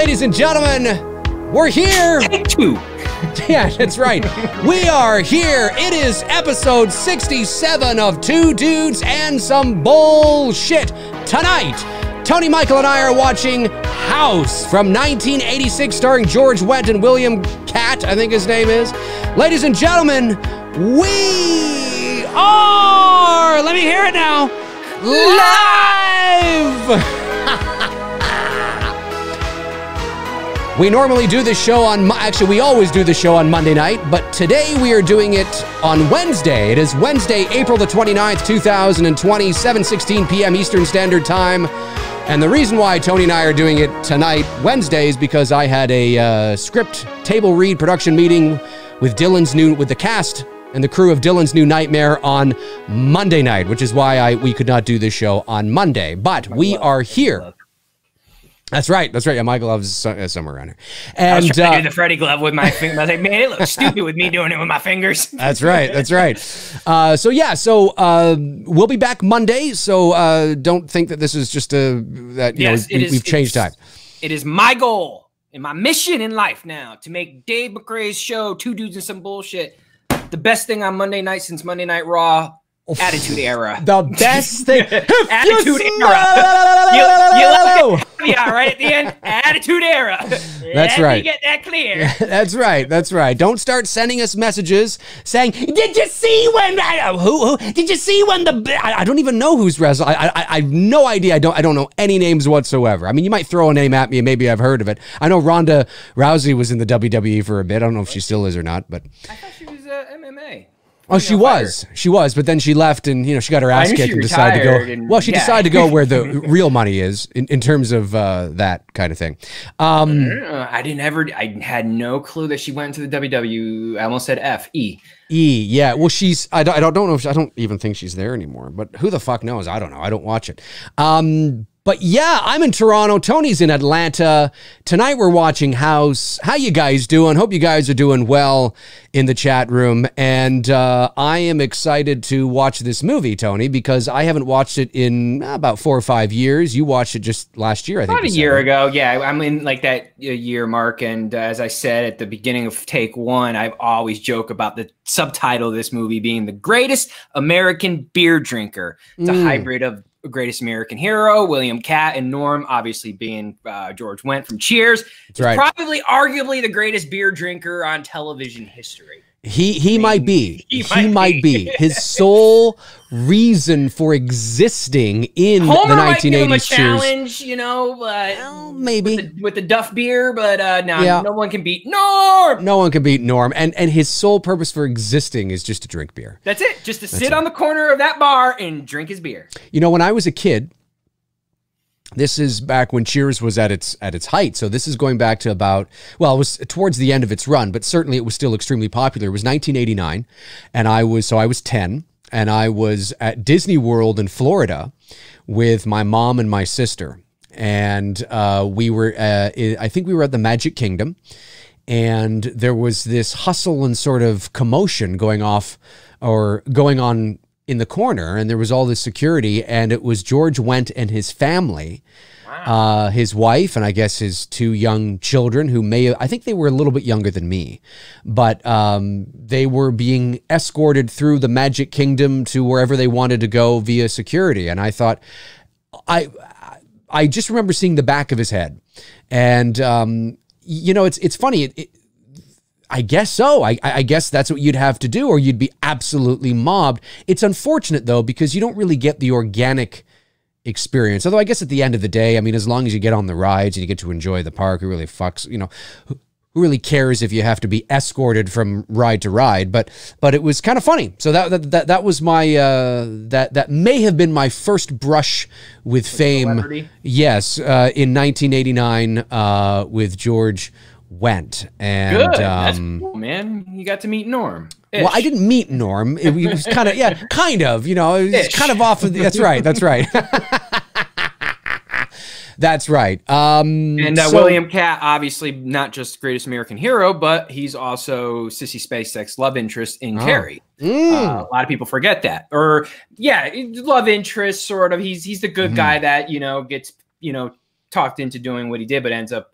Ladies and gentlemen, we're here. Take two. Yeah, that's right. We are here. It is episode 67 of Two Dudes and Some Bullshit. Tonight, Tony, Michael, and I are watching House from 1986, starring George Wendt and William Catt, I think his name is. Ladies and gentlemen, we are, let me hear it now, live! We normally do this show on, actually we always do the show on Monday night, but today we are doing it on Wednesday. It is Wednesday, April the 29th, 2020, 7:16 p.m. Eastern Standard Time. And the reason why Tony and I are doing it tonight, Wednesday, is because I had a script table read production meeting with the cast and the crew of Dylan's New Nightmare on Monday night, which is why we could not do this show on Monday. But we are here. That's right. That's right. Yeah, my glove's somewhere around here. And I was trying to do the Freddy glove with my finger. I was like, man, it looks stupid with me doing it with my fingers. That's right. That's right. So we'll be back Monday. So don't think that this is just we've changed time. It is my goal and my mission in life now to make Dave McRae's show, Two Dudes and Some Bullshit, the best thing on Monday night since Monday Night Raw. Attitude Era. The best thing. Attitude Era. You left it right at the end. Attitude Era. That's right. You get that clear. That's right. That's right. Don't start sending us messages saying, "Did you see when? Who? Did you see when the? I don't even know who's wrestling. I have no idea. I don't know any names whatsoever. I mean, you might throw a name at me, and maybe I've heard of it. I know Ronda Rousey was in the WWE for a bit. I don't know if she still is or not, but I thought she was MMA. Oh, she was, but then she left and, she got her ass kicked and decided to go. Well, she decided to go where the real money is in terms of that kind of thing. I had no clue that she went to the WWE. I almost said E. Yeah. Well, I don't know I don't even think she's there anymore, but who the fuck knows? I don't know. I don't watch it. But yeah, I'm in Toronto. Tony's in Atlanta. Tonight we're watching House. How you guys doing? Hope you guys are doing well in the chat room. And I am excited to watch this movie, Tony, because I haven't watched it in about 4 or 5 years. You watched it just last year, I think. About a year ago. Yeah, I'm in like that year mark. And as I said at the beginning of take one, I've always joked about the subtitle of this movie being The Greatest American Beer Drinker. It's a hybrid of Greatest American Hero, William Catt, and Norm, obviously being George Wendt from Cheers. It's probably arguably the greatest beer drinker on television history. He might be. He might be. His sole reason for existing in Homer the 1980s might give him a Cheers. challenge, but well, maybe with the Duff beer, but no one can beat Norm. No one can beat Norm, and his sole purpose for existing is just to drink beer. That's it. Just to sit on the corner of that bar and drink his beer. When I was a kid, this is back when Cheers was at its height. So this is going back to about, well, it was towards the end of its run, but certainly it was still extremely popular. It was 1989, and I was 10, and I was at Disney World in Florida with my mom and my sister. And we were, I think we were at the Magic Kingdom, and there was this hustle and sort of commotion going on in the corner, and there was all this security, and it was George Wendt and his family, his wife, and I guess his 2 young children who I think they were a little bit younger than me, but they were being escorted through the Magic Kingdom to wherever they wanted to go via security. And I thought, I just remember seeing the back of his head, and it's funny. I guess so. I guess that's what you'd have to do, or you'd be absolutely mobbed. It's unfortunate, though, because you don't really get the organic experience. Although I guess at the end of the day, I mean, as long as you get on the rides and you get to enjoy the park, who really fucks, who really cares if you have to be escorted from ride to ride? But it was kind of funny. So that was my that may have been my first brush with fame. Celebrity. Yes, in 1989 with George Wendt. And good. That's cool, man. You got to meet Norm. Well, I didn't meet Norm. It was kind of, kind of, it was kind of off of that's right. That's right. That's right. William Catt, obviously not just Greatest American Hero, but he's also Sissy Spacek's love interest in Carrie. A lot of people forget that. Or love interest, sort of. He's the good guy that gets talked into doing what he did, but ends up,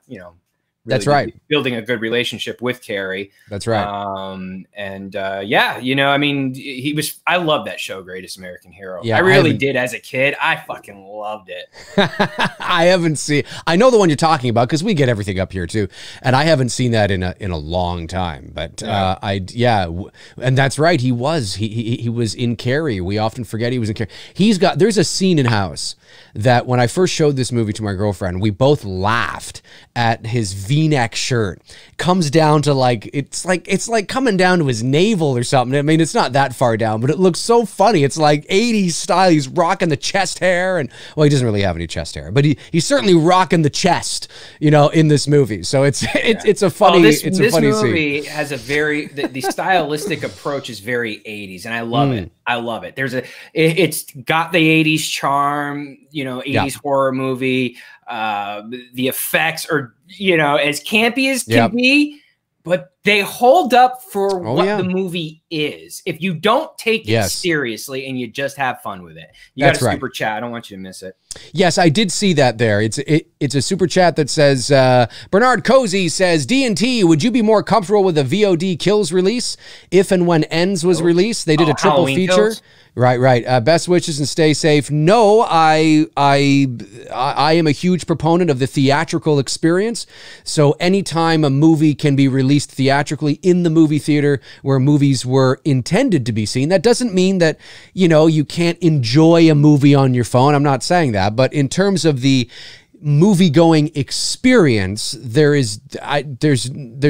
you know, really that's right, building a good relationship with Carrie. That's right. Yeah, you know, I mean, I love that show, Greatest American Hero. Yeah, I really did as a kid. I fucking loved it. I haven't seen, I know the one you're talking about because we get everything up here too. And I haven't seen that in a long time, but and that's right. He was in Carrie. We often forget he was in Carrie. There's a scene in House that when I first showed this movie to my girlfriend, we both laughed at his V-neck shirt. Comes down to like it's like coming down to his navel or something. I mean, it's not that far down, but it looks so funny. It's like 80s style. He's rocking the chest hair, and well, he doesn't really have any chest hair, but he's certainly rocking the chest, you know, in this movie. So it's a funny this scene. movie has a very the stylistic approach is very 80s, and I love it. I love it. It's got the 80s charm, you know, 80s horror movie. The effects are, you know, as campy as can be, but they hold up for what the movie is. If you don't take it seriously and you just have fun with it, you got a super chat. I don't want you to miss it. Yes, I did see that there. It's a super chat that says, Bernard Cozy says, D&T, would you be more comfortable with a VOD Kills release if and when Ends was released? They did a triple Halloween feature. Kills? Right. Best wishes and stay safe. No, I am a huge proponent of the theatrical experience. So anytime a movie can be released theatrically in the movie theater where movies were intended to be seen, that doesn't mean that, you know, you can't enjoy a movie on your phone. I'm not saying that, but in terms of the movie-going experience, there's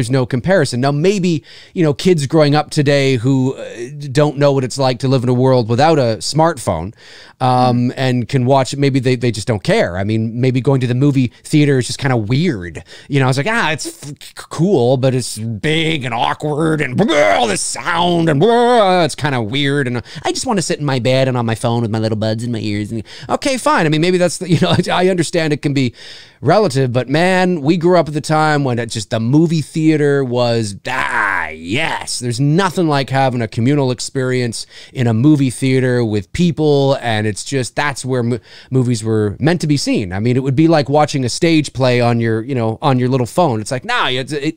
no comparison. Now, maybe, you know, kids growing up today who don't know what it's like to live in a world without a smartphone and can watch it, maybe they just don't care. I mean, maybe going to the movie theater is just kind of weird. You know, it's like, it's cool, but it's big and awkward and all the sound and it's kind of weird. And I just want to sit in my bed and on my phone with my little buds in my ears. And okay, fine. I mean, maybe that's, you know, I understand it can be relative, but man, we grew up at the time when the movie theater was yes, there's nothing like having a communal experience in a movie theater with people, and it's just that's where movies were meant to be seen. I mean, it would be like watching a stage play on your little phone. It's like,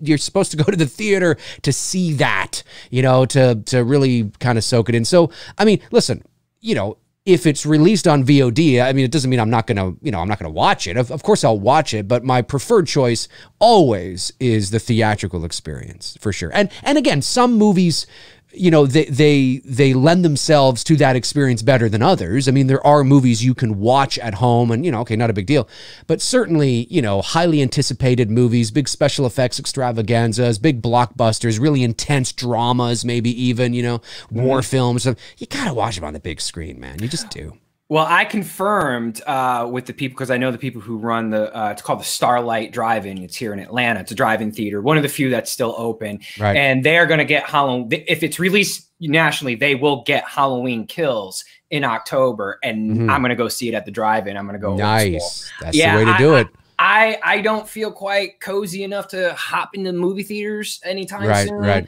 you're supposed to go to the theater to see that, you know, to really kind of soak it in. So I mean, listen, you know, if it's released on VOD, I mean, it doesn't mean I'm not going to watch it. Of course I'll watch it, but my preferred choice always is the theatrical experience, for sure. And again, some movies, you know, they lend themselves to that experience better than others. I mean, there are movies you can watch at home and, you know, okay, not a big deal. But certainly, you know, highly anticipated movies, big special effects extravaganzas, big blockbusters, really intense dramas, maybe even, you know, war films. You got to watch them on the big screen, man. You just do. Well, I confirmed with the people, because I know the people who run it's called the Starlight Drive-In. It's here in Atlanta. It's a drive-in theater, one of the few that's still open. Right. And they are going to get Halloween. If it's released nationally, they will get Halloween Kills in October. And I'm going to go see it at the drive-in. I'm going to go. Nice. That's the way to do it. I don't feel quite cozy enough to hop into movie theaters anytime soon. Right.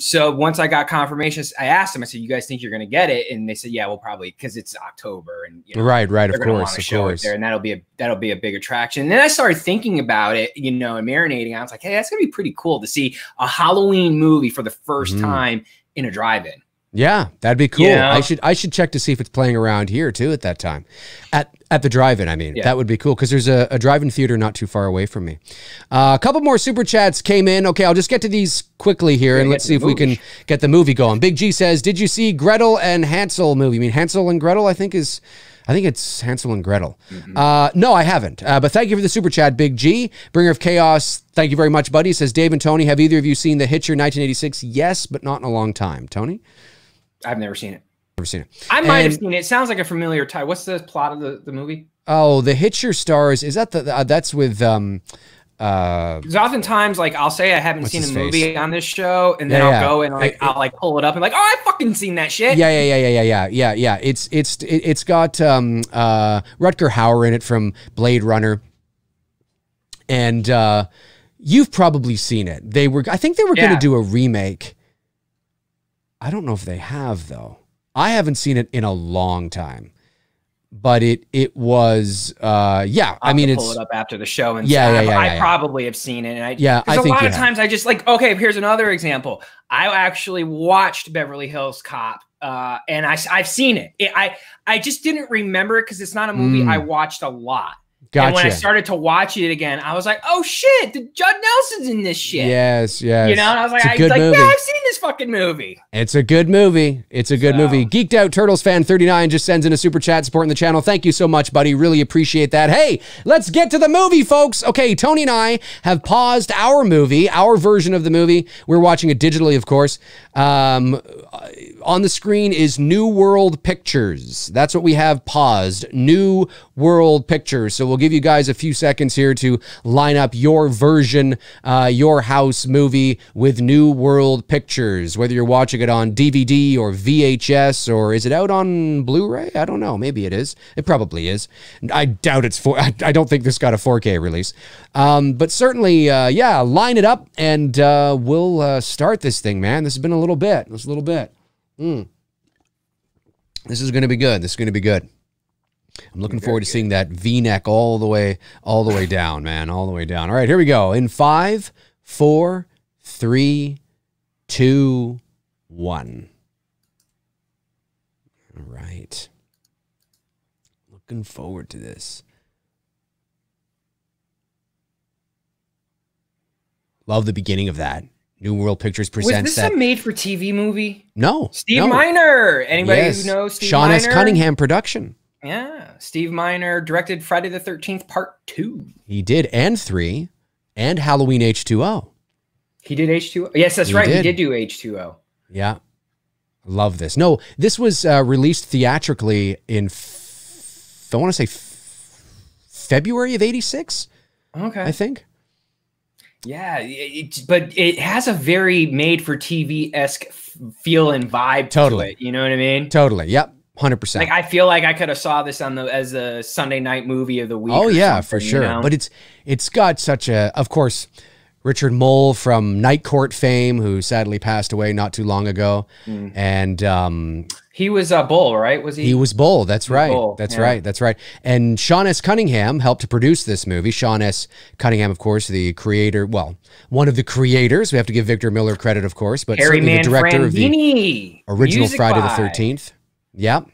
So once I got confirmation, I asked them, I said, you guys think you're going to get it? And they said, yeah, we'll probably, because it's October and, you know, right. Of course. There, and that'll be a big attraction. And then I started thinking about it, you know, and marinating. I was like, hey, that's going to be pretty cool to see a Halloween movie for the first time in a drive-in. Yeah, that'd be cool. You know? I should check to see if it's playing around here too at that time. At the drive-in, I mean. That would be cool because there's a drive-in theater not too far away from me. A couple more super chats came in. Okay, I'll just get to these quickly here and let's see if we can get the movie going. Big G says, did you see Gretel and Hansel movie? I mean, Hansel and Gretel, I think it's Hansel and Gretel. No, I haven't. But thank you for the super chat, Big G. Bringer of Chaos, thank you very much, buddy. Says, Dave and Tony, have either of you seen The Hitcher 1986? Yes, but not in a long time. Tony? I've never seen it. Never seen it. I might have seen it. It sounds like a familiar title. What's the plot of the movie? Oh, The Hitcher stars. Is that that's with because oftentimes, like, I'll say I haven't seen a movie on this show, and then I'll go and I'll pull it up and like, oh, I fucking seen that shit. Yeah. It's got Rutger Hauer in it from Blade Runner, and you've probably seen it. I think they were going to do a remake. I don't know if they have though. I haven't seen it in a long time. but it was yeah. I mean, pull it up after the show and I probably have seen it. And I think a lot of times I just like, okay, here's another example. I actually watched Beverly Hills Cop, and I've seen it. I just didn't remember it because it's not a movie I watched a lot. Gotcha. And when I started to watch it again, I was like, "Oh shit, Judd Nelson's in this shit." Yes. You know, and I was like, movie. "Yeah, I've seen this fucking movie." It's a good movie. It's a good movie. Geeked Out Turtles fan 39 just sends in a super chat supporting the channel. Thank you so much, buddy. Really appreciate that. Hey, let's get to the movie, folks. Okay, Tony and I have paused our movie, our version of the movie. We're watching it digitally, of course. On the screen is New World Pictures. That's what we have paused. New World Pictures. So we'll give you guys a few seconds here to line up your version, your house movie with New World Pictures, whether you're watching it on DVD or VHS, or is it out on Blu-ray? I don't know. Maybe it is. It probably is. I doubt it's I don't think this got a 4K release. But certainly, yeah, line it up and we'll start this thing, man. This has been a little bit. This is going to be good. This is going to be good. I'm looking forward to seeing that V-neck all the way down, man, all the way down. All right, here we go. In 5, 4, 3, 2, 1. All right. Looking forward to this. Love the beginning of that. New World Pictures presents Was this a made-for-TV movie? No. Steve Miner. Anybody who knows Steve Miner? Sean S. Cunningham production. Yeah. Steve Miner directed Friday the 13th Part 2. He did, and 3, and Halloween H2O. He did H2O? Yes, that's right. He did do H2O. Yeah. Love this. No, this was released theatrically in, I want to say, February of '86. Okay. I think. Yeah, but it has a very made-for-TV-esque feel and vibe to it. You know what I mean? Totally. Yep. 100%. Like, I feel like I could have saw this on as a Sunday night movie of the week. Oh yeah, for sure. You know? But it's got such a, of course, Richard Mole from Night Court fame, who sadly passed away not too long ago, and he was Bull, right? Was he? He was Bull. That's right. That's right. That's right. And Sean S. Cunningham helped to produce this movie. Sean S. Cunningham, of course, the creator. Well, one of the creators. We have to give Victor Miller credit, of course, but certainly the director of the original Friday the 13th. Yep.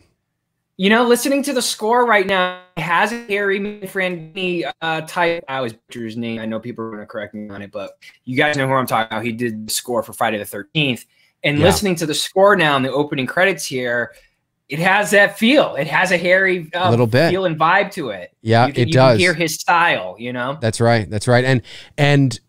You know, listening to the score right now, it has a Harry Manfredini type. I always butcher his name. I know people are going to correct me on it, but you guys know who I'm talking about. He did the score for Friday the 13th. And listening to the score now in the opening credits here, it has that feel. It has a Harry little bit feel and vibe to it. Yeah, it does. You can hear his style, you know? That's right. That's right. And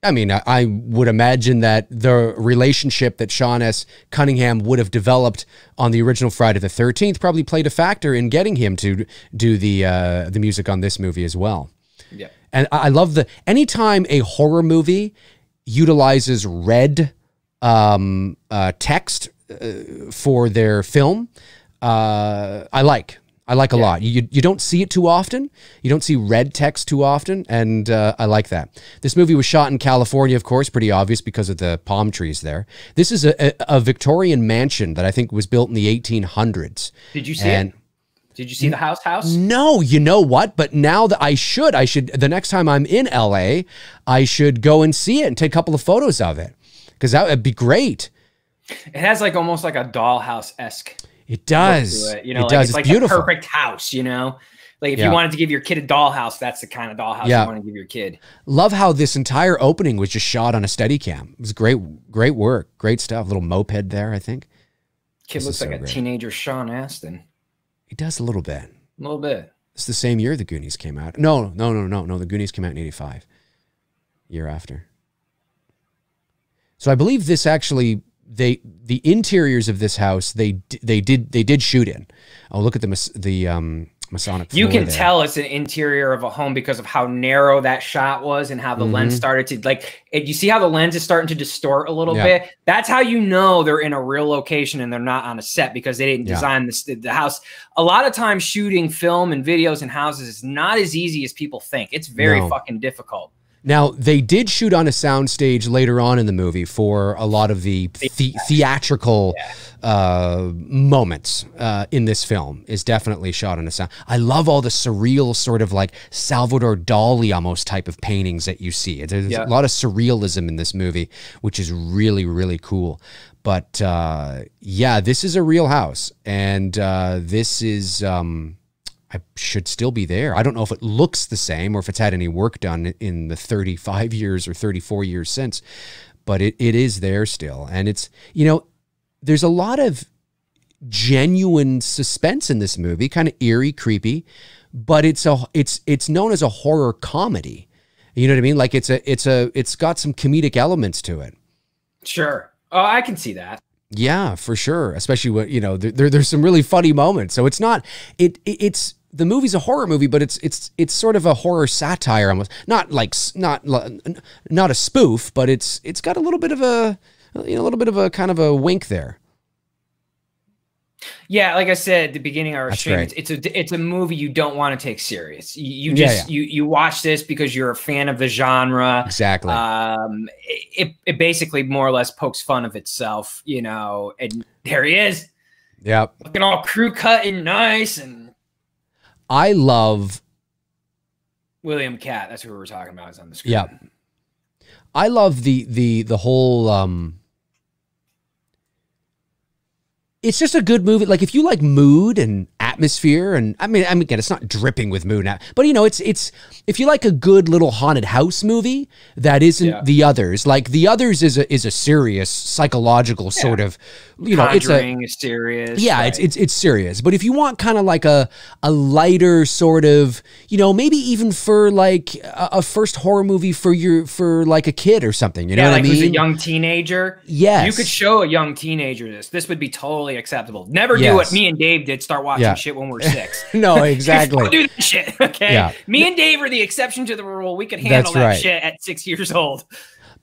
I mean, I would imagine that the relationship that Sean S. Cunningham would have developed on the original Friday the 13th probably played a factor in getting him to do the music on this movie as well. Yeah. And I love anytime a horror movie utilizes red text for their film, I like a lot. You don't see it too often. You don't see red text too often, and I like that. This movie was shot in California, of course, pretty obvious because of the palm trees there. This is a Victorian mansion that I think was built in the 1800s. Did you see it? Did you see the house? No, you know what? But now that I should, the next time I'm in LA, I should go and see it and take a couple of photos of it, because that would be great. It has like almost like a dollhouse-esque. It does. You know, it does. It's like beautiful. A perfect house, you know? Like if you wanted to give your kid a dollhouse, that's the kind of dollhouse you want to give your kid. Love how this entire opening was just shot on a Steadicam. It was great work. Great stuff. Little moped there, I think. Kid looks like a teenager Sean Astin. He does a little bit. A little bit. It's the same year the Goonies came out. No. The Goonies came out in '85. Year after. So I believe this actually, the interiors of this house they did shoot in. Oh, look at the Masonic floor. You can tell it's an interior of a home because of how narrow that shot was and how the lens started to you see how the lens is starting to distort a little bit. That's how you know they're in a real location and they're not on a set, because they didn't design the house. A lot of times shooting film and videos in houses is not as easy as people think. It's very fucking difficult. Now, they did shoot on a soundstage later on in the movie for a lot of the theatrical moments in this film is definitely shot on a sound. I love all the surreal sort of like Salvador Dali almost type of paintings that you see. There's a lot of surrealism in this movie, which is really, really cool. But yeah, this is a real house. And this is... I should still be there. I don't know if it looks the same or if it's had any work done in the 35 years or 34 years since, but it is there still. And it's, you know, there's a lot of genuine suspense in this movie, kind of eerie, creepy, but it's known as a horror comedy. You know what I mean? Like it's got some comedic elements to it. Sure. Oh, I can see that. Yeah, for sure. Especially when, you know, there's some really funny moments. So it's not, it's, the movie's a horror movie, but it's sort of a horror satire almost. Not a spoof, but it's got a little bit of a, you know, a little bit of a kind of a wink there. Yeah, like I said at the beginning of our stream, it's a movie you don't want to take serious. You watch this because you're a fan of the genre. Exactly. It basically more or less pokes fun of itself, you know. And there he is. Yep. Looking all crew cut and nice. And I love William Catt. That's who we were talking about. Is on the screen. Yeah. I love the whole. It's just a good movie. Like if you like mood and atmosphere, and I mean, again, it's not dripping with mood now, but you know, it's if you like a good little haunted house movie that isn't The Others. Like The Others is a serious psychological sort of, you know, Conjuring is serious. Yeah, right. it's serious. But if you want kind of like a lighter sort of, you know, maybe even for like a first horror movie for like a kid or something, you know what I mean? Who's a young teenager. Yes. You could show a young teenager this would be totally acceptable. Never do what me and Dave did, start watching shit when we're 6. No, exactly. Don't do that shit, okay? Yeah. Me and Dave are the exception to the rule. We could handle that shit at 6 years old.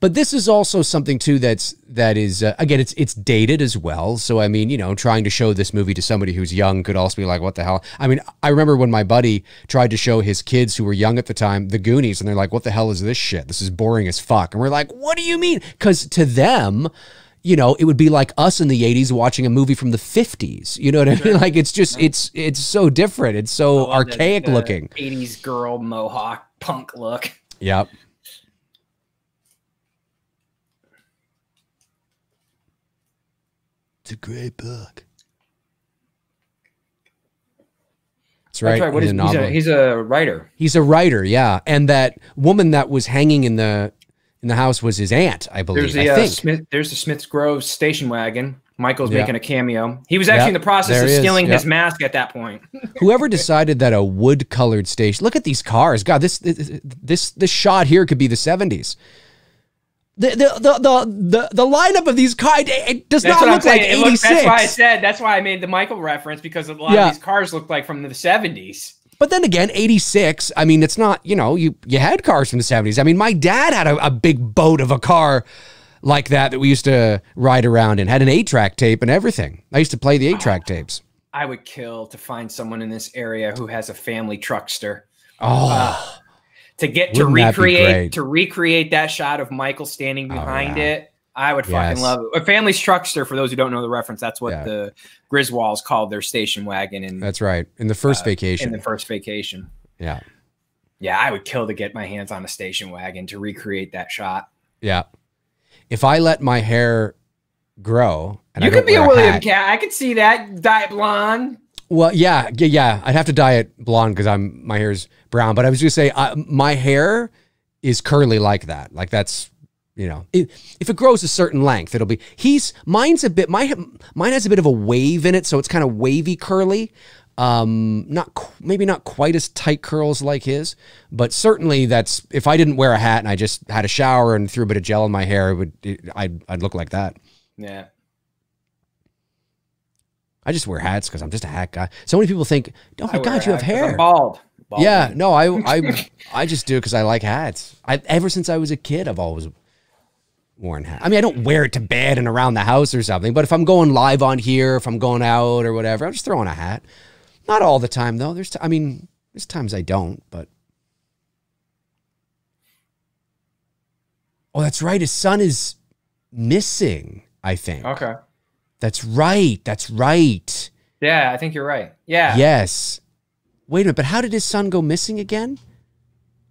But this is also something too that is again, it's dated as well. So I mean, you know, trying to show this movie to somebody who's young could also be like, what the hell? I mean, I remember when my buddy tried to show his kids who were young at the time The Goonies, and they're like, what the hell is this shit? This is boring as fuck. And we're like, what do you mean? Because to them, you know, it would be like us in the 80s watching a movie from the 50s. You know what I mean? Like it's just it's so different. It's so archaic looking. 80s girl mohawk punk look. Yep. It's a great book. That's right. That's right. He's a writer. He's a writer, yeah. And that woman that was hanging in the house was his aunt, I believe. There's the Smith's Grove station wagon. Michael's making a cameo. He was actually in the process of stealing his mask at that point. Whoever decided that a wood-colored station. Look at these cars. God, this shot here could be the 70s. The lineup of these cars, it does not look like 86. That's why I made the Michael reference, because a lot of these cars look like from the 70s. But then again, 86, I mean, it's not, you know, you had cars from the 70s. I mean, my dad had a big boat of a car like that we used to ride around in, had an 8-track tape and everything. I used to play the 8-track tapes. I would kill to find someone in this area who has a family truckster. Oh, to recreate that shot of Michael standing behind it. I would fucking love it. A family's truckster, for those who don't know the reference, that's what the Griswolds called their station wagon. And that's right. In the first vacation. In the first vacation. Yeah. Yeah, I would kill to get my hands on a station wagon to recreate that shot. Yeah. If I let my hair grow, and you could be a William Catt. I could see that. Dye it blonde. Well, yeah. I'd have to dye it blonde because my hair's brown. But I was just say my hair is curly like that. Like that's, you know, if it grows a certain length, it'll be. Mine has a bit of a wave in it, so it's kind of wavy curly. Maybe not quite as tight curls like his, but certainly that's, if I didn't wear a hat and I just had a shower and threw a bit of gel in my hair, I'd look like that. Yeah. I just wear hats because I'm just a hat guy. So many people think, oh my God, you have hair. I'm bald. Yeah, no, I just do it because I like hats. Ever since I was a kid, I've always worn hat. I mean, I don't wear it to bed and around the house or something, but if I'm going live on here, if I'm going out or whatever, I'm just throwing a hat. Not all the time though. There's times I don't, but Oh, that's right. His son is missing, I think. Okay. That's right. That's right. Yeah, I think you're right. Yeah. Yes. Wait a minute, but how did his son go missing again?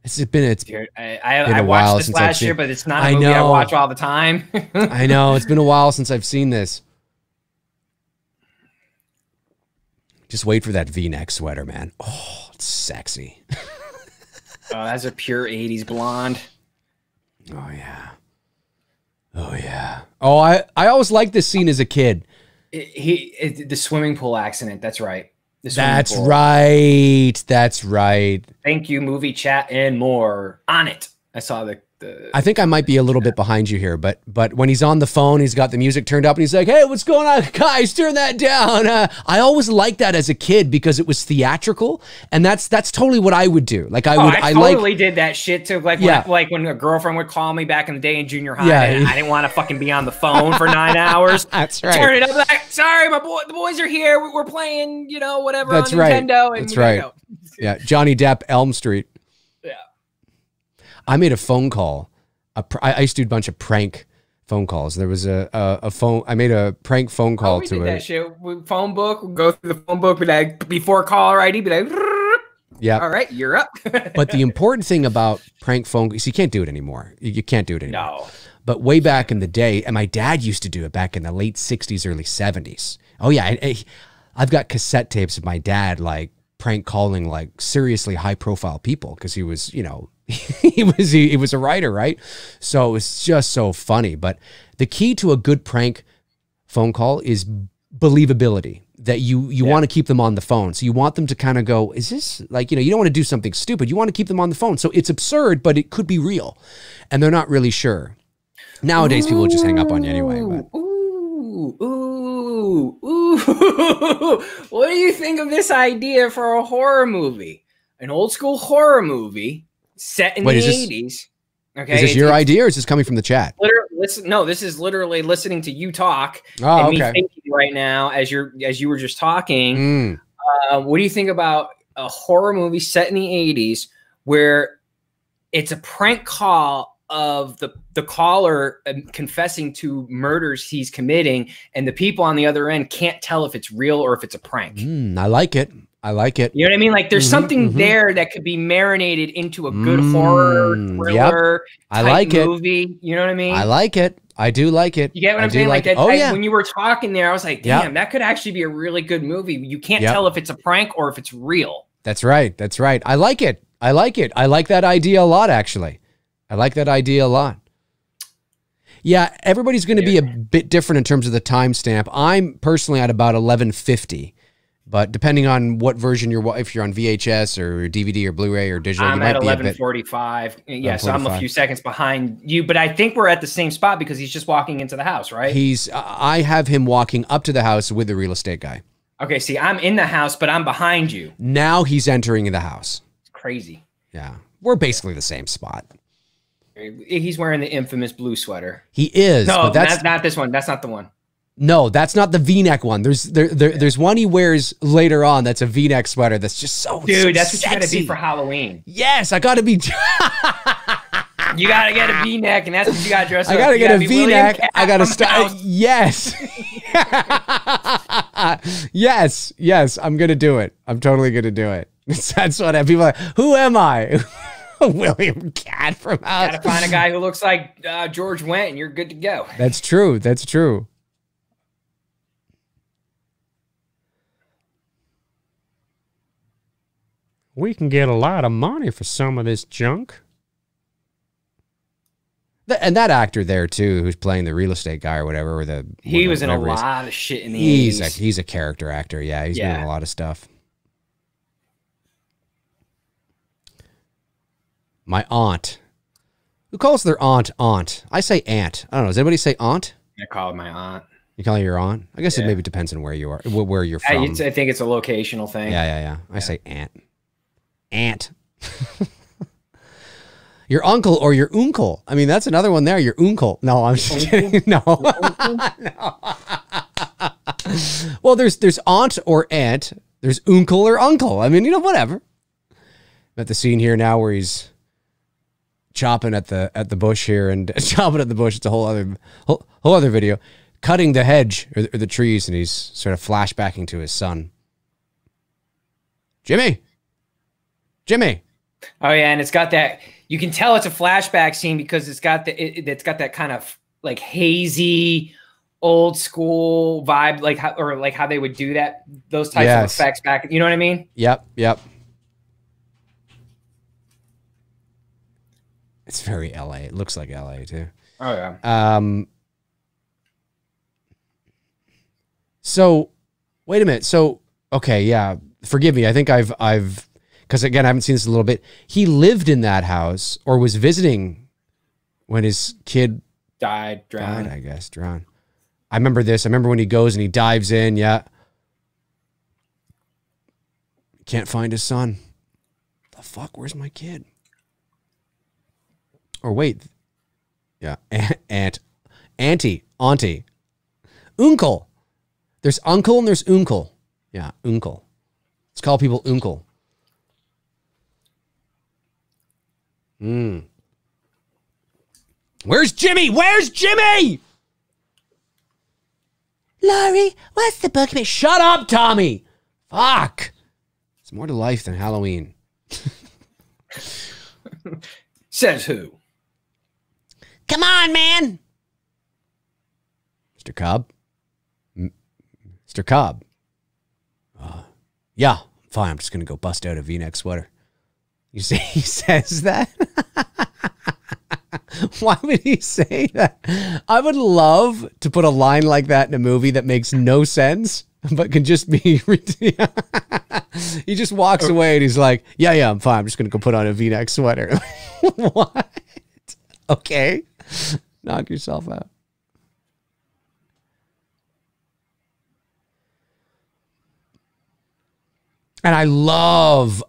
Dude, I watched this last year, but it's not a movie I watch all the time. I know. It's been a while since I've seen this. Just wait for that V-neck sweater, man. Oh, it's sexy. Oh, that's a pure 80s blonde. Oh, yeah. Oh, yeah. Oh, I always liked this scene as a kid. The swimming pool accident. That's right. That's right. That's right. Thank you, movie chat, and more on it. I saw the. I think I might be a little bit behind you here, but when he's on the phone, he's got the music turned up, and he's like, "Hey, what's going on, guys? Turn that down." I always liked that as a kid because it was theatrical, and that's totally what I would do. Like I totally did that shit too. Like when a girlfriend would call me back in the day in junior high, and I didn't want to fucking be on the phone for 9 hours. That's right. Turn it up. Like, sorry, the boys are here. We're playing, whatever. That's on right. Nintendo. And that's right. Yeah, Johnny Depp, Elm Street. Yeah. I made a phone call. I used to do a bunch of prank phone calls. There was a phone. I made a prank phone call to it. That shit. Phone book. We'll go through the phone book. Be like, before caller ID. Be like, yeah. All right, you're up. But the important thing about prank phone calls, you can't do it anymore. You can't do it anymore. No. But way back in the day, and my dad used to do it back in the late 60s, early 70s. Oh yeah, I've got cassette tapes of my dad like prank calling like seriously high profile people because he was, he was a writer, right? So it was just so funny. But the key to a good prank phone call is believability, that you want to keep them on the phone. So you want them to kind of go, is this like, you don't want to do something stupid. You want to keep them on the phone. So it's absurd, but it could be real. And they're not really sure. Nowadays, people will just hang up on you anyway. But. Ooh. What do you think of this idea for a horror movie? An old school horror movie set in the 80s. Okay. Is this your idea or is this coming from the chat? No, this is literally listening to you talk and me thinking right now as you were just talking. What do you think about a horror movie set in the 80s where it's a prank call of the caller confessing to murders he's committing, and the people on the other end can't tell if it's real or if it's a prank? I like it. I like it. You know what I mean? Like there's something there that could be marinated into a good horror thriller type movie. You know what I mean? I like it. I do like it. You get what I'm saying? Like when you were talking there, I was like, damn, that could actually be a really good movie. You can't tell if it's a prank or if it's real. That's right. That's right. I like it. I like it. I like that idea a lot, actually. I like that idea a lot. Yeah, everybody's going to be a bit different in terms of the timestamp. I'm personally at about 11:50, but depending on what version if you're on VHS or DVD or Blu-ray or digital, I'm at 11:45. Yeah, so I'm a few seconds behind you, but I think we're at the same spot because he's just walking into the house, right? I have him walking up to the house with the real estate guy. Okay, see, I'm in the house, but I'm behind you. Now he's entering the house. It's crazy. Yeah, we're basically the same spot. He's wearing the infamous blue sweater. He is. No, but that's not this one. That's not the one. No, that's not the V-neck one. There's one he wears later on that's a V-neck sweater that's just so Dude, that's sexy. What you gotta be for Halloween. Yes, I gotta be. You gotta get a V-neck, and that's what you gotta dress up. I gotta get a V-neck. I gotta start. Yes. yes. I'm gonna do it. I'm totally gonna do it. That's what people are like. Who am I? William Cat from House. Gotta find a guy who looks like George Wendt, and you're good to go. That's true. That's true. We can get a lot of money for some of this junk. And that actor there too, who's playing the real estate guy or whatever, he was in a lot of shit in the 80s. He's a character actor. Yeah, he's been in a lot of stuff. My aunt. Who calls their aunt aunt? I say aunt. I don't know. Does anybody say aunt? I call it my aunt. You call it your aunt? I guess it maybe depends on where you are, where you're from. I think it's a locational thing. Yeah. I say aunt. Aunt. Your uncle or your uncle. I mean, that's another one there. Your uncle. No, I'm just kidding. No. No. Well, there's aunt or aunt. There's uncle or uncle. I mean, whatever. I'm at the scene here now where he's chopping at the bush here and chopping at the bush. It's a whole other video. Cutting the hedge or the trees, and he's sort of flashbacking to his son. Jimmy. Oh yeah, and it's got that. You can tell it's a flashback scene because it's got it's got that kind of like hazy, old school vibe, like how they would do those types of effects back. You know what I mean? Yep. It's very LA. It looks like LA too. Oh yeah. So wait a minute. So okay, yeah. Forgive me. I think I've because again I haven't seen this in a little bit. He lived in that house or was visiting when his kid drowned. I guess drowned. I remember this. I remember when he goes and he dives in. Yeah. Can't find his son. The fuck? Where's my kid? Or wait. Yeah. Auntie. Uncle. There's uncle and there's uncle. Yeah. Uncle. Let's call people uncle. Where's Jimmy? Laurie, what's the book? Shut up, Tommy. Fuck. There's more to life than Halloween. Says who? Come on, man. Mr. Cobb. Mr. Cobb. Yeah, fine. I'm just going to go bust out a V-neck sweater. You see, he says that. Why would he say that? I would love to put a line like that in a movie that makes no sense, but can just be... He just walks away and he's like, yeah, I'm fine. I'm just going to go put on a V-neck sweater. What? Okay. Knock yourself out. And I love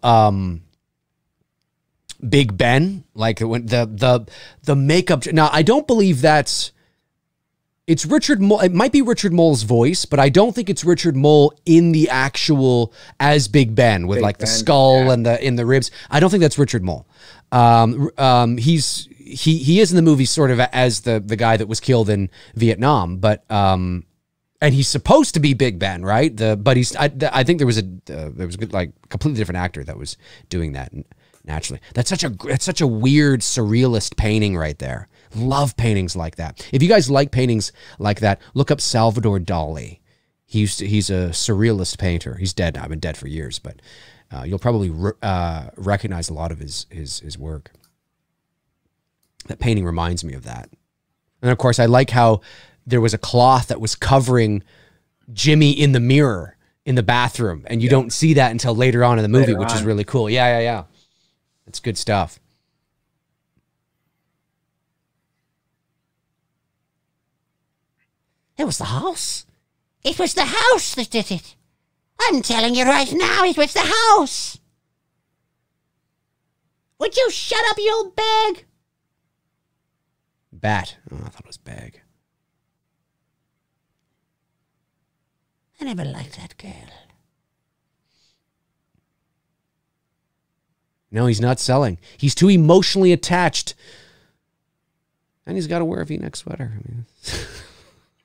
Big Ben, like when the makeup. Now I don't believe it's Richard Mole. It might be Richard Mole's voice, but I don't think it's Richard Mole in the actual as Big Ben with the skull and the ribs. I don't think that's Richard Mole. He is in the movie sort of as the guy that was killed in Vietnam, but and he's supposed to be Big Ben, right? But I think there was a like completely different actor that was doing that naturally. That's such a weird surrealist painting right there. Love paintings like that. If you guys like paintings like that, look up Salvador Dali. He's a surrealist painter. He's dead now. I've been dead for years, but you'll probably recognize a lot of his work. That painting reminds me of that. And of course, I like how there was a cloth that was covering Jimmy in the mirror in the bathroom, and you don't see that until later on in the movie, which is really cool. Yeah. It's good stuff. It was the house. It was the house that did it. I'm telling you right now, it was the house. Would you shut up, you old bag? Bat. Oh, I thought it was bag. I never liked that girl. No, he's not selling. He's too emotionally attached. And he's got to wear a V-neck sweater. I mean,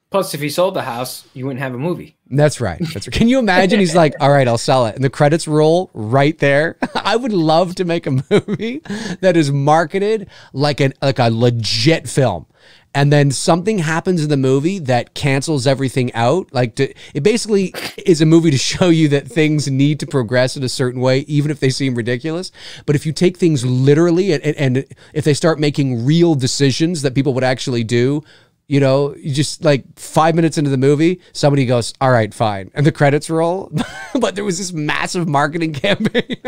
plus, if he sold the house, you wouldn't have a movie. That's right. Can you imagine? He's like, all right, I'll sell it. And the credits roll right there. I would love to make a movie that is marketed like a legit film. And then something happens in the movie that cancels everything out. It basically is a movie to show you that things need to progress in a certain way, even if they seem ridiculous. But if you take things literally and if they start making real decisions that people would actually do, you just like 5 minutes into the movie, somebody goes, all right, fine. And the credits roll. But there was this massive marketing campaign.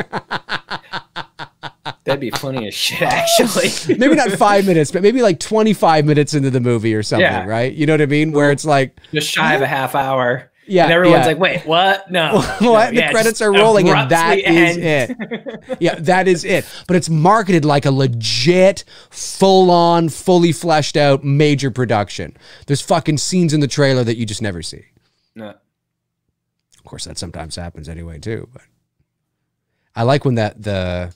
That'd be funny as shit, actually. Maybe not 5 minutes, but maybe like 25 minutes into the movie or something, right? You know what I mean? Where it's like... just shy of a half hour. Yeah. And everyone's like, wait, what? No. What? The credits are rolling and that is it. Yeah, that is it. But it's marketed like a legit, full-on, fully fleshed out major production. There's fucking scenes in the trailer that you just never see. No. Of course, that sometimes happens anyway, too. But I like when the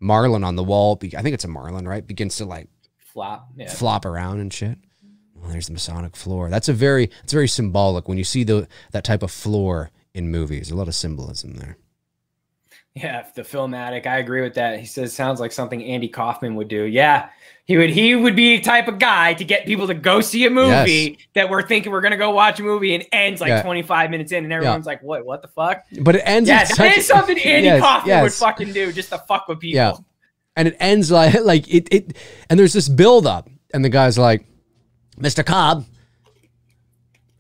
marlin on the wall. I think it's a marlin, right? Begins to like flop around and shit. Well, there's the Masonic floor. It's very symbolic when you see that type of floor in movies. A lot of symbolism there. Yeah, the filmatic. I agree with that. He says sounds like something Andy Kaufman would do. Yeah, he would be the type of guy to get people to go see a movie that we're thinking we're gonna go watch a movie and ends like 25 minutes in, and everyone's like, "What the fuck?" But it ends. Yeah, that is something Andy Kaufman would fucking do just to fuck with people. Yeah, and it ends like it. And there's this build up, and the guy's like, "Mr. Cobb,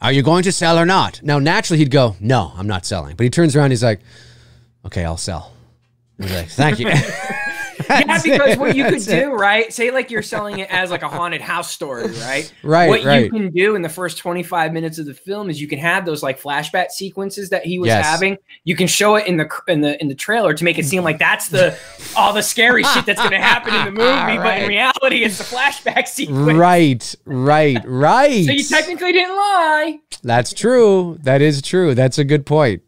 are you going to sell or not?" Now, naturally, he'd go, "No, I'm not selling." But he turns around, he's like, "Okay, I'll sell." He's like, "Thank you." Yeah, because what you could do, right? Say like you're selling it as like a haunted house story, right? Right. What you can do in the first 25 minutes of the film is you can have those like flashback sequences that he was having. You can show it in the trailer to make it seem like that's all the scary shit that's going to happen in the movie, but in reality, it's the flashback sequence. Right. So you technically didn't lie. That's true. That is true. That's a good point.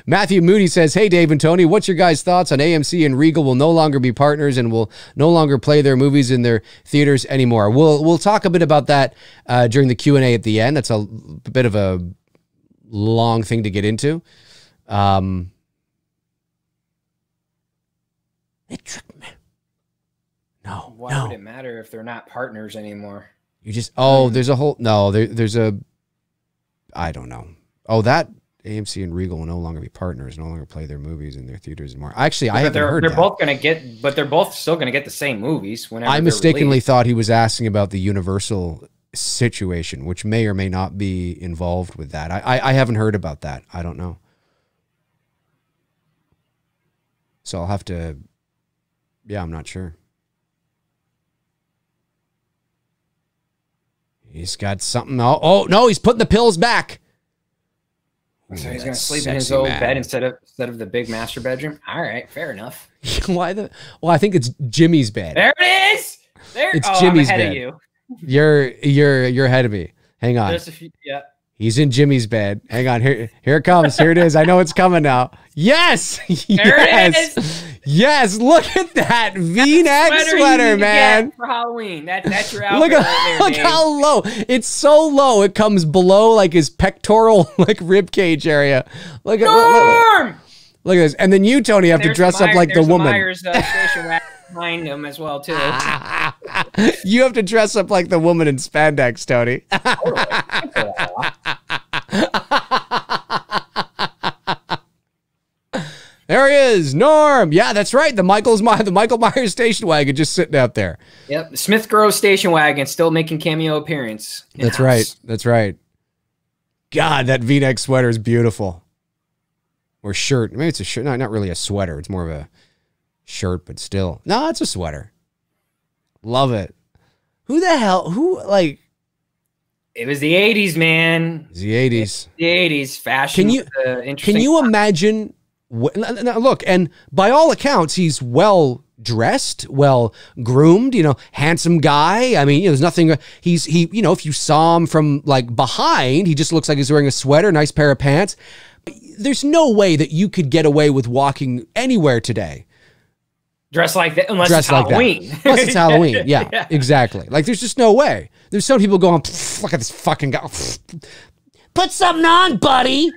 Matthew Moody says, "Hey, Dave and Tony, what's your guys' thoughts on AMC and Regal will no longer be partners and will no longer play their movies in their theaters anymore?" We'll talk a bit about that during the Q&A at the end. That's a bit of a long thing to get into. It tricked me. No. Why would it matter if they're not partners anymore? You just there's a whole there's a I don't know. That AMC and Regal will no longer be partners, no longer play their movies in their theaters anymore. Actually, I haven't heard that. They're both still going to get the same movies whenever I mistakenly thought he was asking about the Universal situation, which may or may not be involved with that. I haven't heard about that. I don't know. So I'll have to, I'm not sure. He's got something. Oh no, he's putting the pills back. So he's going to sleep in his old bed instead of the big master bedroom. All right, fair enough. Well, I think it's Jimmy's bed. There it is. It's Jimmy's I'm ahead bed. Of you. You're ahead of me. Hang on. He's in Jimmy's bed. Hang on. Here it comes. Here it is. I know it's coming now. Yes. There it is. Yes. Look at that V-neck sweater, man. For Halloween. That's your outfit right there, look how low. It's so low. It comes below like his pectoral, like rib cage area. Look at this. And then you, Tony, have to dress up like the woman. Myers station wagon behind him as well too. You have to dress up like the woman in spandex, Tony. There he is, Norm. Yeah, that's right. The Michael Myers station wagon just sitting out there. Yep, the Smith Grove station wagon still making cameo appearance. That's right. That's right. God, that V-neck sweater is beautiful. Or shirt. Maybe it's a shirt. No, not really a sweater. It's more of a shirt, but still. No, it's a sweater. Love it. Who the hell? It was the 80s, man. It was the 80s. The 80s. Fashion. Can you imagine? Now look, and by all accounts, he's well dressed, well groomed, handsome guy. I mean, there's nothing, if you saw him from like behind, he just looks like he's wearing a sweater, nice pair of pants. There's no way that you could get away with walking anywhere today. Dressed like that, unless it's Halloween. Unless it's Halloween. Yeah, exactly. Like, there's just no way. There's some people going, look at this fucking guy. Put something on, buddy.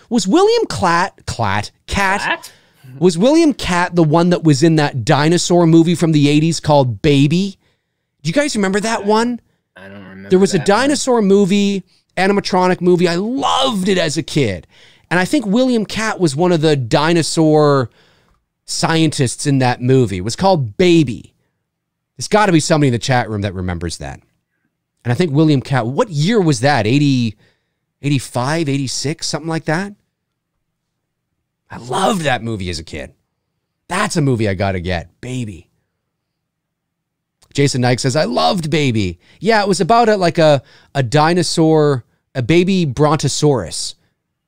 Was William Catt? Was William Catt the one that was in that dinosaur movie from the 80s called Baby? Do you guys remember that one? I don't remember. There was a dinosaur movie, animatronic movie. I loved it as a kid. And I think William Catt was one of the dinosaur scientists in that movie. It was called Baby. There's got to be somebody in the chat room that remembers that. And I think William Catt, what year was that? 80, 85, 86, something like that? I loved that movie as a kid. That's a movie I got to get. Baby. Jason Knight says, I loved Baby. Yeah, it was about a dinosaur, a baby brontosaurus.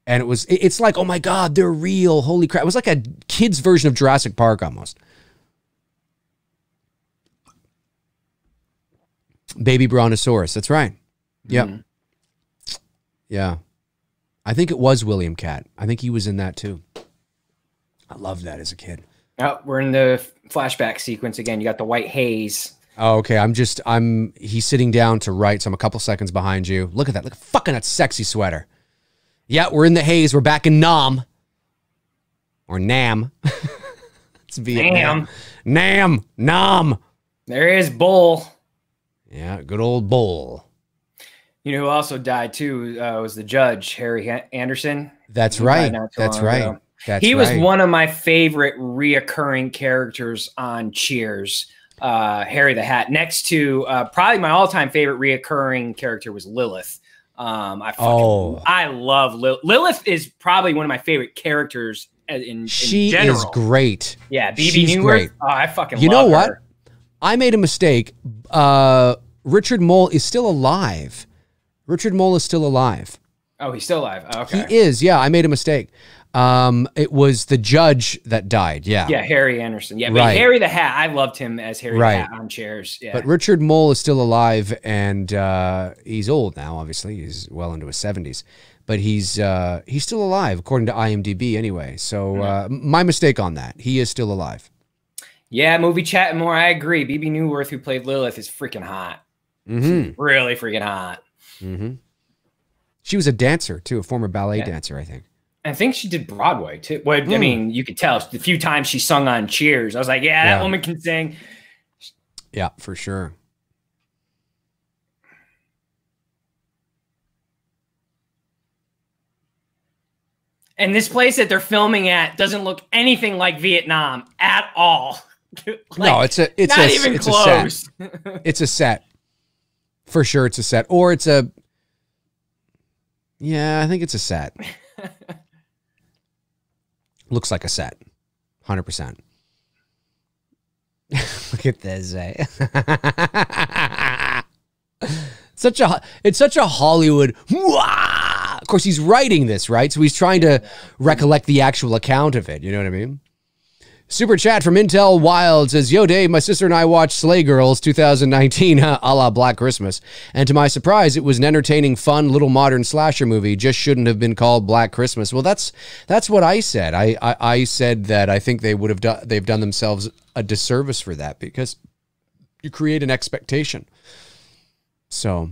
And it's like, oh my God, they're real. Holy crap. It was like a kid's version of Jurassic Park almost. Baby brontosaurus. That's right. Yep. Mm-hmm. Yeah. I think it was William Katt. I think he was in that too. I loved that as a kid. Oh, we're in the flashback sequence again. You got the white haze. Oh, okay. He's sitting down to write, so I'm a couple seconds behind you. Look at that. Look at fucking that sexy sweater. Yeah, we're in the haze. We're back in Nam. Or Nam. It's Vietnam. Nam. There is Bull. Yeah, good old Bull. You know who also died too was the judge, Harry Anderson. That's right. That's right. He was one of my favorite reoccurring characters on Cheers. Harry the Hat. Next to probably my all-time favorite reoccurring character was Lilith. I love Lilith. Lilith is probably one of my favorite characters in general. Is great. Yeah, BB Newirth. Great. Oh, I fucking love her. You know what? I made a mistake. Richard Mole is still alive. Richard Mole is still alive. Oh, he's still alive. Oh, okay. He is. Yeah, I made a mistake. It was the judge that died. Yeah. Yeah, Harry Anderson. Yeah, but Harry the Hat, I loved him as Harry the Hat on Cheers. Yeah. But Richard Mole is still alive, and he's old now, obviously. He's well into his 70s. But he's still alive, according to IMDb anyway. So my mistake on that. He is still alive. Yeah, movie chat and more. I agree. BB Newirth, who played Lilith, is freaking hot. Mm-hmm. Really freaking hot. Mm-hmm. She was a dancer, too, a former ballet dancer, I think. I think she did Broadway, too. Well, I mean, you could tell. The few times she sung on Cheers, I was like, that woman can sing. Yeah, for sure. And this place that they're filming at doesn't look anything like Vietnam at all. No, it's not even close. It's a set. For sure, it's a set. Or it's a... Yeah, I think it's a set. Looks like a set. 100%. Look at this, eh? It's such a Hollywood... Of course, he's writing this, right? So he's trying to recollect the actual account of it. You know what I mean? Super chat from Intel Wild says, "Yo, Dave, my sister and I watched Slay Girls 2019, a la Black Christmas. And to my surprise, it was an entertaining, fun, little modern slasher movie. Just shouldn't have been called Black Christmas." Well, that's what I said. I said that I think they've done themselves a disservice for that, because you create an expectation. So...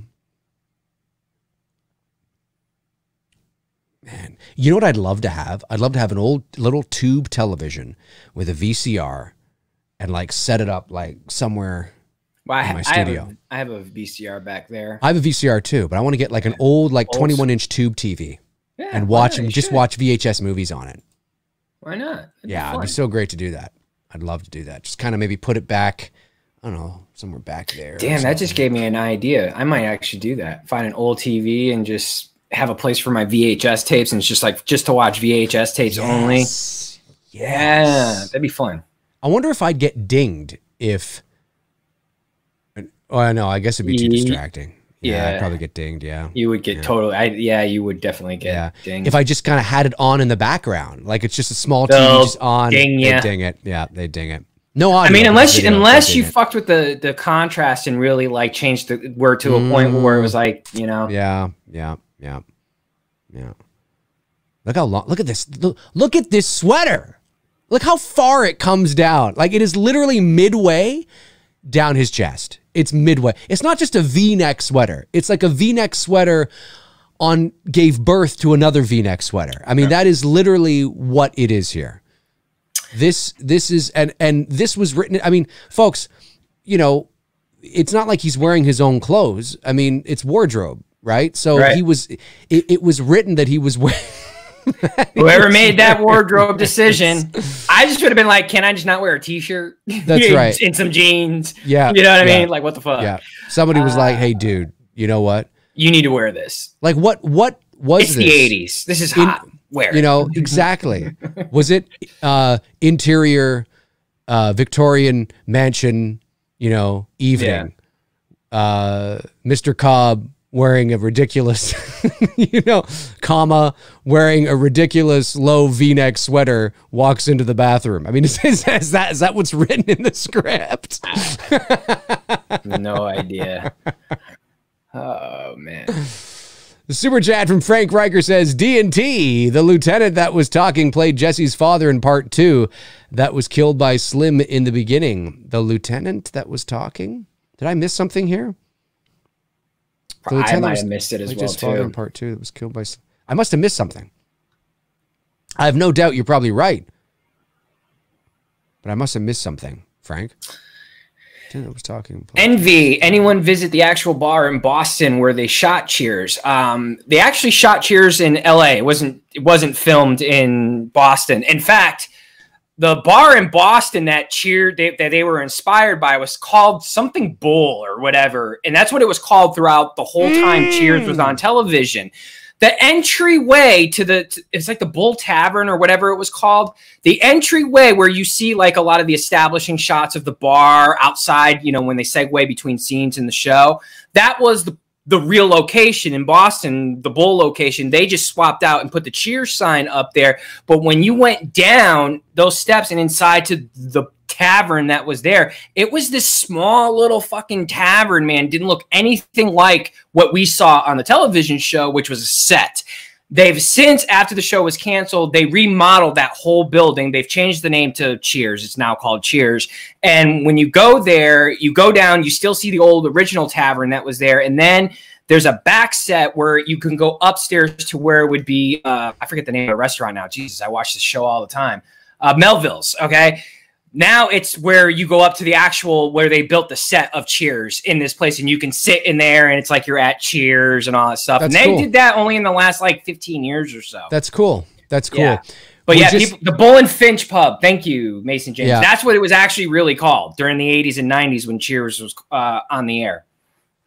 Man, you know what I'd love to have? I'd love to have an old little tube television with a VCR and like set it up like somewhere in my studio. I have a VCR back there. I have a VCR too, but I want to get like an old 21-inch tube TV and watch VHS movies on it. Why not? It'd be so great to do that. I'd love to do that. Just kind of maybe put it back, I don't know, somewhere back there. Damn, that just gave me an idea. I might actually do that. Find an old TV and just have a place for my VHS tapes, and it's just to watch VHS tapes only. Yes. Yeah, that'd be fun. I wonder if I'd get dinged if... Oh, no, I guess it'd be too distracting. Yeah, I'd probably get dinged, yeah. You would get you would definitely get dinged. If I just kind of had it on in the background, like it's just a small TV just on, they'd ding it. Yeah, they'd ding it. No audio. I mean, unless you fucked with the contrast and really like changed the word to a point where it was like, you know. Yeah. Look how long. Look at this. Look at this sweater. Look how far it comes down. Like it is literally midway down his chest. It's midway. It's not just a V-neck sweater. It's like a V-neck sweater gave birth to another V-neck sweater. I mean, that is literally what it is here. This is and this was written. I mean, folks, you know, it's not like he's wearing his own clothes. I mean, it's wardrobe, right? So it was written that he was wearing. Whoever made that wardrobe decision, I just would have been like, can I just not wear a t-shirt? That's right. And some jeans. Yeah. You know what I mean? Like, what the fuck? Yeah. Somebody was like, hey, dude, you know what? You need to wear this. Like, what was it's this? The 80s. This is hot. Wear it. You know, exactly. Was it interior Victorian mansion, you know, evening? Mr. Cobb wearing a ridiculous, you know, wearing a ridiculous low V-neck sweater walks into the bathroom. I mean, is that what's written in the script? No idea. Oh, man. The super chat from Frank Riker says, D&T, the lieutenant that was talking played Jesse's father in part 2 that was killed by Slim in the beginning. The lieutenant that was talking? Did I miss something here? I might have missed it as well, too. Father in part 2 that was killed by... I must have missed something. I have no doubt you're probably right. But I must have missed something, Frank. I was talking. Envy. Anyone visit the actual bar in Boston where they shot Cheers? They actually shot Cheers in L.A. It wasn't filmed in Boston. In fact, the bar in Boston that they were inspired by was called something Bull or whatever, and that's what it was called throughout the whole time Cheers was on television. The entryway to it's like the Bull Tavern or whatever it was called. The entryway where you see like a lot of the establishing shots of the bar outside, you know, when they segue between scenes in the show, that was the real location in Boston, the Bull location. They just swapped out and put the Cheers sign up there. But when you went down those steps and inside to the tavern that was there, it was this small little fucking tavern, man. Didn't look anything like what we saw on the television show, which was a set. They've since, after the show was canceled, they remodeled that whole building. They've changed the name to Cheers. It's now called Cheers. And when you go there, you go down, you still see the old original tavern that was there. And then there's a back set where you can go upstairs to where it would be, I forget the name of the restaurant now. Jesus, I watch this show all the time. Melville's, okay? Now it's where you go up to the actual, where they built the set of Cheers in this place, and you can sit in there and it's like you're at Cheers and all that stuff. That's and they cool. did that only in the last like 15 years or so. That's cool. That's cool. Yeah. But yeah, the Bull and Finch pub. Thank you, Mason James. Yeah. That's what it was actually really called during the 80s and 90s when Cheers was on the air.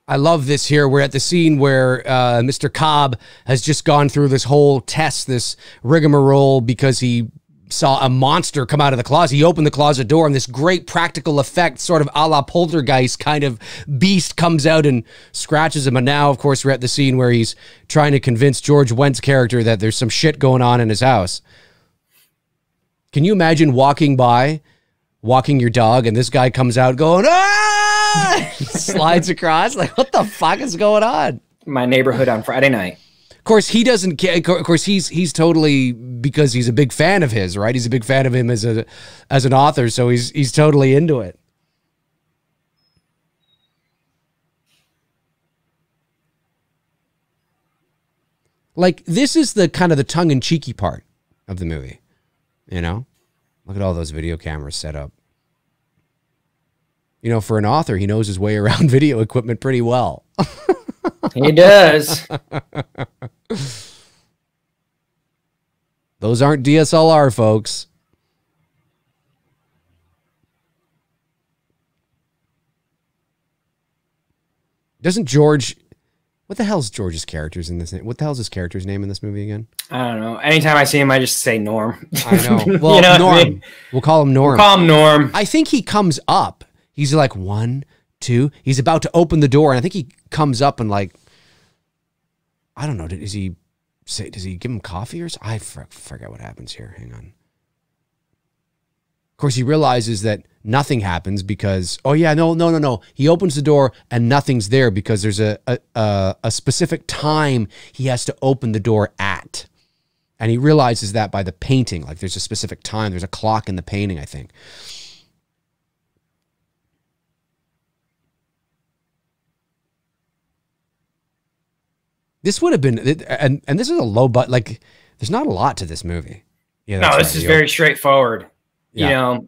I love this here. We're at the scene where Mr. Cobb has just gone through this whole test, this rigmarole, because he saw a monster come out of the closet. He opened the closet door, and this great practical effect, sort of a la Poltergeist kind of beast, comes out and scratches him. And now, of course, we're at the scene where he's trying to convince George Wendt's character that there's some shit going on in his house. Can you imagine walking your dog, and this guy comes out going, ah! Slides across. Like, what the fuck is going on? My neighborhood on Friday night. Of course, he doesn't care. Of course, he's totally, because he's a big fan of his, right? He's a big fan of him as an author, so he's totally into it. Like, this is the kind of the tongue-in-cheeky part of the movie, you know? Look at all those video cameras set up. You know, for an author, he knows his way around video equipment pretty well. He does. Those aren't DSLR, folks. Doesn't George... What the hell's George's character's in this? What the hell's his character's name in this movie again? I don't know. Anytime I see him, I just say Norm. I know. Well, you know Norm. I mean? We'll call him Norm. We'll call him Norm. I think he comes up. He's like, 1, 2. He's about to open the door, and I think he comes up and, like, I don't know. Does he give him coffee or something? I forget what happens here. Hang on. Of course, he realizes that nothing happens because, oh yeah, no. He opens the door and nothing's there because there's a specific time he has to open the door at. And he realizes that by the painting. Like, there's a specific time. There's a clock in the painting, I think. This would have been, and this is a low budget, like, there's not a lot to this movie. Yeah, no, this is very straightforward. Yeah.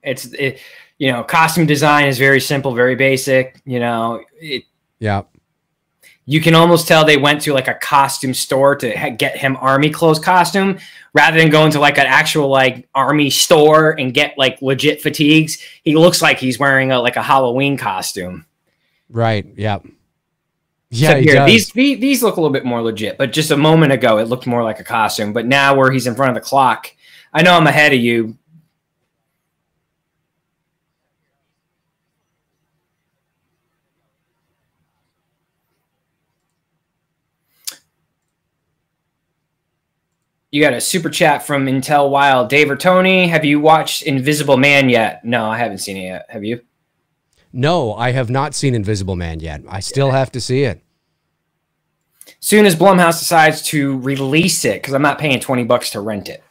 You know, costume design is very simple, very basic. You know, yeah. You can almost tell they went to like a costume store to get him army clothes costume rather than going to like an actual like army store and get like legit fatigues. He looks like he's wearing like a Halloween costume. Right. Yeah. Yeah. So here, these look a little bit more legit, but just a moment ago, it looked more like a costume. But now where he's in front of the clock, I know I'm ahead of you. You got a super chat from Intel Wild. Dave or Tony, have you watched Invisible Man yet? No, I haven't seen it yet. Have you? No, I have not seen Invisible Man yet. I still have to see it. soon as Blumhouse decides to release it, because I'm not paying $20 to rent it.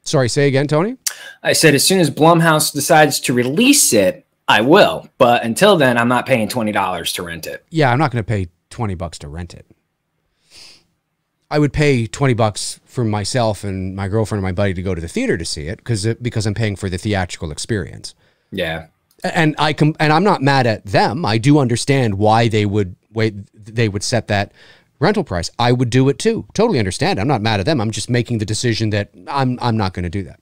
Sorry, say again, Tony? I said as soon as Blumhouse decides to release it, I will. But until then, I'm not paying $20 to rent it. Yeah, I'm not going to pay $20 to rent it. I would pay $20 for myself and my girlfriend and my buddy to go to the theater to see it because I'm paying for the theatrical experience. Yeah. And I'm not mad at them. I do understand why they would set that rental price. I would do it too. Totally understand. I'm not mad at them. I'm just making the decision that I'm not going to do that.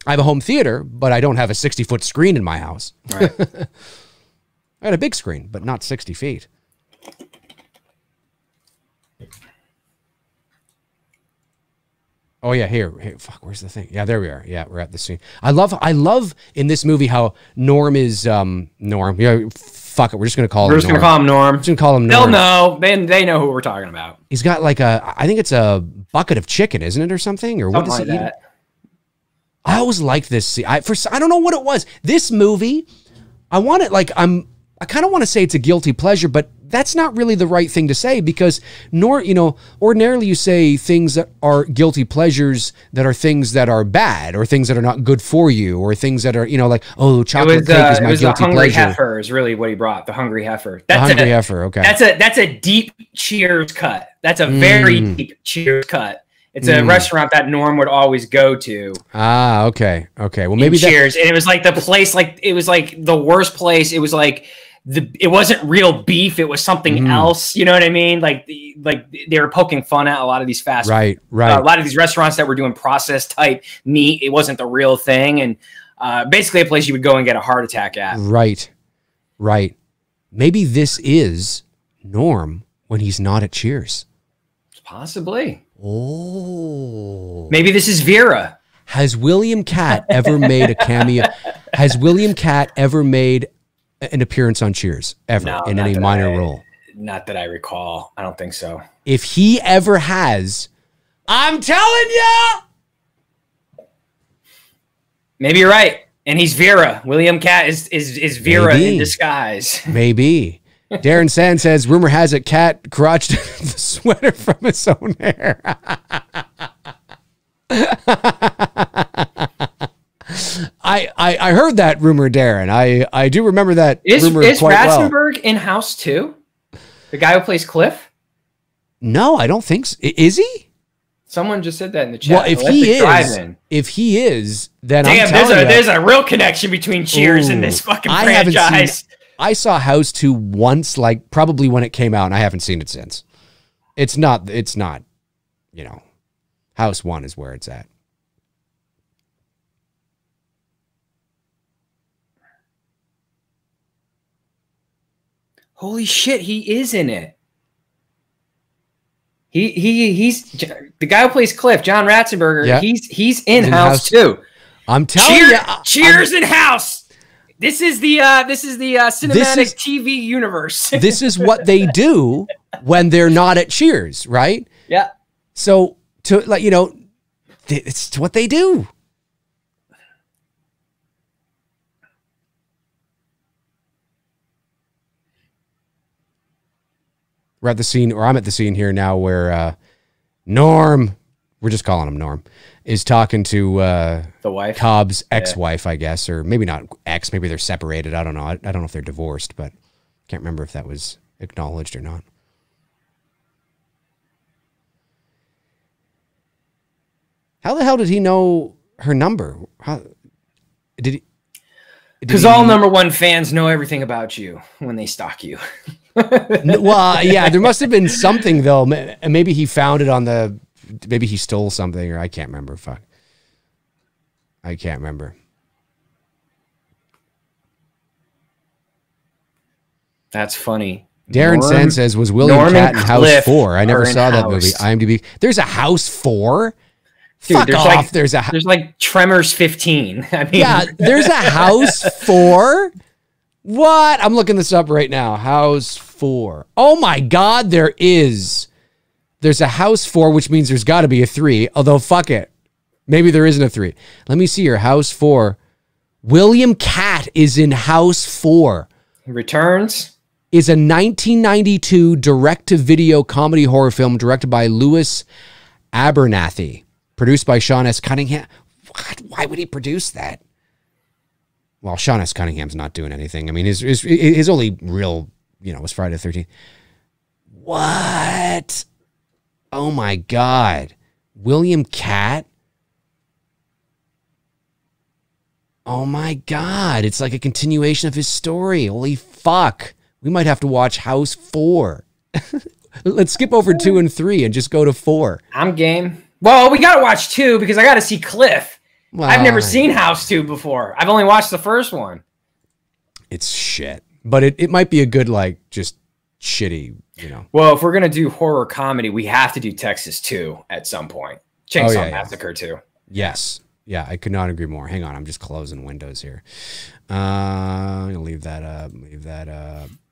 I have a home theater, but I don't have a 60-foot screen in my house. Right. I got a big screen, but not 60 feet. Oh yeah, here, fuck, where's the thing? Yeah, there we are. Yeah, we're at the scene. I love in this movie how Norm is Norm. Yeah, fuck it, we're just gonna call him. We're just gonna call him Norm. Just gonna call him Norm. They'll know. They know who we're talking about. He's got like I think it's a bucket of chicken, isn't it, or something? Or what does he eat? I always liked this scene. I don't know what it was. This movie, I kind of want to say it's a guilty pleasure, but that's not really the right thing to say because ordinarily you say things that are guilty pleasures that are things that are bad or things that are not good for you or things that are, like, oh, chocolate cake is my guilty pleasure. It was the hungry heifer is really what he brought. The hungry heifer. The hungry heifer. Okay. That's a deep Cheers cut. That's a very deep Cheers cut. It's a restaurant that Norm would always go to. Ah, okay. Okay. Well, maybe Cheers. And it was like the place, it was like the worst place. It was like, it wasn't real beef. It was something else. You know what I mean? Like they were poking fun at a lot of these fast, right. A lot of these restaurants that were doing processed type meat. It wasn't the real thing. And basically a place you would go and get a heart attack at. Right. Maybe this is Norm when he's not at Cheers. Possibly. Oh. Maybe this is Vera. Has William Catt ever made a cameo? Has William Catt ever made an appearance on Cheers ever in any minor role? Not that I recall. I don't think so. If he ever has, I'm telling you. Maybe you're right. And he's Vera. William Catt is Vera in disguise. Maybe. Darren Sand says, rumor has it Catt crotched the sweater from his own hair. I heard that rumor, Darren. I do remember that rumor quite well. Is Ratzenberg in House too? The guy who plays Cliff? No, I don't think so. Is he? Someone just said that in the chat. Well, if he is, then there's a real connection between Cheers and this fucking franchise. I saw House 2 once, like probably when it came out, and I haven't seen it since. It's not, House 1 is where it's at. Holy shit, he is in it. He's the guy who plays Cliff, John Ratzenberger. Yeah. He's in House 2. I'm telling you, Cheers in House. This is the cinematic TV universe. This is what they do when they're not at Cheers, right? Yeah. So it's what they do. We're at the scene, or I'm at the scene here now where Norm, we're just calling him Norm, is talking to the wife, Cobb's ex-wife, I guess, or maybe not ex, maybe they're separated. I don't know. I don't know if they're divorced, but can't remember if that was acknowledged or not. How the hell did he know her number? How did he? Because all number one fans know everything about you when they stalk you. Well, yeah, there must have been something though. Maybe he found it maybe he stole something, or I can't remember. Fuck. I can't remember. That's funny. Darren Sen says, was William Catt in House 4? I never saw that movie. IMDb. There's a House 4? Dude, fuck off. There's like Tremors 15. I mean, yeah, there's a House 4? What? I'm looking this up right now. House 4. Oh my God, there is. There's a House 4, which means there's got to be a 3. Although, fuck it. Maybe there isn't a 3. Let me see here. House 4. William Catt is in House 4. Returns. is a 1992 direct-to-video comedy horror film directed by Louis Abernathy, produced by Sean S. Cunningham. What? Why would he produce that? Well, Sean S. Cunningham's not doing anything. I mean, his only real, was Friday the 13th. What? Oh my God. William Catt? Oh my God. It's like a continuation of his story. Holy fuck. We might have to watch House 4. Let's skip over 2 and 3 and just go to 4. I'm game. Well, we got to watch 2 because I got to see Cliff. Well, I've never seen House 2 before. I've only watched the first one. It's shit. But it might be a good, just shitty, Well, if we're going to do horror comedy, we have to do Texas 2 at some point. Chainsaw Massacre 2. Yes. Yeah, I could not agree more. Hang on, I'm just closing windows here. I'm going to leave that up,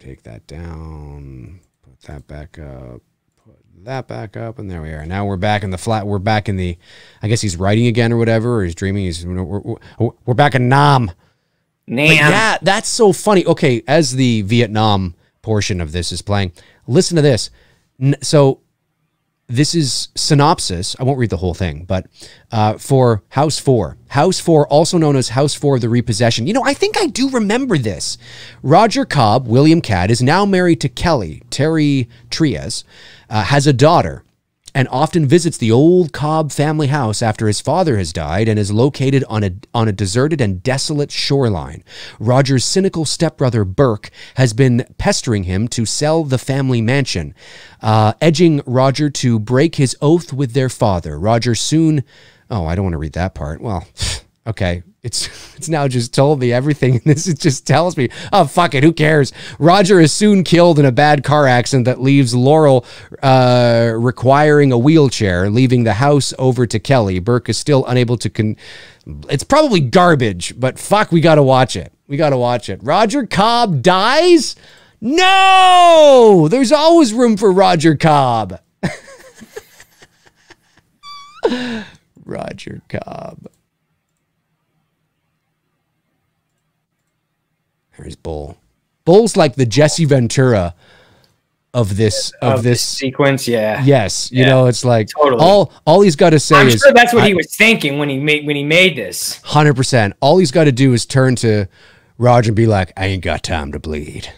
take that down, put that back up, put that back up, and there we are. Now we're back in the flat. We're back in the, I guess he's writing again or whatever, or he's dreaming. We're back in Nam. Yeah, that's so funny. Okay, as the Vietnam portion of this is playing, listen to this. So this is synopsis. I won't read the whole thing, but for House 4. House 4, also known as House 4, The Repossession. I think I do remember this. Roger Cobb, William Catt, is now married to Kelly, Terry Trias, has a daughter, and often visits the old Cobb family house after his father has died and is located on a deserted and desolate shoreline. Roger's cynical stepbrother, Burke, has been pestering him to sell the family mansion, edging Roger to break his oath with their father. Roger soon... Oh, I don't want to read that part. Well, okay. It's now just told me everything. This it just tells me, oh, fuck it, who cares? Roger is soon killed in a bad car accident that leaves Laurel requiring a wheelchair, leaving the house over to Kelly. Burke is still unable to... It's probably garbage, but fuck, we got to watch it. We got to watch it. Roger Cobb dies? No! There's always room for Roger Cobb. Roger Cobb. There's Bull. Bull's like the Jesse Ventura of this sequence. Yeah. Yes. You know, it's like totally. all he's got to say is, I'm sure that's what he was thinking when he made this. 100%. All he's got to do is turn to Roger and be like, I ain't got time to bleed.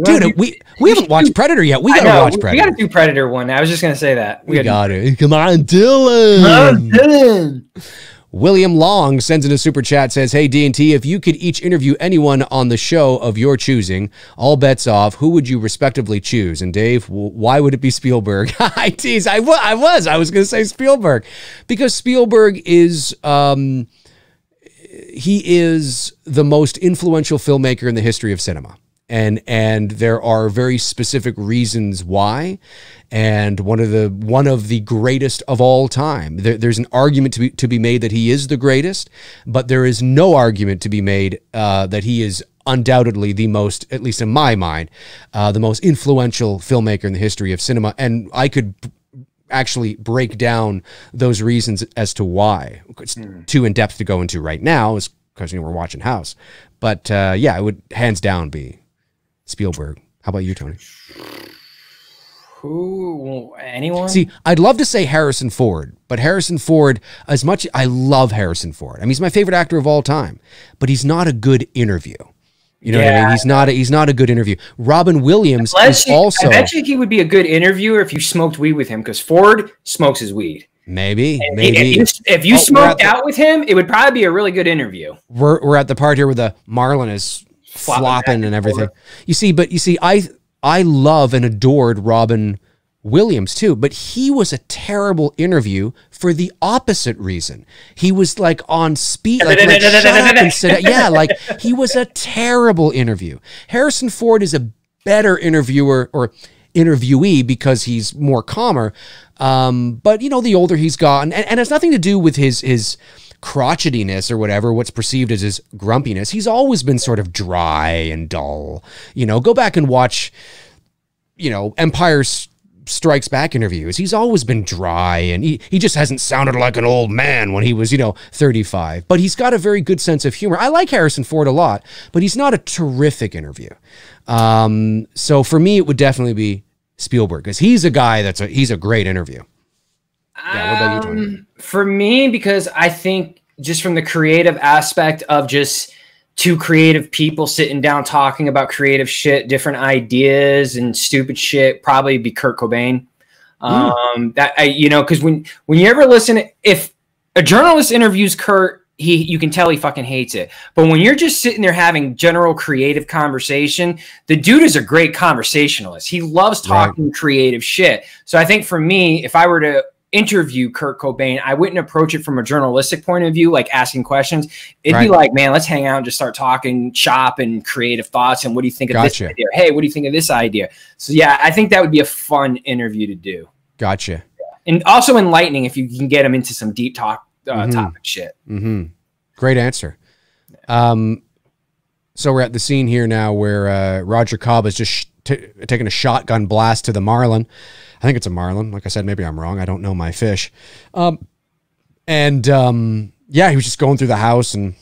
Dude, we haven't watched Predator yet. We gotta watch Predator. We gotta do Predator one. I was just gonna say that. We gotta. Come on, Dylan. William Long sends in a super chat, says, hey, D&T, if you could each interview anyone on the show of your choosing, all bets off, who would you respectively choose? And Dave, why would it be Spielberg? I tease. I was going to say Spielberg because Spielberg is, he is the most influential filmmaker in the history of cinema. And there are very specific reasons why, and one of the greatest of all time. There's an argument to be made that he is the greatest, but there is no argument to be made that he is undoubtedly the most, at least in my mind, the most influential filmmaker in the history of cinema. And I could actually break down those reasons as to why. It's too in depth to go into right now, because we're watching House. But yeah, it would hands down be Spielberg. How about you, Tony? Who? Anyone? See, I'd love to say Harrison Ford, but Harrison Ford, as much I love Harrison Ford. I mean, he's my favorite actor of all time, but he's not a good interview. You know what I mean? He's not a good interview. Robin Williams is also... I bet you he would be a good interviewer if you smoked weed with him, because Ford smokes his weed. Maybe. If you smoked out with him, it would probably be a really good interview. We're at the part here where the Marlin is flopping and everything. You see, I love and adored Robin Williams too, but he was a terrible interview for the opposite reason. He was like on speed, like shut up and sit down. Yeah, like he was a terrible interview. Harrison Ford is a better interviewer or interviewee because he's more calmer. But you know, the older he's gotten, and it's nothing to do with his crotchetiness or whatever, what's perceived as his grumpiness. He's always been sort of dry and dull. You know, go back and watch, you know, Empire Strikes Back interviews, he's always been dry, and he just hasn't sounded like an old man when he was, 35. But he's got a very good sense of humor. I like Harrison Ford a lot, but he's not a terrific interview. So for me, it would definitely be Spielberg, because he's a guy he's a great interview. Yeah, what about you, Tony? For me, because I think just from the creative aspect of just two creative people sitting down talking about creative shit, different ideas and stupid shit, probably be Kurt Cobain. Because when you ever listen, if a journalist interviews Kurt, you can tell he fucking hates it. But when you're just sitting there having general creative conversation, the dude is a great conversationalist. He loves talking creative shit. So I think for me, if I were to interview Kurt Cobain, I wouldn't approach it from a journalistic point of view, like asking questions. It'd be like, man, let's hang out and just start talking shop and creative thoughts. And what do you think of this idea? Hey, what do you think of this idea? So yeah, I think that would be a fun interview to do. Gotcha. And also enlightening if you can get them into some deep talk topic shit. Great answer. So we're at the scene here now where Roger Cobb is just taking a shotgun blast to the marlin. I think it's a marlin. Like I said, maybe I'm wrong. I don't know my fish. Yeah, he was just going through the house, and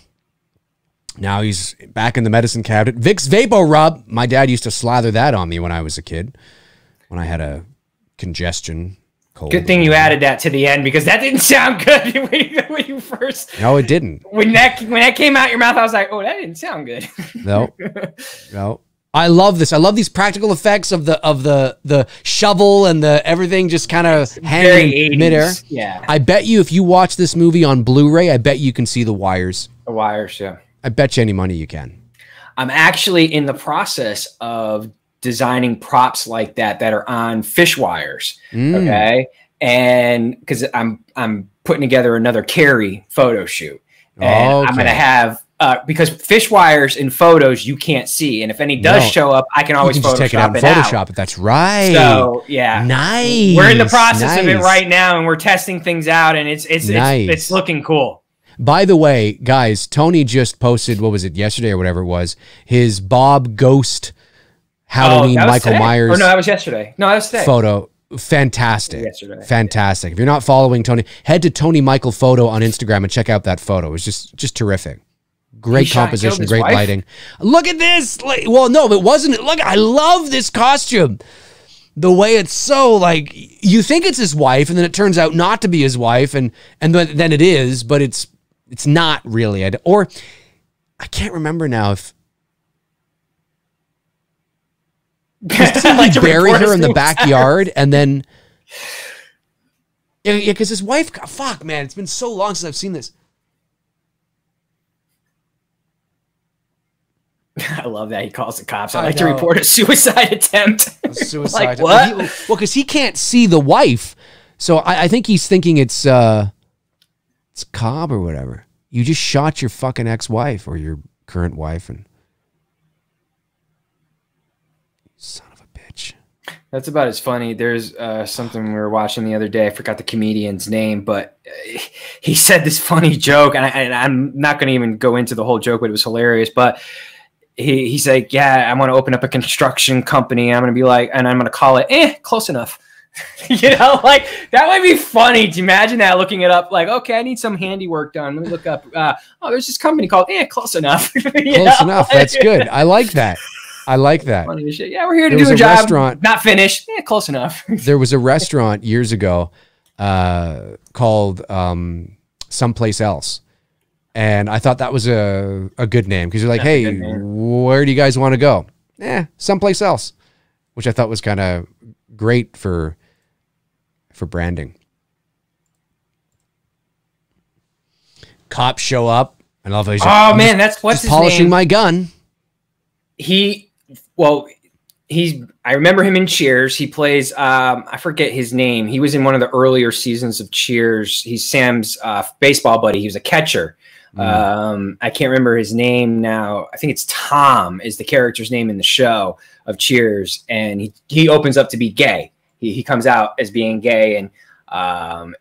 now he's back in the medicine cabinet. Vicks Vapo Rub. My dad used to slather that on me when I was a kid, when I had a congestion cold. Good thing you added that to the end, because that didn't sound good when you first. No, it didn't. When that came out your mouth, I was like, oh, that didn't sound good. No. I love this. I love these practical effects of the shovel and the everything just kind of hanging midair. Yeah. I bet you if you watch this movie on Blu-ray, I bet you can see the wires. The wires, yeah. I bet you any money you can. I'm actually in the process of designing props like that are on fish wires. Okay. And because I'm putting together another Carrie photo shoot. And I'm going to have because fish wires in photos you can't see, and if any does show up, I can always just take it out and Photoshop it. That's right. So yeah, nice. We're in the process of it right now, and we're testing things out, and it's looking cool. By the way, guys, Tony just posted, what was it, yesterday or whatever it was, his Bob Ghost Halloween Michael Myers. Oh no, that was yesterday. No, that was today. Photo. Fantastic. Fantastic. If you're not following Tony, head to Tony Michael Photo on Instagram and check out that photo. It's just terrific. Great composition, great lighting. Look at this. Well, no, it wasn't. Look, I love this costume. The way it's so like, you think it's his wife, and then it turns out not to be his wife, and then it is, but it's not really. Or I can't remember now if doesn't he bury her in the backyard, and then yeah, because his wife. Fuck, man, it's been so long since I've seen this. I love that he calls the cops. I'd like to report a suicide attempt. A suicide attempt. What? Well, because he can't see the wife, so I think he's thinking it's Cobb or whatever. You just shot your fucking ex-wife or your current wife, and son of a bitch. That's about as funny. There's something we were watching the other day. I forgot the comedian's name, but he said this funny joke, and I'm not going to even go into the whole joke, but it was hilarious. But he's like, yeah, I want to open up a construction company. I'm going to be like, and I'm going to call it, close enough. Like that would be funny. Do you imagine that, looking it up? Like, okay, I need some handiwork done. Let me look up. There's this company called, close enough. Close enough. That's good. I like that. I like that. Funny as shit. Yeah, we're here to do a job. Restaurant, not finished. Close enough. There was a restaurant years ago called Someplace Else. And I thought that was a good name, because you're like, hey, where do you guys want to go? Someplace else, which I thought was kind of great for branding. Cops show up, and I love how that's what's his polishing name? My gun. I remember him in Cheers. He plays, I forget his name. He was in one of the earlier seasons of Cheers. He's Sam's baseball buddy. He was a catcher. I can't remember his name now. I think it's Tom is the character's name in the show of Cheers. And he opens up to be gay. He comes out as being gay. And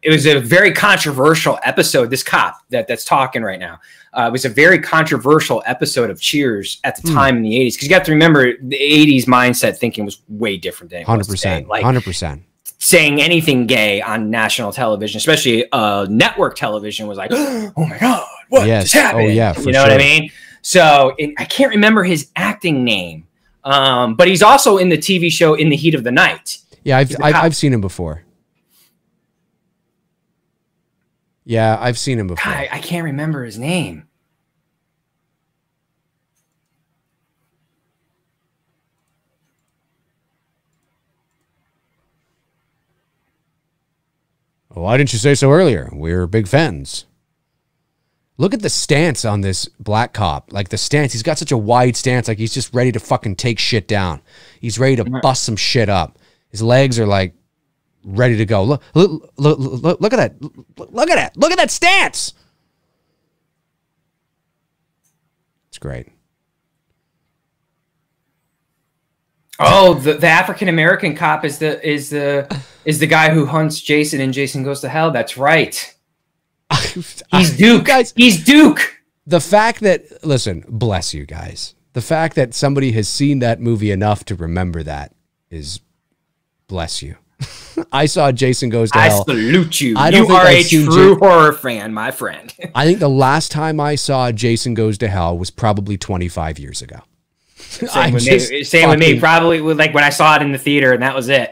it was a very controversial episode. This cop that's talking right now. It was a very controversial episode of Cheers at the time in the 80s. Because you got to remember, the 80s mindset thinking was way different than it 100%. Like, 100%. saying anything gay on national television, especially network television, was like, oh my God, what just happened? Oh yeah, for you know sure. what I mean? So I can't remember his acting name, but he's also in the TV show In the Heat of the Night. Yeah, I've seen him before. Yeah, I've seen him before. God, I can't remember his name. Why didn't you say so earlier? We're big fans. Look at the stance on this black cop. Like the stance, he's got such a wide stance. Like he's just ready to fucking take shit down. He's ready to bust some shit up. His legs are like ready to go. Look at that. Look at that. Look at that stance. It's great. Oh, the African American cop is the guy who hunts Jason in Jason Goes to Hell. That's right. He's Duke. Guys, he's Duke. The fact that, listen, bless you guys. The fact that somebody has seen that movie enough to remember that is, bless you. I saw Jason Goes to Hell. I salute you. You are a true horror fan, my friend. I think the last time I saw Jason Goes to Hell was probably 25 years ago. Same with me. Probably like when I saw it in the theater, and that was it.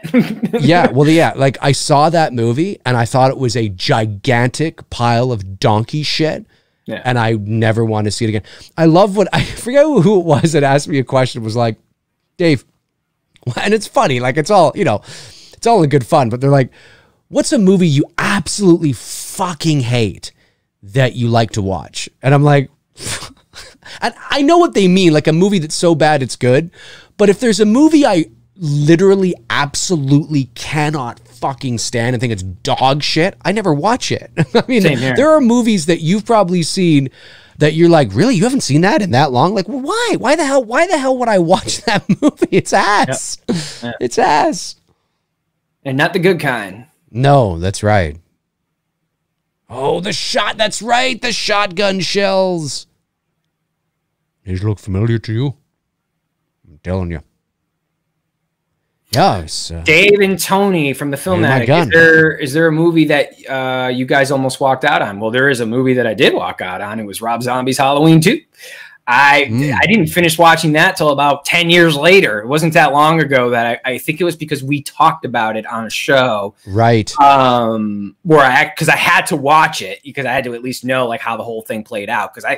Yeah, well, yeah. Like I saw that movie, and I thought it was a gigantic pile of donkey shit. Yeah. And I never want to see it again. I love what, I forget who it was that asked me a question. It was like, Dave, and it's funny. Like it's all, you know, it's all in good fun. But they're like, what's a movie you absolutely fucking hate that you like to watch? And I'm like, and I know what they mean, like a movie that's so bad it's good. But if there's a movie I literally absolutely cannot fucking stand and think it's dog shit, I never watch it. I mean, there are movies that you've probably seen that you're like, really? You haven't seen that in that long? Like, well, why? Why the hell would I watch that movie? It's ass. Yep. It's ass. And not the good kind. No, that's right. Oh, that's right. The shotgun shells. These look familiar to you? I'm telling you. Yeah. Dave and Tony from the Film Addict. Is there a movie that you guys almost walked out on? Well, there is a movie that I did walk out on. It was Rob Zombie's Halloween 2. I didn't finish watching that till about 10 years later. It wasn't that long ago that I think it was because we talked about it on a show. Right. Because I had to watch it because I had to at least know like how the whole thing played out. Because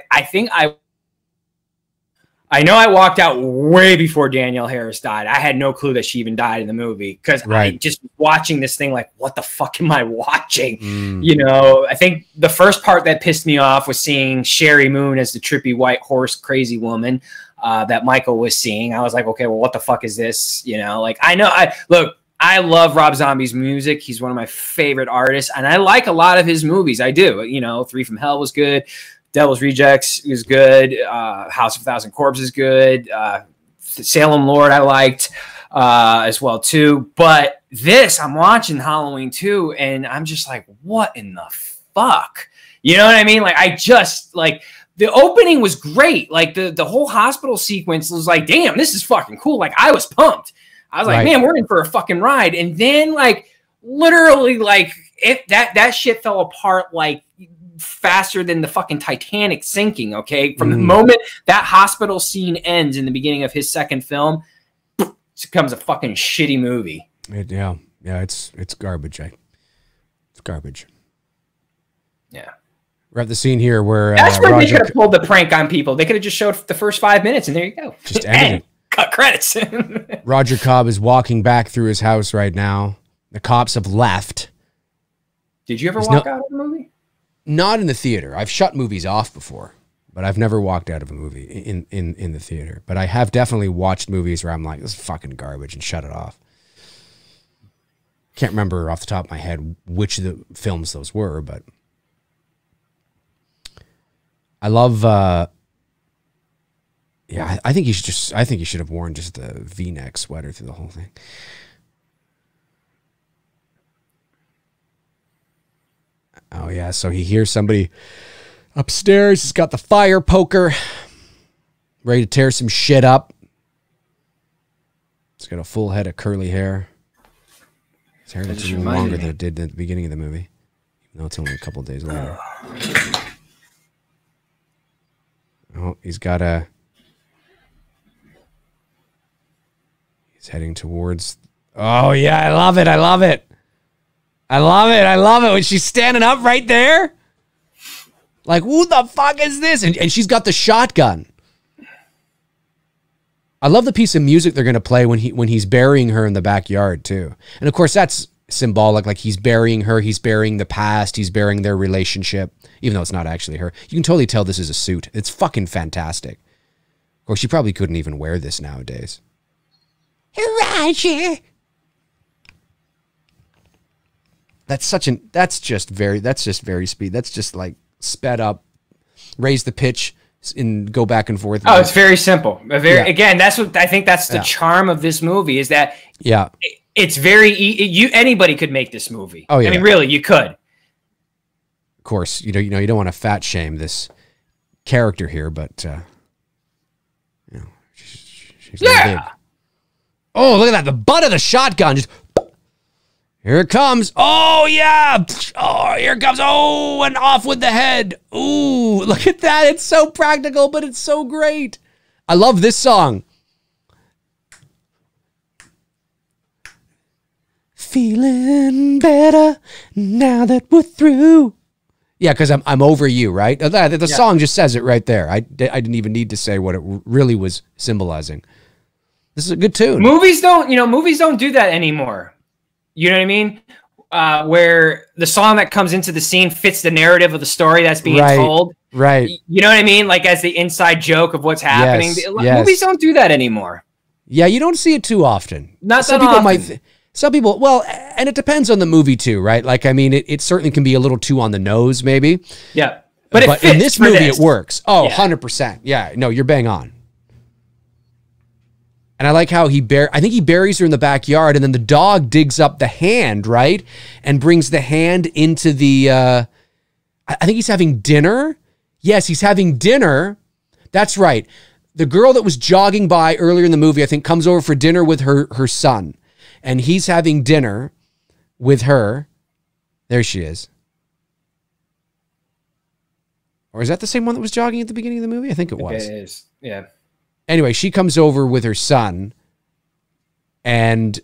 I know I walked out way before Danielle Harris died. I had no clue that she even died in the movie because I just watching this thing like, what the fuck am I watching? You know, I think the first part that pissed me off was seeing Sherry Moon as the trippy white horse crazy woman that Michael was seeing. I was like, okay, well, what the fuck is this? You know, like I love Rob Zombie's music. He's one of my favorite artists, and I like a lot of his movies. I do. You know, 3 from Hell was good. Devil's Rejects is good. House of a Thousand Corpses is good. Salem Lord I liked as well too. But this, I'm watching Halloween 2, and I'm just like, what in the fuck? You know what I mean? Like I just like the opening was great. Like the whole hospital sequence was like, damn, this is fucking cool. Like I was pumped. I was like, man, we're in for a fucking ride. And then like literally like that shit fell apart like faster than the fucking Titanic sinking. Okay, from the moment that hospital scene ends in the beginning of his second film, it becomes a fucking shitty movie. Yeah, it's garbage. It's garbage. Yeah, we're at the scene here where that's where they could have pulled the prank on people. They could have just showed the first 5 minutes, and there you go. Just ended it. Cut credits. Roger Cobb is walking back through his house right now. The cops have left. Did you ever walk out of the movie? Not in the theater. I've shut movies off before, but I've never walked out of a movie in the theater. But I have definitely watched movies where I'm like, this is fucking garbage, and shut it off. Can't remember off the top of my head which of the films those were, but I love. Yeah, I think he should have worn just the V-neck sweater through the whole thing. Oh, yeah, so he hears somebody upstairs. He's got the fire poker, ready to tear some shit up. He's got a full head of curly hair. His hair looks a little longer than it did at the beginning of the movie. Even though it's only a couple of days later. Oh, he's got a... He's heading towards... Oh, yeah, I love it. I love it. I love it. I love it. When she's standing up right there. Like, who the fuck is this? And she's got the shotgun. I love the piece of music they're going to play when he's burying her in the backyard, too. And, of course, that's symbolic. Like, he's burying her. He's burying the past. He's burying their relationship, even though it's not actually her. You can totally tell this is a suit. It's fucking fantastic. Of course, she probably couldn't even wear this nowadays. Roger. That's just very speed. That's just like sped up, raise the pitch and go back and forth. Oh, it's very simple. Again, that's what I think that's the charm of this movie is that it's very anybody could make this movie. Oh yeah. I mean, really, you could. Of course, you don't want to fat shame this character here, but she's big. Oh, look at that. The butt of the shotgun just... Here it comes. Oh, yeah. Oh, here it comes. Oh, and off with the head. Ooh, look at that. It's so practical, but it's so great. I love this song. Feeling better now that we're through. Yeah, because I'm over you, right? The song just says it right there. I didn't even need to say what it really was symbolizing. This is a good tune. Movies don't do that anymore. You know what I mean? Where the song that comes into the scene fits the narrative of the story that's being told. Right. You know what I mean? Like as the inside joke of what's happening. Yes. Movies don't do that anymore. Yeah, you don't see it too often. Not that often. Some people, well, and it depends on the movie too, right? Like, I mean, it certainly can be a little too on the nose, maybe. Yeah. But it fits in this movie, it works. Oh, 100%. Yeah, no, you're bang on. And I like how I think he buries her in the backyard, and then the dog digs up the hand, right? And brings the hand into the, I think he's having dinner. Yes, he's having dinner. That's right. The girl that was jogging by earlier in the movie, I think, comes over for dinner with her son. And he's having dinner with her. There she is. Or is that the same one that was jogging at the beginning of the movie? I think it was. It is, yeah. Anyway, she comes over with her son, and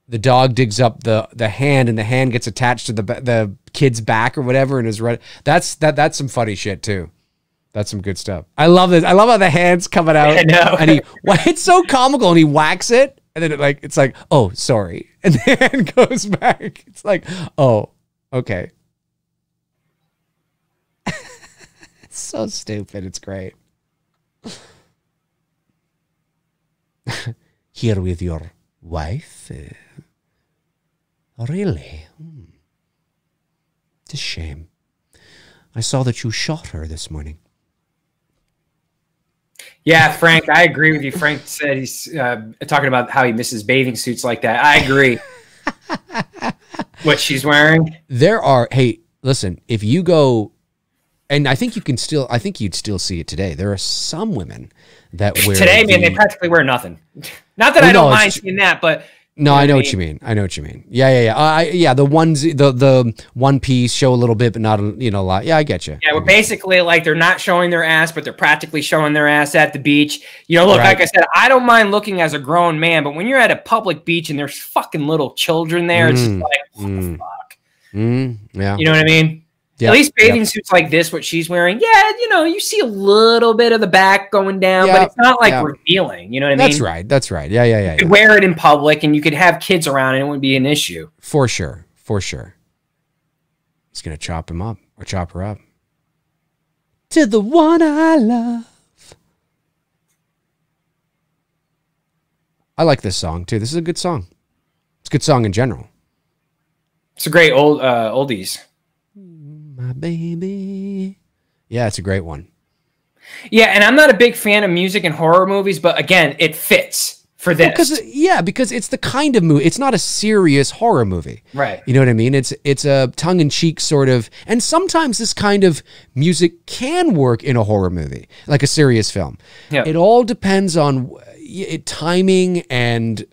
the dog digs up the hand, and the hand gets attached to the kid's back or whatever, and is right. That's some funny shit too. That's some good stuff. I love this. I love how the hand's coming out. I know. And it's so comical, and he whacks it, and then it's like, oh, sorry, and the hand goes back. It's like, oh, okay. It's so stupid. It's great. Here with your wife? Really? It's a shame. I saw that you shot her this morning. Yeah, Frank, I agree with you. Frank said he's talking about how he misses bathing suits like that. I agree. What she's wearing? Hey, listen, if you go, and I think you'd still see it today. There are some women that wear today, man, they practically wear nothing. Not that I don't mind seeing that, but no, I know what you mean. I know what you mean. Yeah. The one piece show a little bit, but not a lot. Yeah, I get you. Yeah, we're basically like they're not showing their ass, but they're practically showing their ass at the beach. Look, like I said, I don't mind looking as a grown man, but when you're at a public beach and there's fucking little children there, it's just like, what the fuck? Yeah. You know what I mean? Yep, at least bathing suits like this, what she's wearing, you see a little bit of the back going down, but it's not like revealing. You know what I mean? That's right. Yeah. You could wear it in public, and you could have kids around, and it wouldn't be an issue. For sure. He's gonna chop him up or chop her up. To the one I love. I like this song too. This is a good song. It's a good song in general. It's a great oldies. My baby. Yeah, it's a great one. Yeah, and I'm not a big fan of music in horror movies, but again, it fits for this. Because it's the kind of movie. It's not a serious horror movie. Right. You know what I mean? It's a tongue-in-cheek sort of, and sometimes this kind of music can work in a horror movie, like a serious film. Yeah. It all depends on timing and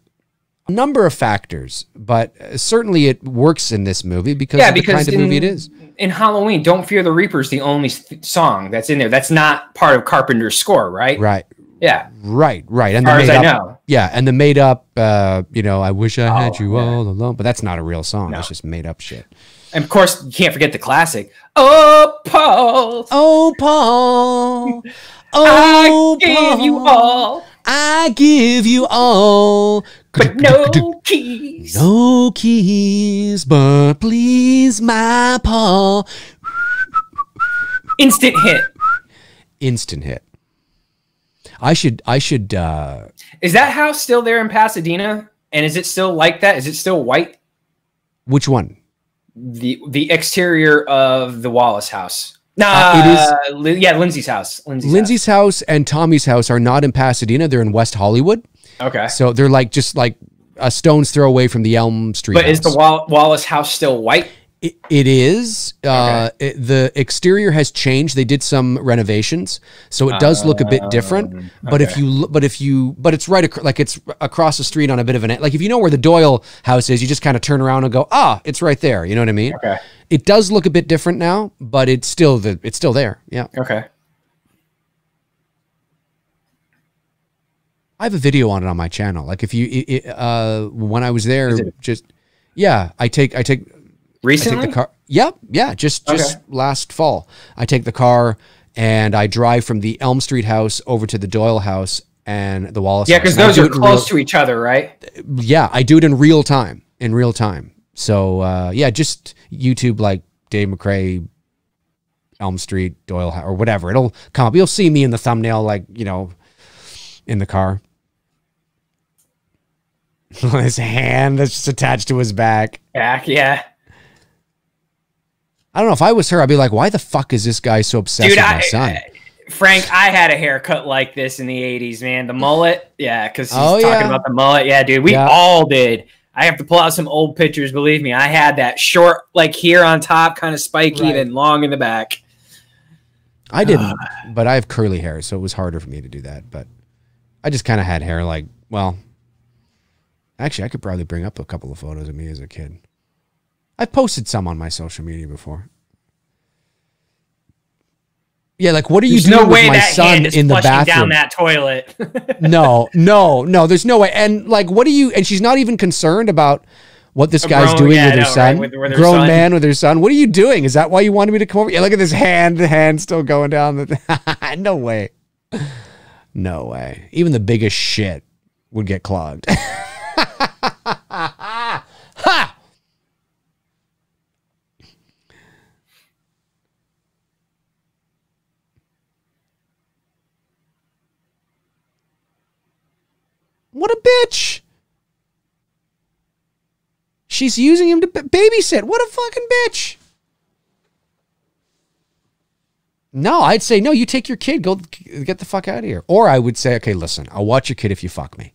A number of factors, but certainly it works in this movie because of the kind of movie it is. In Halloween, Don't Fear the Reaper is the only song that's in there. That's not part of Carpenter's score, right? Right. Yeah. Right. And as far as I know. Yeah, and the made up, I wish I had you all alone, but that's not a real song. No. It's just made up shit. And of course, you can't forget the classic. Oh, Paul. Oh, Paul. Oh, I give you all. I give you all. But no keys. No keys, but please, my Paul. Instant hit. Instant hit. I should. Is that house still there in Pasadena? And is it still like that? Is it still white? Which one? The exterior of the Wallace house. No, it is. Yeah, Lindsay's house. Lindsay's house and Tommy's house are not in Pasadena. They're in West Hollywood. Okay. So they're just like a stone's throw away from the Elm Street. But house. is the Wallace house still white? It is. Okay. The exterior has changed. They did some renovations, so it does look a bit different. But but it's it's across the street on a bit of an, like if you know where the Doyle house is, you just kind of turn around and go, it's right there. You know what I mean? Okay. It does look a bit different now, but it's still there. Yeah. Okay. I have a video on it on my channel. Like if you, when I was there, I take recently? I take the car. Yeah. Just last fall, I take the car and I drive from the Elm Street house over to the Doyle house and the Wallace. Yeah, because those are close to each other, right? Yeah, I do it in real time. So just YouTube like Dave McRae, Elm Street, Doyle or whatever. It'll come up. You'll see me in the thumbnail, in the car. His hand that's just attached to his back. Yeah. I don't know. If I was her, I'd be like, why the fuck is this guy so obsessed with my son? Frank, I had a haircut like this in the 80s, man. The mullet. Yeah, because he's talking about the mullet. Yeah, dude. We all did. I have to pull out some old pictures. Believe me, I had that short, like here on top, kind of spiky, and long in the back. I didn't, but I have curly hair, so it was harder for me to do that. But I just kind of had hair actually, I could probably bring up a couple of photos of me as a kid. I've posted some on my social media before. Yeah, like what are you doing with my son in the bathroom? Down that toilet. No, there's no way. And like, what are you? And she's not even concerned about what this guy's doing with her son. Right? With grown man with her son. What are you doing? Is that why you wanted me to come over? Yeah, look at this hand. The hand still going down. No way. No way. Even the biggest shit would get clogged. Ha! What a bitch. She's using him to babysit. What a fucking bitch. No, I'd say, no, you take your kid. Go get the fuck out of here. Or I would say, okay, listen, I'll watch your kid if you fuck me.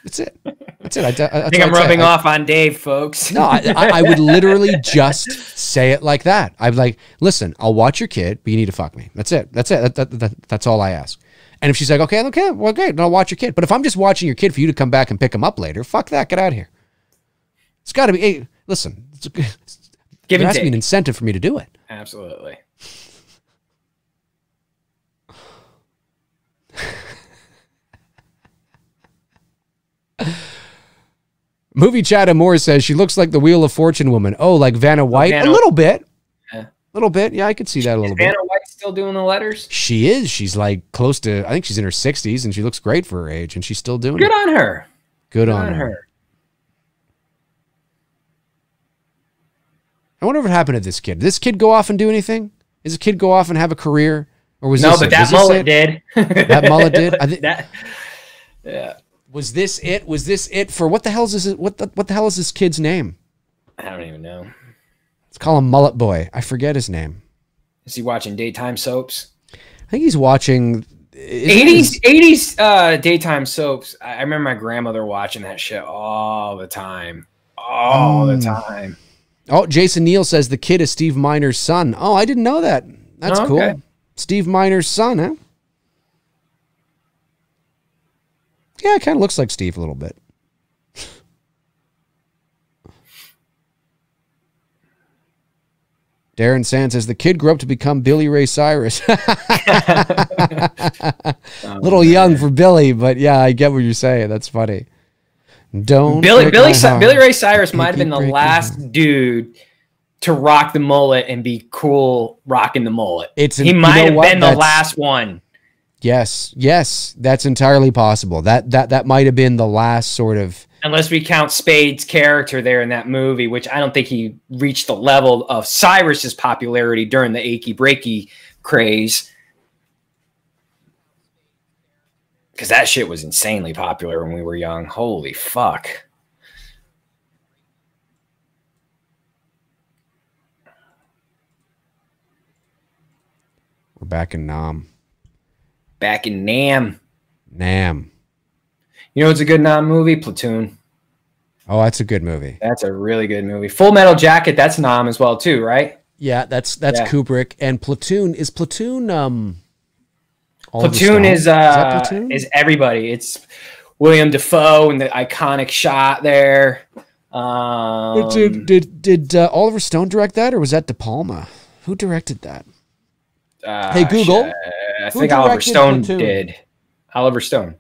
That's it. That's it. I think I'm rubbing off on Dave, folks. No, I would literally just say it like that. I'd be like, listen, I'll watch your kid, but you need to fuck me. That's it. That's it. That's all I ask. And if she's like, okay, well, great, then I'll watch your kid. But if I'm just watching your kid for you to come back and pick him up later, fuck that. Get out of here. It's got to be, hey, listen, there has to be an incentive for me to do it. Absolutely. Movie Chat Moore says she looks like the Wheel of Fortune woman. Oh, like Vanna White? A little bit. Yeah. A little bit. Yeah, I could see that a little bit. Vanna White still doing the letters? She is. She's like close to, I think she's in her 60s and she looks great for her age and she's still doing it. Good on her. Good on her. I wonder what happened to this kid. Did this kid go off and do anything? Does this kid go off and have a career? Or was no, but that mullet did. That mullet did? Yeah. Was this it? Was this it for what the hell is this? What the hell is this kid's name? I don't even know. Let's call him Mullet Boy. I forget his name. Is he watching daytime soaps? I think he's watching 80s daytime soaps. I remember my grandmother watching that shit all the time. All the time. Oh, Jason Neal says the kid is Steve Miner's son. Oh, I didn't know that. That's cool. Steve Miner's son, huh? Yeah, it kind of looks like Steve a little bit. Darren Sand says the kid grew up to become Billy Ray Cyrus. Little young for Billy, but yeah, I get what you're saying. That's funny. Billy Ray Cyrus might have been the last dude to rock the mullet and be cool rocking the mullet. He might have been the last one. Yes, that's entirely possible. That might have been the last sort of. Unless we count Spade's character there in that movie, which I don't think he reached the level of Cyrus's popularity during the achy breaky craze. Because that shit was insanely popular when we were young. Holy fuck. We're back in Nam. Back in Nam. Nam. You know, it's a good Nam movie, Platoon. Oh, that's a good movie. That's a really good movie. Full Metal Jacket, that's Nam as well too, right? Yeah, that's Kubrick. And Platoon is Platoon. Platoon is everybody. It's William Dafoe and the iconic shot there. Did Oliver Stone direct that, or was that De Palma? Who directed that? Hey Google. I think Oliver Stone did. Oliver Stone.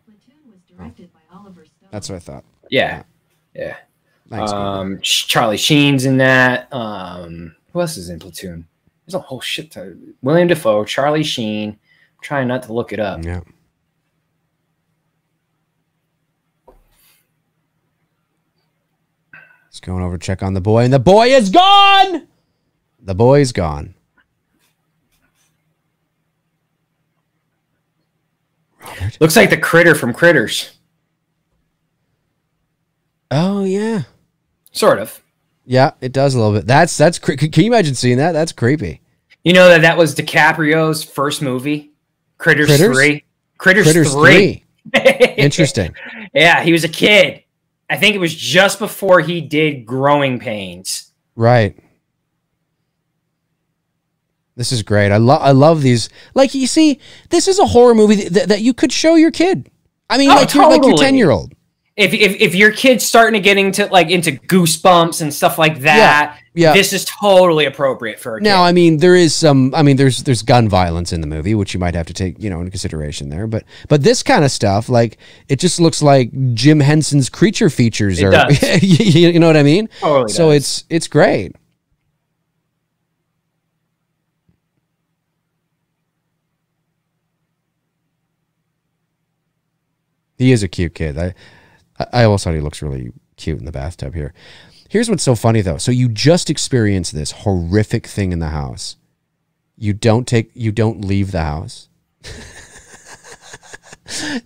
Directed by Oliver Stone. That's what I thought. Yeah. Thanks, Charlie Sheen's in that. Who else is in Platoon? There's a whole shit ton. William Dafoe, Charlie Sheen. I'm trying not to look it up. Yeah. Just going over to check on the boy, and the boy is gone. The boy's gone. Robert. Looks like the critter from Critters. Oh yeah, sort of. Yeah, it does a little bit. That's can you imagine seeing that? That's creepy. You know that was DiCaprio's first movie, Critters 3. Critters 3. Interesting. Yeah, he was a kid. I think it was just before he did Growing Pains. Right. This is great. I love these. Like, you see, this is a horror movie that you could show your kid. I mean, like your 10-year-old. If your kid's starting to get into Goosebumps and stuff like that, this is totally appropriate for a kid. Now, I mean, there's gun violence in the movie, which you might have to take, into consideration there. But this kind of stuff, like, it just looks like Jim Henson's creature features. It does. You know what I mean? Totally so does. it's great. He is a cute kid. I always thought he looks really cute in the bathtub here. Here's what's so funny, though. So you just experienced this horrific thing in the house. You don't leave the house.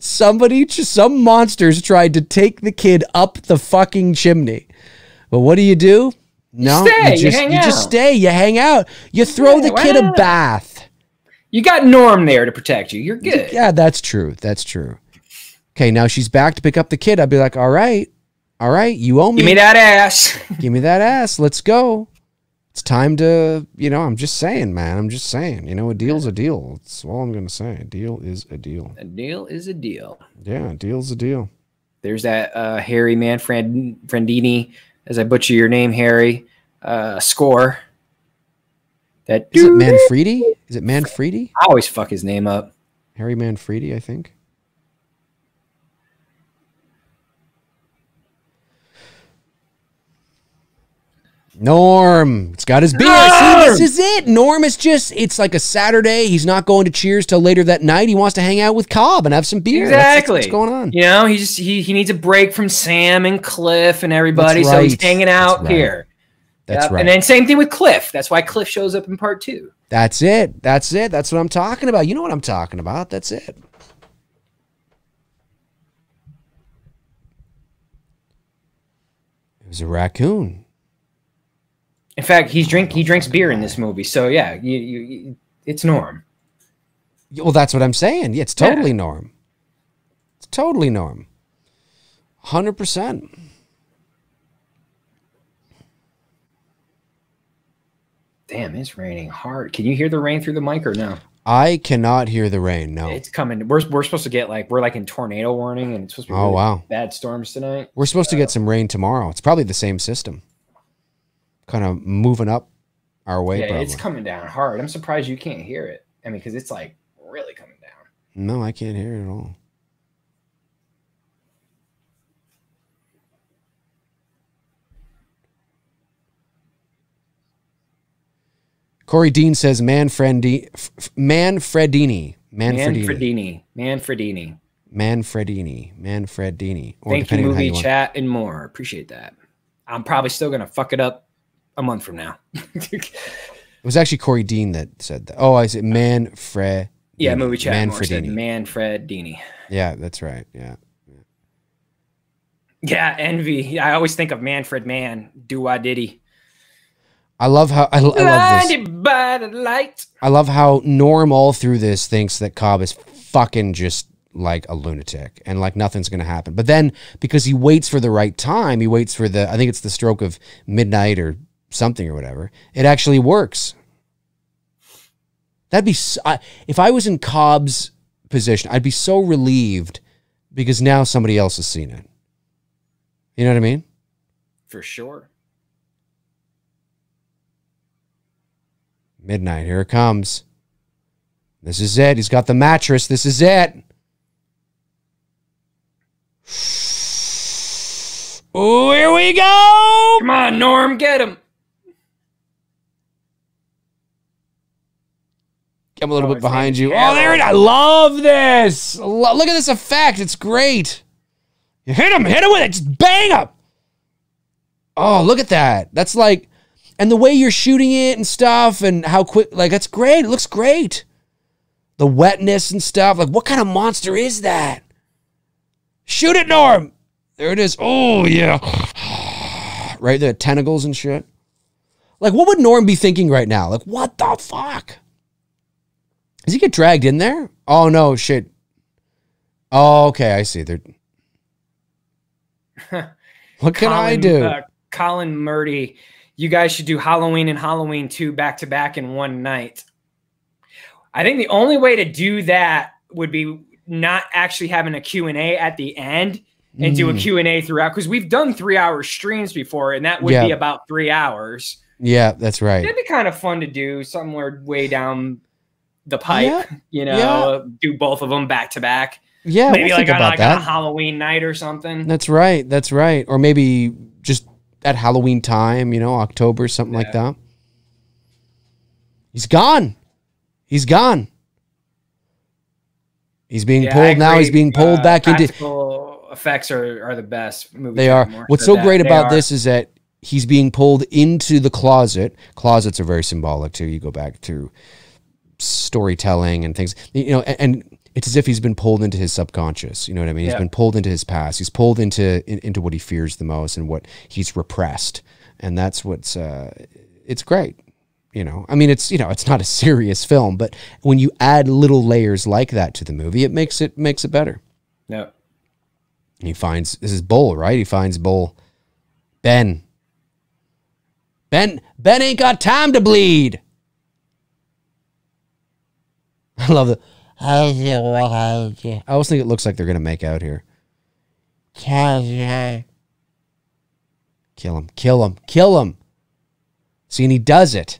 Some monsters tried to take the kid up the fucking chimney. But what do? No, you just stay. You hang out. You throw the kid a bath. You got Norm there to protect you. You're good. Yeah, that's true. That's true. Okay, now she's back to pick up the kid. I'd be like, all right, you owe me. Give me that ass. Give me that ass. Let's go. It's time to, I'm just saying, man. I'm just saying. A deal's a deal. That's all I'm going to say. A deal is a deal. A deal is a deal. Yeah, a deal's a deal. There's that Harry Manfredini, as I butcher your name, Harry, score. Is it Manfredi? Is it Manfredi? I always fuck his name up. Harry Manfredi, I think. Norm, it's got his beer. See, this is it. Norm is it's like a Saturday. He's not going to Cheers till later that night. He wants to hang out with Cobb and have some beer. Exactly. That's what's going on. He needs a break from Sam and Cliff and everybody, so he's hanging out here. That's right. And then same thing with Cliff. That's why Cliff shows up in part 2. That's it. That's what I'm talking about. You know what I'm talking about. That's it. It was a raccoon. In fact, he drinks beer in this movie. So yeah, it's Norm. Well, that's what I'm saying. Yeah, it's totally Norm. It's totally Norm. 100%. Damn, it's raining hard. Can you hear the rain through the mic or no? I cannot hear the rain. No, it's coming. We're supposed to get we're in tornado warning, and it's supposed to be really bad storms tonight. We're supposed to get some rain tomorrow. It's probably the same system. Kind of moving up our way. Yeah, probably. it's coming down hard. I'm surprised you can't hear it. I mean, because it's like really coming down. No, I can't hear it at all. Corey Dean says Manfredini. Or Thank you, depending on how movie want. chat and more. Appreciate that. I'm probably still gonna fuck it up a month from now. It was actually Corey Dean that said that. Oh, I said Manfred. Yeah, movie chat and more said Manfredini. Manfredini. Yeah, that's right. Yeah. Yeah, envy. I always think of Manfred Mann. Do I diddy? I love how I love this. Blinded by the light. I love how Norm all through this thinks that Cobb is fucking just like a lunatic and like nothing's gonna happen. But then because he waits for the right time, he waits for I think it's the stroke of midnight or something or whatever. It actually works. That'd be if I was in Cobb's position, I'd be so relieved because now somebody else has seen it. You know what I mean? For sure. Midnight, here it comes. This is it. He's got the mattress. This is it. Oh, here we go. Come on, Norm, get him. Come a little bit behind you. Oh, there it is. I love this. Look at this effect. It's great. You hit him with it. Just bang him. Oh, look at that. That's like, and the way you're shooting it and stuff and how quick, like, that's great. It looks great. The wetness and stuff. Like, what kind of monster is that? Shoot it, Norm. There it is. Oh, yeah. Right there, tentacles and shit. Like, what would Norm be thinking right now? Like, what the fuck? Does he get dragged in there? Oh, no, shit. Oh, okay, I see. What can I do? Colin Murdy, you guys should do Halloween and Halloween 2 back-to-back in one night. I think the only way to do that would be not actually having a Q&A at the end and do a Q&A throughout, because we've done 3-hour streams before, and that would be about 3 hours. Yeah, that's right. It'd be kind of fun to do somewhere way down the pipe, do both of them back-to-back. Yeah, maybe like on a Halloween night or something. That's right. That's right. Or maybe just at Halloween time, October, something like that. He's gone. He's gone. He's being pulled now. He's being pulled back into. Practical effects are the best. They are. What's so great about this is that he's being pulled into the closet. Closets are very symbolic too. You go back to storytelling and things, and it's as if he's been pulled into his subconscious. You know what I mean? He's been pulled into his past. He's pulled into what he fears the most and what he's repressed. And that's what's, it's great. I mean, it's not a serious film, but when you add little layers like that to the movie, it makes it better. Yeah. He finds, this is Bull, right? He finds Bull. Ben ain't got time to bleed. I love it. I always think it looks like they're going to make out here. Kill him. See, and he does it.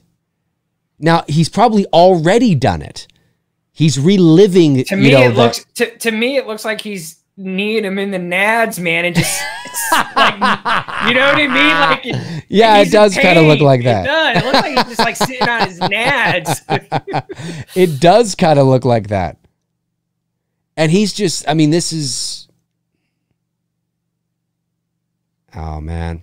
Now, he's probably already done it. He's reliving. To me, it looks like he's kneeing him in the nads, man, and just like, you know what I mean? Like, yeah, it does kind of look like that. It does. It looks like he's just like sitting on his nads. It does kind of look like that. And he's just, I mean, this is, oh man.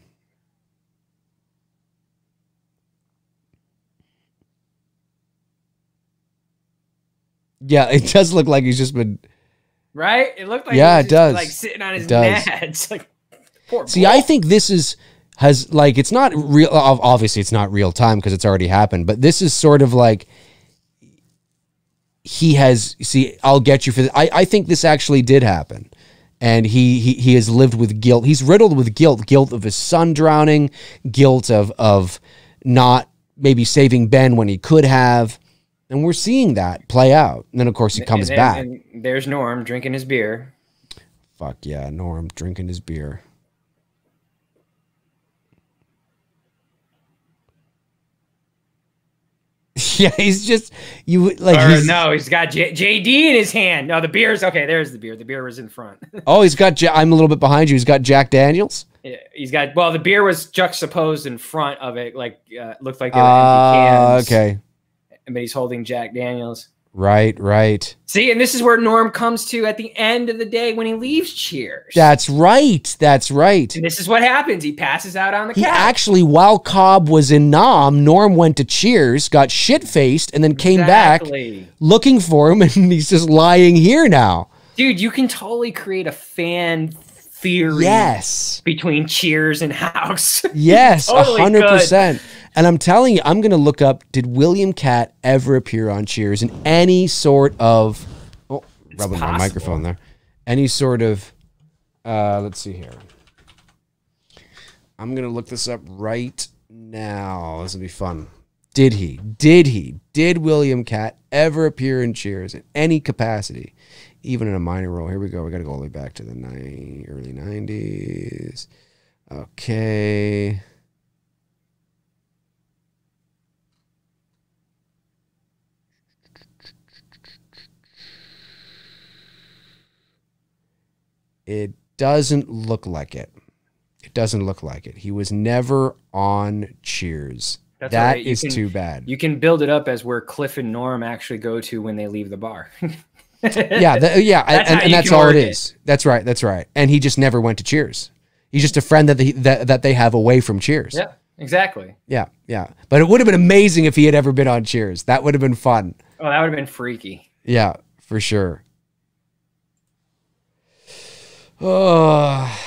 Yeah, it does look like he's just been. Right? It looked like it does. Like sitting on his nads. Like, poor See, I think this has like, it's not real. Obviously, it's not real time because it's already happened. But this is sort of like he has. See, I'll get you for this. I think this actually did happen, and he has lived with guilt. He's riddled with guilt of his son drowning, guilt of not maybe saving Ben when he could have. And we're seeing that play out. And then, of course, he comes back. And there's Norm drinking his beer. Fuck yeah, Norm drinking his beer. Yeah, he's just you like. Or no, he's got JD in his hand. No, the beer's okay. There's the beer. The beer was in front. Oh, he's got. I'm a little bit behind you. He's got Jack Daniels. Yeah, he's got. Well, the beer was juxtaposed in front of it, like looked like they were empty cans. Okay. But he's holding Jack Daniels. Right. See, and this is where Norm comes to at the end of the day when he leaves Cheers. That's right. And this is what happens. He passes out on the couch. Actually, while Cobb was in Nam, Norm went to Cheers, got shit-faced, and then came back looking for him, and he's just lying here now. Dude, you can totally create a fan theory between Cheers and House. Yes, totally 100%. And I'm telling you, I'm going to look up, did William Catt ever appear on Cheers in any sort of, rubbing my microphone there, any sort of, let's see here. I'm going to look this up right now. This will be fun. Did William Catt ever appear in Cheers in any capacity, even in a minor role? Here we go. We got to go all the way back to the early 90s. Okay. It doesn't look like it. It doesn't look like it. He was never on Cheers. That is too bad. You can build it up as where Cliff and Norm actually go to when they leave the bar. And that's all it is. That's right. And he just never went to Cheers. He's just a friend that they have away from Cheers. Yeah, exactly. Yeah. But it would have been amazing if he had ever been on Cheers. That would have been fun. Oh, that would have been freaky. Yeah, for sure. Oh.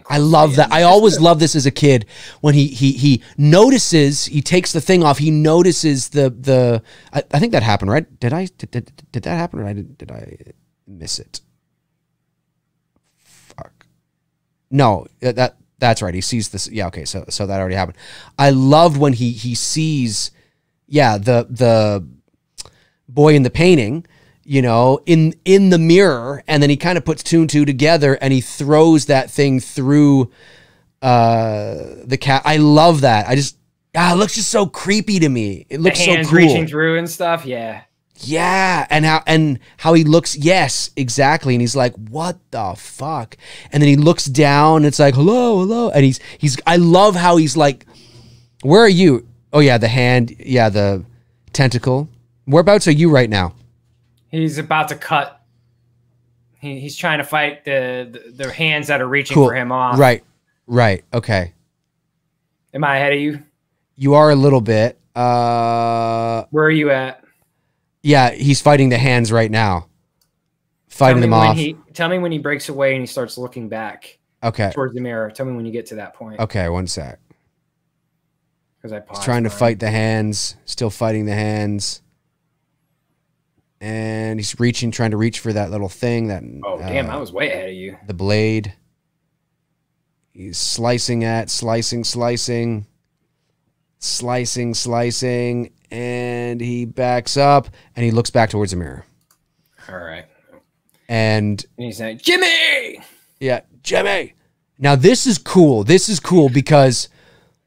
I love that. I always love this as a kid when he notices, he takes the thing off, he notices the I think that happened, right? Did that happen, or did I miss it? Fuck. No, that's right. He sees this. Yeah, okay, so that already happened. I loved when he sees the boy in the painting, in the mirror, and then he kind of puts two and two together and he throws that thing through the cat. I love that. It looks just so creepy to me. It looks so cool. Reaching through and stuff. Yeah, and how he looks. Yes, exactly. And he's like, "What the fuck?" And then he looks down. And it's like, "Hello," and he's. I love how he's like, "Where are you?" Oh yeah, the hand. Yeah, the tentacle. Whereabouts are you right now? He's about to cut. He's trying to fight the hands that are reaching for him off. Right. Okay. Am I ahead of you? You are a little bit. Where are you at? Yeah, he's fighting the hands right now. Fighting them off. Tell me when he breaks away and he starts looking back. Okay. Towards the mirror. Tell me when you get to that point. Okay, one sec. Because I paused. He's trying to fight the hands. Still fighting the hands. And he's trying to reach for that little thing. Damn, I was way ahead of you. The blade. He's slicing, and he backs up, and he looks back towards the mirror. All right. And he's like, Jimmy! Yeah, Jimmy! Now, this is cool. Because,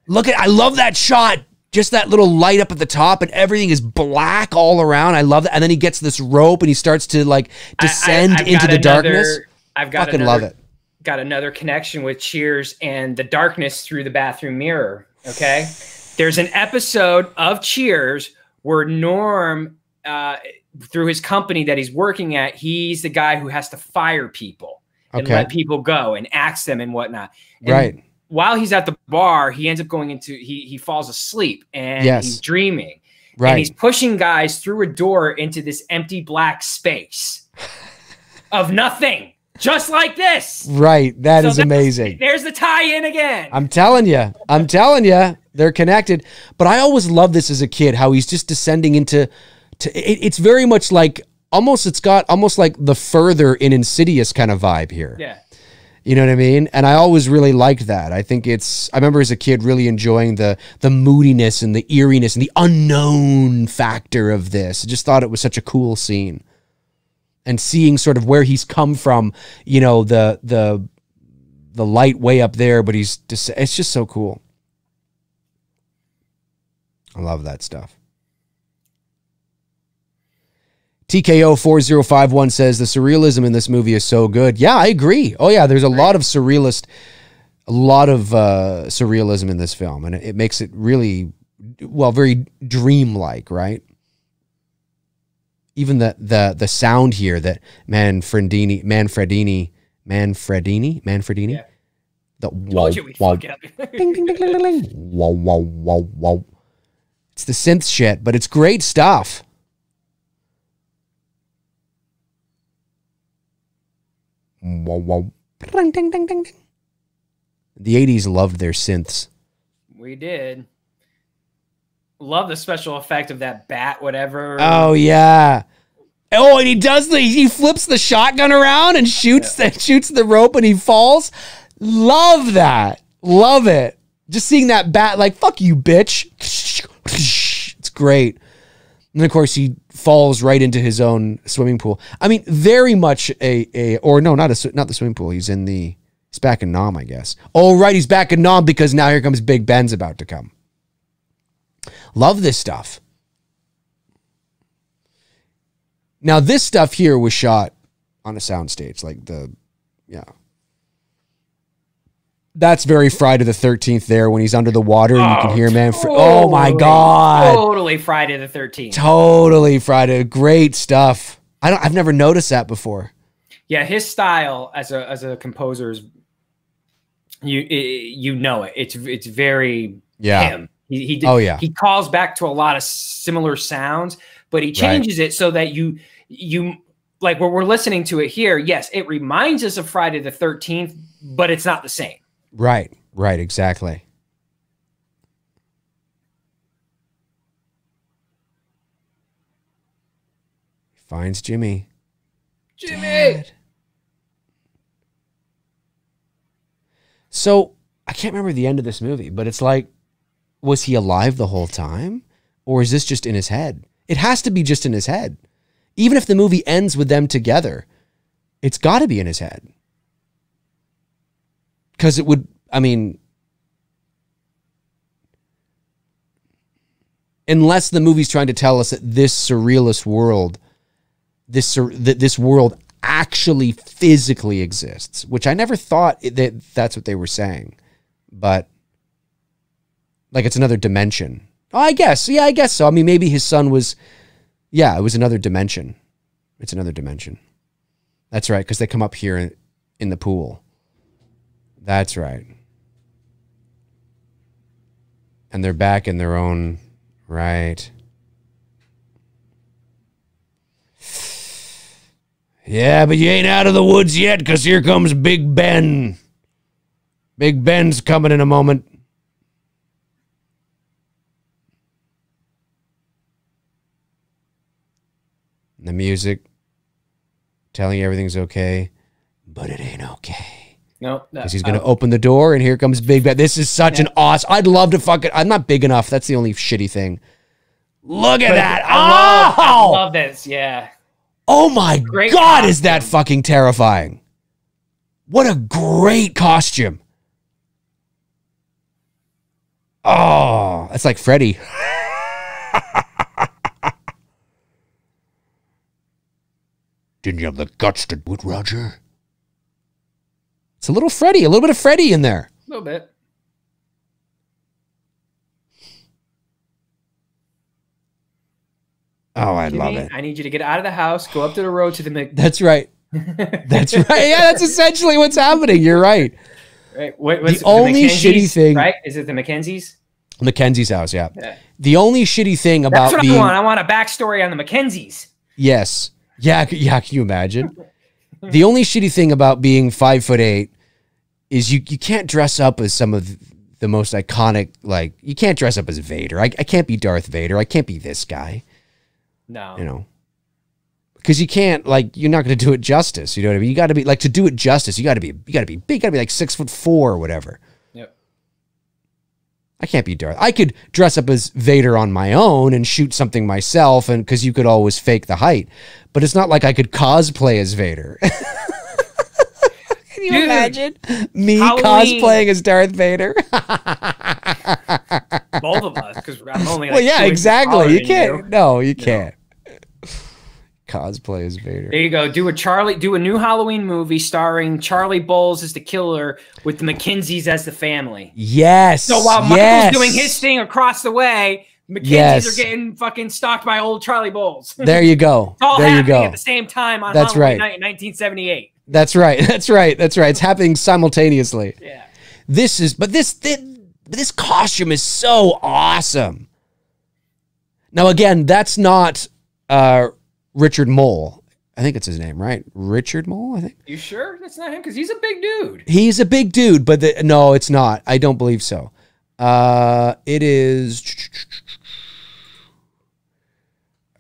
I love that shot. Just that little light up at the top, and everything is black all around. I love that. And then he gets this rope, and he starts to descend into the darkness. Love it. Got another connection with Cheers and the darkness through the bathroom mirror. Okay, there's an episode of Cheers where Norm, through his company that he's working at, he's the guy who has to fire people and let people go and axe them and whatnot. And right. While he's at the bar, he ends up going into, he falls asleep and he's dreaming. Right. And he's pushing guys through a door into this empty black space of nothing, just like this. Right. That is amazing. There's the tie-in again. I'm telling you. They're connected. But I always loved this as a kid, how he's just descending into, it's very much like, it's got almost like the Further in Insidious kind of vibe here. Yeah. You know what I mean? And I always really liked that. I remember as a kid really enjoying the moodiness and the eeriness and the unknown factor of this. I just thought it was such a cool scene. And seeing sort of where he's come from, the the light way up there, but it's just so cool. I love that stuff. TKO 4051 says the surrealism in this movie is so good. Yeah, I agree. Oh yeah, there's a lot of surrealism in this film, and it makes it really, well, very dreamlike, right? Even the sound here that Manfredini, Yeah. the wow, wow, ding, ding, ding, ding, ding, ding. Wow, wow, wow, wow. It's the synth shit, but it's great stuff. Wow, wow. Ding, ding, ding, ding, ding. The 80s loved their synths. We did. Love the special effect of that bat, whatever. Oh, yeah. Oh, and he flips the shotgun around and shoots the rope and he falls. Love that. Love it. Just seeing that bat like, fuck you, bitch. It's great. And of course, he falls right into his own swimming pool. I mean, very much not the swimming pool. He's back in Nam, I guess. Oh, right. He's back in Nam because now here comes Big Ben's about to come. Love this stuff. Now, this stuff here was shot on a soundstage. That's very Friday the 13th there when he's under the water and you can hear oh my God. Totally Friday the 13th. Totally Friday. Great stuff. I've never noticed that before. Yeah, his style as a composer is, you know it. It's very him. He calls back to a lot of similar sounds, but he changes it so that you like when we're listening to it here, yes, it reminds us of Friday the 13th, but it's not the same. Right, exactly. He finds Jimmy. Dad. So, I can't remember the end of this movie, but it's like, was he alive the whole time? Or is this just in his head? It has to be just in his head. Even if the movie ends with them together, it's got to be in his head. Because it would, I mean, unless the movie's trying to tell us that this surrealist world, this world actually physically exists, which I never thought that's what they were saying. But, like, it's another dimension. Oh, I guess. Yeah, I guess so. I mean, maybe his son was, it was another dimension. It's another dimension. That's right, because they come up here in the pool. That's right. And they're back in their own, right. Yeah, but you ain't out of the woods yet, because here comes Big Ben. Big Ben's coming in a moment. The music telling you everything's okay, but it ain't okay. No, because he's going to open the door and here comes Big Ben. This is such an awesome. I'd love to fucking. I'm not big enough. That's the only shitty thing. Look at that. I love this. Yeah. Oh my God, is that fucking terrifying? What a great costume. Oh, it's like Freddy. Didn't you have the guts to do it, Roger? It's a little Freddy, a little bit of Freddy in there. A little bit. Oh, I love it. I need you to get out of the house, go up to the road to the That's right. That's right. Yeah, that's essentially what's happening. You're right. Right. The only shitty thing, right? Is it the Mackenzies? Mackenzie's house, yeah. The only shitty thing about That's what I want a backstory on the Mackenzies. Yes. Yeah, can you imagine? The only shitty thing about being 5'8" is you can't dress up as some of the most iconic, like, you can't dress up as Vader. I can't be Darth Vader. I can't be this guy. No. You know. Because you can't, like, you're not going to do it justice. You know what I mean? You got to be, like, to do it justice, you got to be big. You got to be like 6'4" or whatever. Yep. I can't be Darth. I could dress up as Vader on my own and shoot something myself, and because you could always fake the height. But it's not like I could cosplay as Vader. you Dude, imagine me Halloween. cosplaying as Darth Vader? Both of us, because I'm only like Well, yeah, 2 inches exactly. taller You than can't. No, you No. can't. Cosplay as Vader. There you go. Do a new Halloween movie starring Charlie Bowles as the killer with the McKenzies as the family. Yes. So while Michael's doing his thing across the way, McKenzie's are getting fucking stalked by old Charlie Bowles. There you go. It's all there you happening go. at the same time on That's Halloween right. night in 1978. That's right. That's right. That's right. It's happening simultaneously. Yeah. This costume is so awesome. Now again, that's not Richard Mole. I think it's his name, right? Richard Mole, I think. You sure that's not him? Because he's a big dude. He's a big dude, but no, it's not. I don't believe so. It is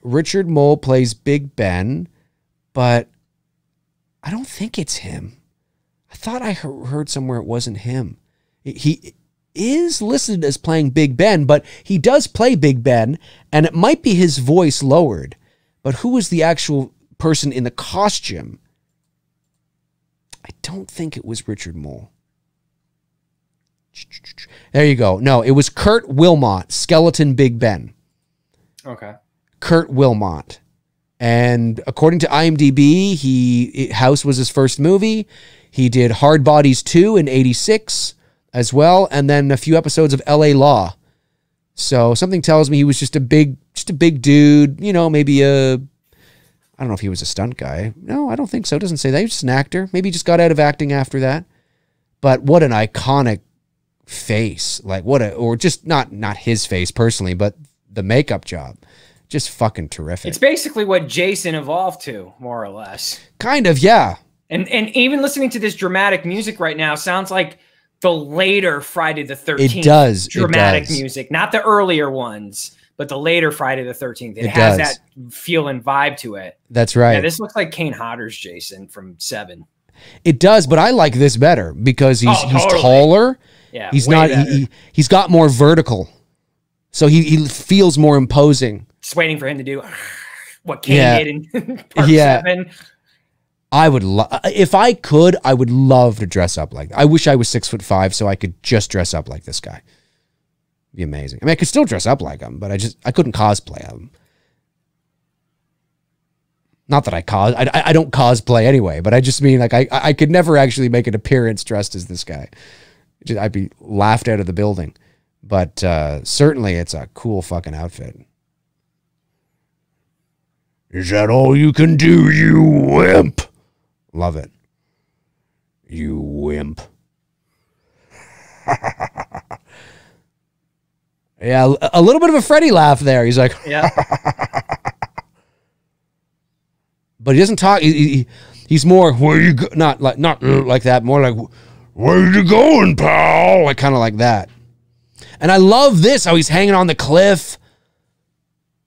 Richard Mole plays Big Ben, but I don't think it's him. I thought I heard somewhere it wasn't him. He is listed as playing Big Ben, but he does play Big Ben, and it might be his voice lowered. But who is the actual person in the costume? I don't think it was Richard Mole. There you go. No, it was Kurt Wilmot, Skeleton Big Ben. Okay. Kurt Wilmot. And according to IMDb, House was his first movie. He did Hard Bodies 2 in 86 as well, and then a few episodes of LA Law. So something tells me he was just a big dude, you know, maybe I don't know if he was a stunt guy. No, I don't think so. It doesn't say that. He was just an actor. Maybe he just got out of acting after that. But what an iconic face. Like or just not his face personally, but the makeup job. Just fucking terrific. It's basically what Jason evolved to, more or less. Kind of, yeah. And even listening to this dramatic music right now sounds like the later Friday the 13th. It does. Dramatic music, not the earlier ones, but the later Friday the 13th. It has that feel and vibe to it. That's right. Yeah, this looks like Kane Hodder's Jason from 7. It does, but I like this better because he's taller. Yeah, he's not. He's got more vertical, so he feels more imposing. Just waiting for him to do what Kane did in part 7. I would if I could, I would love to dress up like that. I wish I was 6'5" so I could just dress up like this guy. Be amazing. I mean, I could still dress up like him, but I couldn't cosplay him. Not that I don't cosplay anyway, but I just mean like I could never actually make an appearance dressed as this guy. I'd be laughed out of the building. But certainly it's a cool fucking outfit. Is that all you can do, you wimp? Love it. You wimp. Yeah, a little bit of a Freddy laugh there. He's like, yeah. But he doesn't talk. He's more, where you go? Not like that. More like, where you going, pal? Like kind of like that. And I love this, how he's hanging on the cliff.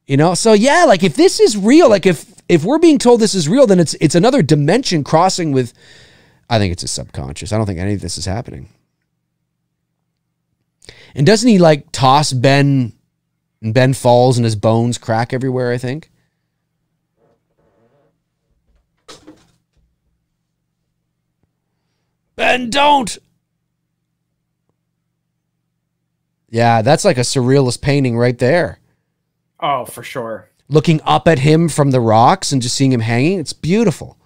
You know, so yeah, like if this is real, like if we're being told this is real, then it's another dimension crossing with, I think it's his subconscious. I don't think any of this is happening. And doesn't he like toss Ben, and Ben falls and his bones crack everywhere, I think? Ben, don't! Yeah, that's like a surrealist painting right there. Oh, for sure. Looking up at him from the rocks and just seeing him hanging. It's beautiful.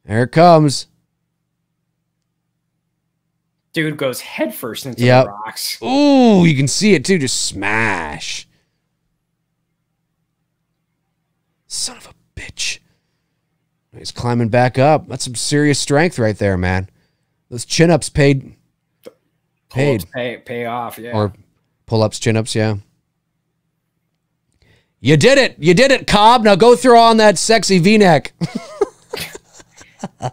There it comes. Dude goes headfirst into the rocks. Ooh, you can see it too. Just smash. Son of a bitch. He's climbing back up. That's some serious strength right there, man. Those chin-ups paid. Pay off, yeah. Or pull-ups, chin-ups, yeah. You did it. You did it, Cobb. Now go throw on that sexy V-neck.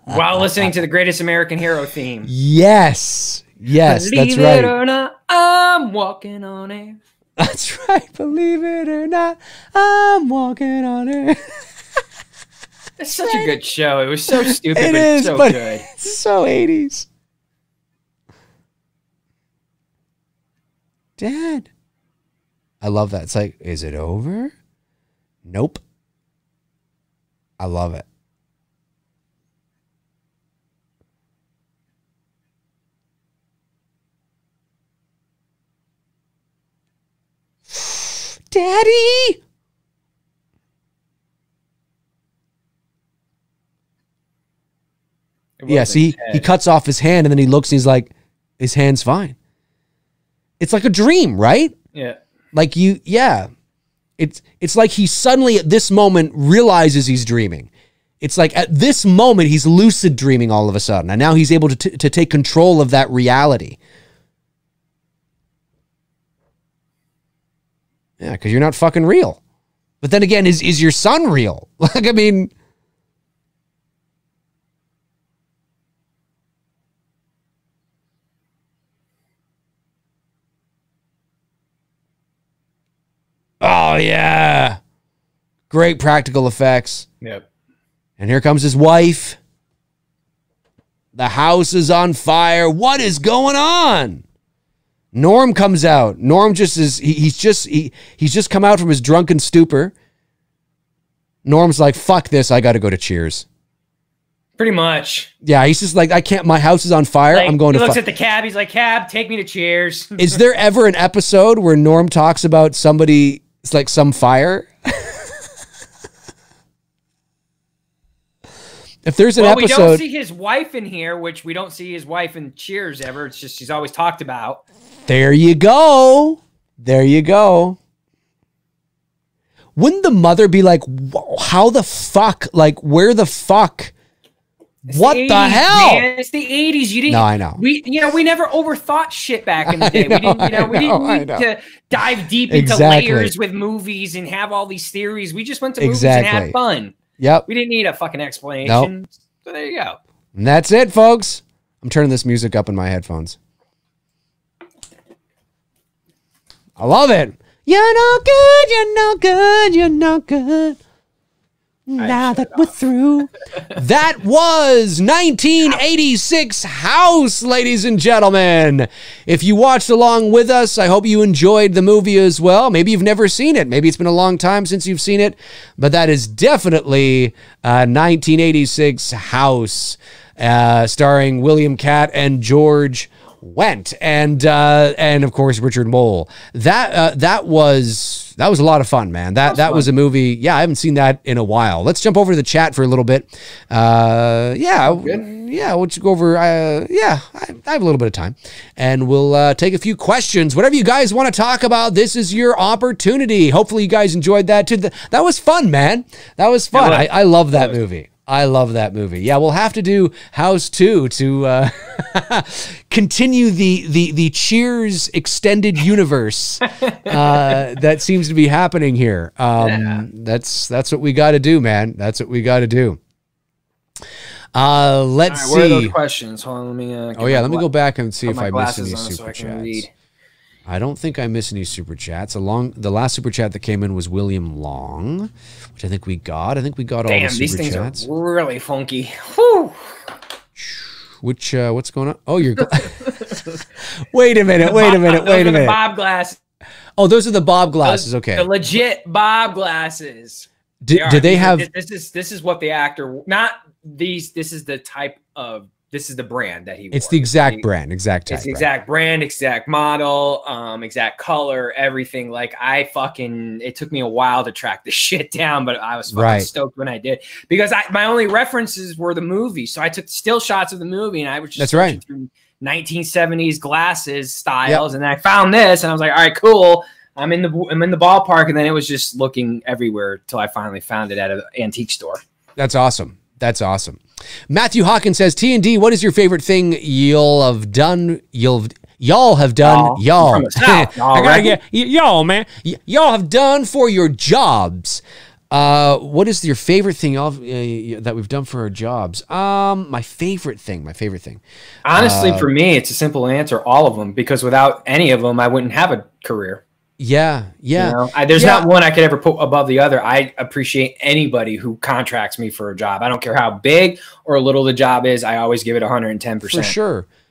While listening to the Greatest American Hero theme. Yes. Yes, Believe that's right. it or not, I'm walking on air. That's right. Believe it or not, I'm walking on air. It's such a good show. It was so stupid, It but is, it's so but good. It's so 80s. Dad. I love that. It's like, is it over? Nope. I love it. Daddy. Yeah, see, he cuts off his hand and then he looks and he's like, his hand's fine. It's like a dream, right? Yeah. Like it's like he suddenly at this moment realizes he's dreaming. It's like at this moment he's lucid dreaming all of a sudden. And now he's able to take control of that reality. Yeah, because you're not fucking real. But then again, is your son real? Like, I mean... Oh, yeah. Great practical effects. Yep. And here comes his wife. The house is on fire. What is going on? Norm comes out. Norm just is, he's just come out from his drunken stupor. Norm's like, fuck this. I got to go to Cheers. Pretty much. Yeah, he's just like, I can't, my house is on fire. Like, I'm going to He looks at the cab. He's like, cab, take me to Cheers. Is there ever an episode where Norm talks about somebody, it's like some fire? If there's an episode... we don't see his wife in here, which we don't see his wife in Cheers ever. It's just she's always talked about. There you go. There you go. Wouldn't the mother be like, how the fuck? Like, where the fuck? What the 80s, hell? Man. It's the 80s. You didn't. No, I know. We never overthought shit back in the day. We didn't need to dive deep into layers with movies and have all these theories. We just went to movies and had fun. Yep. We didn't need a fucking explanation. Nope. So there you go. And that's it, folks. I'm turning this music up in my headphones. I love it. You're no good. You're no good. You're no good. Now that we're through. That was 1986 House, ladies and gentlemen. If you watched along with us, I hope you enjoyed the movie as well. Maybe you've never seen it. Maybe it's been a long time since you've seen it. But that is definitely 1986 House, starring William Catt and George Wendt, and of course Richard Mole. That was a lot of fun, man. That was a movie. Yeah, I haven't seen that in a while. Let's jump over to the chat for a little bit. We'll go over. I have a little bit of time, and we'll take a few questions. Whatever you guys want to talk about, this is your opportunity. Hopefully, you guys enjoyed that too. That was fun, man. That was fun. I love that movie. I love that movie. Yeah, we'll have to do House 2 to continue the Cheers extended universe that seems to be happening here. That's what we got to do, man. That's what we got to do. Let's see. Where are those questions? Hold on, let me go back and see if I missed any super chats. I don't think I missed any super chats. The last super chat that came in was William Long, which I think we got. I think we got all the super these things chats. Are really funky. Whew. Which what's going on? Oh, you're Wait a minute. Bob glasses. Oh, those are the Bob glasses. Okay. The legit Bob glasses. Do they have this is what the actor, not these, this is the type of, this is the brand that he wore. It's the exact brand, exact type. It's the exact brand, exact model, exact color, everything. Like it took me a while to track this shit down, but I was fucking stoked when I did, because my only references were the movie. So I took still shots of the movie and I was just through 1970s glasses styles, and then I found this and I was like, all right, cool. I'm in the ballpark, and then it was just looking everywhere till I finally found it at an antique store. That's awesome. That's awesome. Matthew Hawkins says, T&D, what is your favorite thing y'all have done? Y'all have done. Y'all. Y'all, man. Y'all have done for your jobs. What is your favorite thing that we've done for our jobs? My favorite thing. Honestly, for me, it's a simple answer. All of them, because without any of them, I wouldn't have a career. Yeah. You know? There's not one I could ever put above the other. I appreciate anybody who contracts me for a job. I don't care how big or little the job is. I always give it 110%.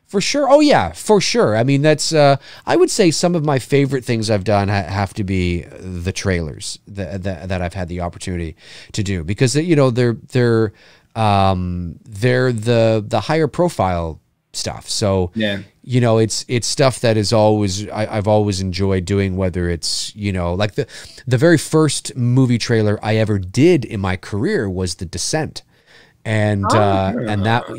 For sure. Oh yeah, for sure. I mean, that's, I would say some of my favorite things I've done have to be the trailers that I've had the opportunity to do, because, you know, they're the higher profile stuff. So, yeah. you know, it's stuff that is always, I've always enjoyed doing, whether it's, you know, like the very first movie trailer I ever did in my career was The Descent. And that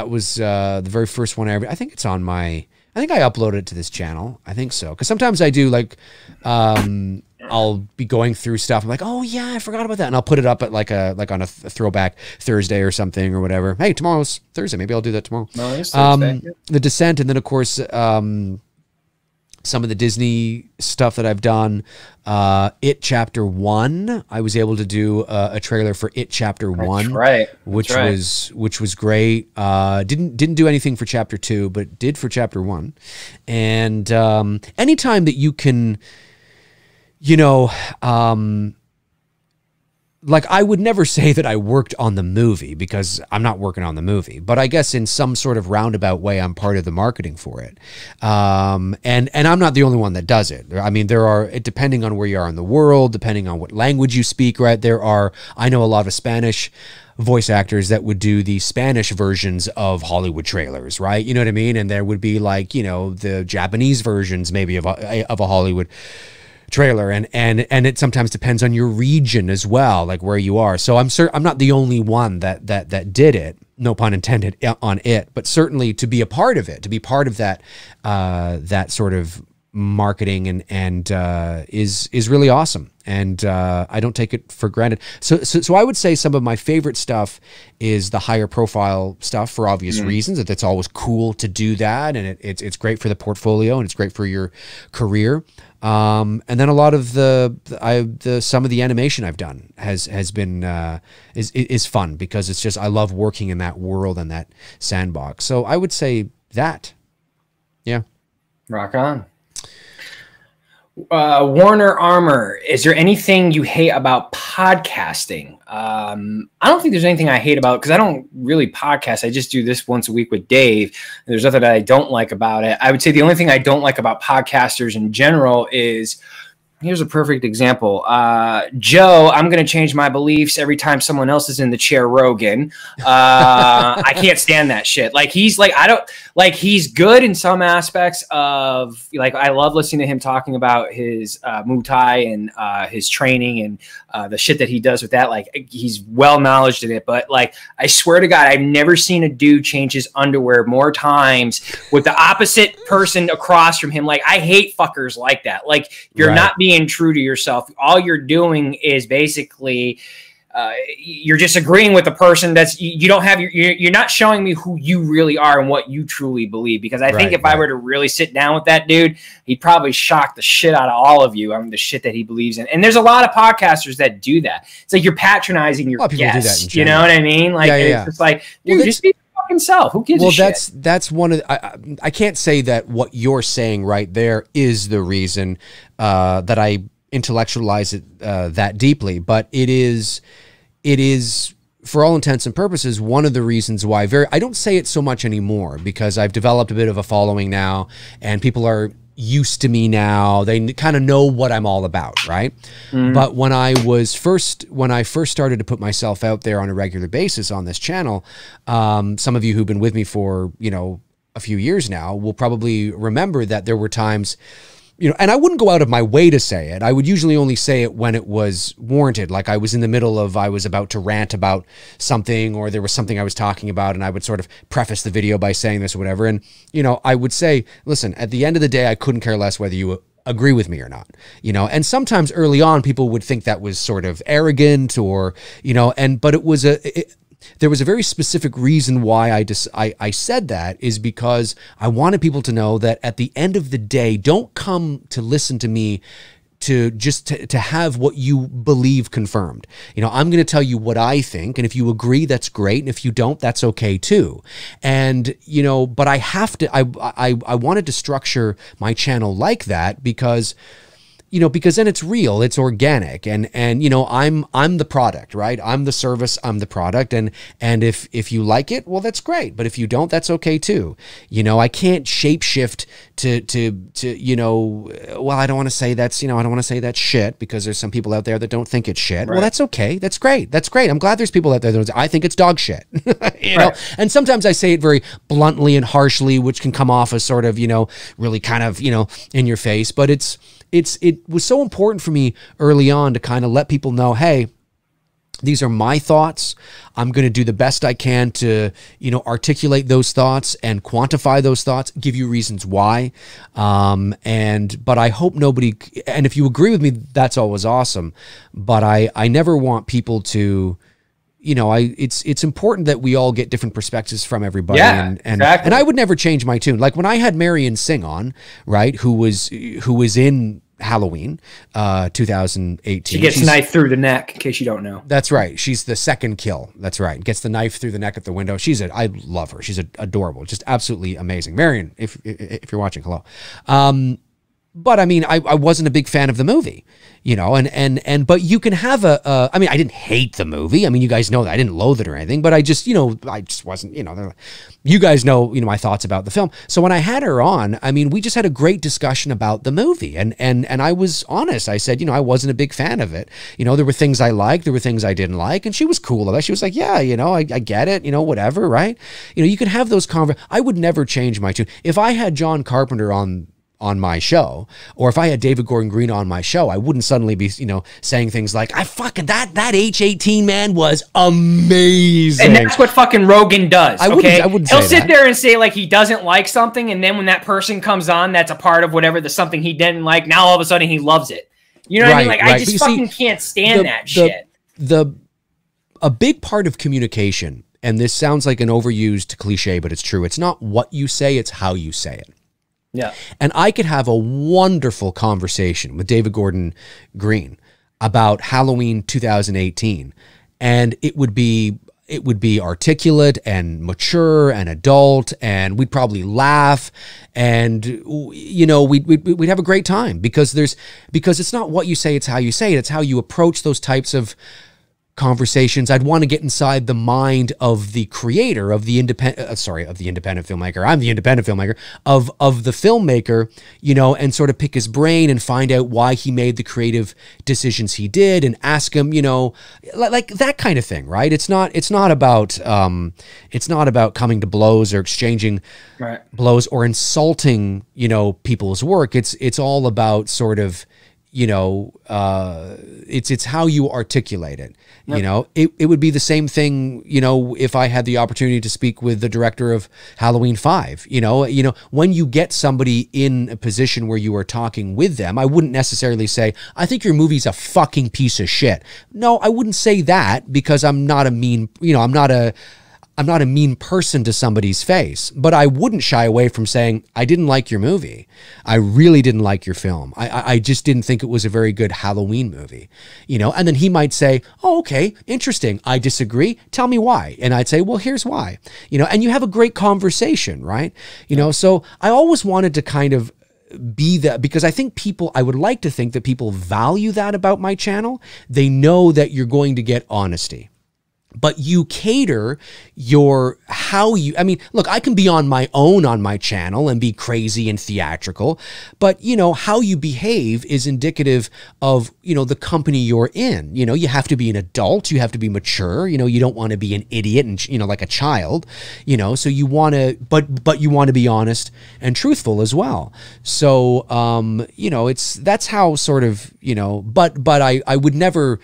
was the very first one I ever, I think it's on my, I think I uploaded it to this channel. I think so. Cause sometimes I do like, I'll be going through stuff. I'm like, oh yeah, I forgot about that. And I'll put it up at like on a throwback Thursday or something or whatever. Hey, tomorrow's Thursday. Maybe I'll do that tomorrow. No, it's Thursday. The Descent. And then of course, some of the Disney stuff that I've done. It Chapter 1. I was able to do a trailer for It Chapter 1. That's right. Which was great. Didn't do anything for Chapter 2, but did for Chapter 1. And anytime that you can, you know, like I would never say that I worked on the movie because I'm not working on the movie, but I guess in some sort of roundabout way, I'm part of the marketing for it. And I'm not the only one that does it. I mean, there are, depending on where you are in the world, depending on what language you speak, right? I know a lot of Spanish voice actors that would do the Spanish versions of Hollywood trailers, right? You know what I mean? And there would be like, you know, the Japanese versions maybe of a Hollywood trailer, and it sometimes depends on your region as well, like where you are. So I'm not the only one that did it, no pun intended, on it, but certainly to be a part of it, to be part of that that sort of marketing and is really awesome. And I don't take it for granted. So I would say some of my favorite stuff is the higher profile stuff for obvious reasons. That it's always cool to do that, and it's great for the portfolio and it's great for your career. And then a lot of some of the animation I've done has been is fun because it's just I love working in that world and that sandbox. So I would say that, yeah. Rock on. Warner Armour, is there anything you hate about podcasting? I don't think there's anything I hate about it because I don't really podcast. I just do this once a week with Dave. There's nothing that I don't like about it. I would say the only thing I don't like about podcasters in general is, here's a perfect example. Joe, I'm going to change my beliefs every time someone else is in the chair, Rogan. I can't stand that shit. Like, he's like, he's good in some aspects of, like, I love listening to him talking about his Muay Thai and his training and the shit that he does with that. Like, he's well knowledged in it. But, like, I swear to God, I've never seen a dude change his underwear more times with the opposite person across from him. Like, I hate fuckers like that. Like, you're not being true to yourself. All you're doing is basically you're just agreeing with the person that's you don't have you're not showing me who you really are and what you truly believe, because I think if I were to really sit down with that dude, he'd probably shock the shit out of all of you on the shit that he believes in. And there's a lot of podcasters that do that. It's like you're patronizing your guests, you know what I mean? Like it's just like, dude, just be fucking self. Who gives a shit? That's one of I can't say that what you're saying right there is the reason that I intellectualize it that deeply, but it is for all intents and purposes one of the reasons why I don't say it so much anymore, because I've developed a bit of a following now and people are used to me now. They kind of know what I'm all about, right? But when I first started to put myself out there on a regular basis on this channel, some of you who've been with me for, you know, a few years now will probably remember that there were times, you know, and I wouldn't go out of my way to say it. I would usually only say it when it was warranted. Like I was in the middle of, I was about to rant about something, or there was something I was talking about, and I would sort of preface the video by saying this or whatever. And, you know, I would say, listen, at the end of the day, I couldn't care less whether you agree with me or not, you know. And sometimes early on, people would think that was sort of arrogant or, you know, but it was there was a very specific reason why I said that, is because I wanted people to know that at the end of the day, don't come to listen to me to just to have what you believe confirmed. You know, I'm going to tell you what I think, and if you agree, that's great, and if you don't, that's okay too. And, you know, but I have to, I wanted to structure my channel like that, because you know, because then it's real, it's organic, and you know, I'm the product, right? I'm the service, I'm the product, and if you like it, well, that's great. But if you don't, that's okay too. You know, I can't shapeshift to you know, well, I don't want to say that's, you know, I don't want to say that's shit, because there's some people out there that don't think it's shit. Right. Well, that's okay. That's great. That's great. I'm glad there's people out there that I think it's dog shit. You know, and sometimes I say it very bluntly and harshly, which can come off as sort of, you know, really kind of, you know, in your face, but it was so important for me early on to kind of let people know, hey, these are my thoughts. I'm going to do the best I can to, you know, articulate those thoughts and quantify those thoughts, give you reasons why. But I hope nobody, and if you agree with me, that's always awesome. But I never want people to, you know, it's important that we all get different perspectives from everybody. Yeah, and exactly. I would never change my tune. Like when I had Marion Singh on, right, who was in Halloween 2018. She gets knifed through the neck, in case you don't know. That's right. She's the second kill. That's right. Gets the knife through the neck at the window. I love her. She's adorable. Just absolutely amazing. Marion, if you're watching, hello. But I mean, I wasn't a big fan of the movie, you know, but you can have I mean, I didn't hate the movie. I mean, you guys know that I didn't loathe it or anything, but I just, you know, I just wasn't, you know, you guys know, you know, my thoughts about the film. So when I had her on, I mean, we just had a great discussion about the movie, and I was honest. I said, you know, I wasn't a big fan of it. You know, there were things I liked, there were things I didn't like, and she was cool about it. She was like, yeah, you know, I get it, you know, whatever, right? You know, you can have those I would never change my tune. If I had John Carpenter on my show, or if I had David Gordon Green on my show, I wouldn't suddenly be, you know, saying things like, I fucking, that H-18 man was amazing. And that's what fucking Rogan does. I wouldn't He'll say sit that. there and say like he doesn't like something, and then when that person comes on that's a part of whatever the something he didn't like, now all of a sudden he loves it. You know what I mean? Like I just fucking can't stand that shit. A big part of communication, and this sounds like an overused cliche, but it's true. It's not what you say, it's how you say it. Yeah. And I could have a wonderful conversation with David Gordon Green about Halloween 2018, and it would be articulate and mature and adult, and we'd probably laugh, and you know, we'd have a great time, because it's not what you say, it's how you say it. It's how you approach those types of conversations. I'd want to get inside the mind of the creator of the independent filmmaker. I'm the independent filmmaker of the filmmaker, you know, and sort of pick his brain and find out why he made the creative decisions he did, and ask him, you know, like that kind of thing, right? It's not about coming to blows or exchanging blows or insulting, you know, people's work. It's all about sort of, you know, it's how you articulate it. Yep. You know, it would be the same thing, you know, if I had the opportunity to speak with the director of Halloween 5, you know, when you get somebody in a position where you are talking with them, I wouldn't necessarily say, I think your movie's a fucking piece of shit. No, I wouldn't say that, because I'm not a mean, you know, I'm not a mean person to somebody's face, but I wouldn't shy away from saying, I didn't like your movie. I really didn't like your film. I just didn't think it was a very good Halloween movie, you know? And then he might say, oh, okay, interesting. I disagree. Tell me why. And I'd say, well, here's why, you know, and you have a great conversation, right? You know, so I always wanted to kind of be that, because I would like to think that people value that about my channel. They know that you're going to get honesty. But you cater I mean, look, I can be on my own on my channel and be crazy and theatrical, but, you know, how you behave is indicative of, you know, the company you're in. You know, you have to be an adult, you have to be mature, you know, you don't want to be an idiot and, you know, like a child, you know, so you want to, but you want to be honest and truthful as well. So, you know, that's how sort of, you know, but I would never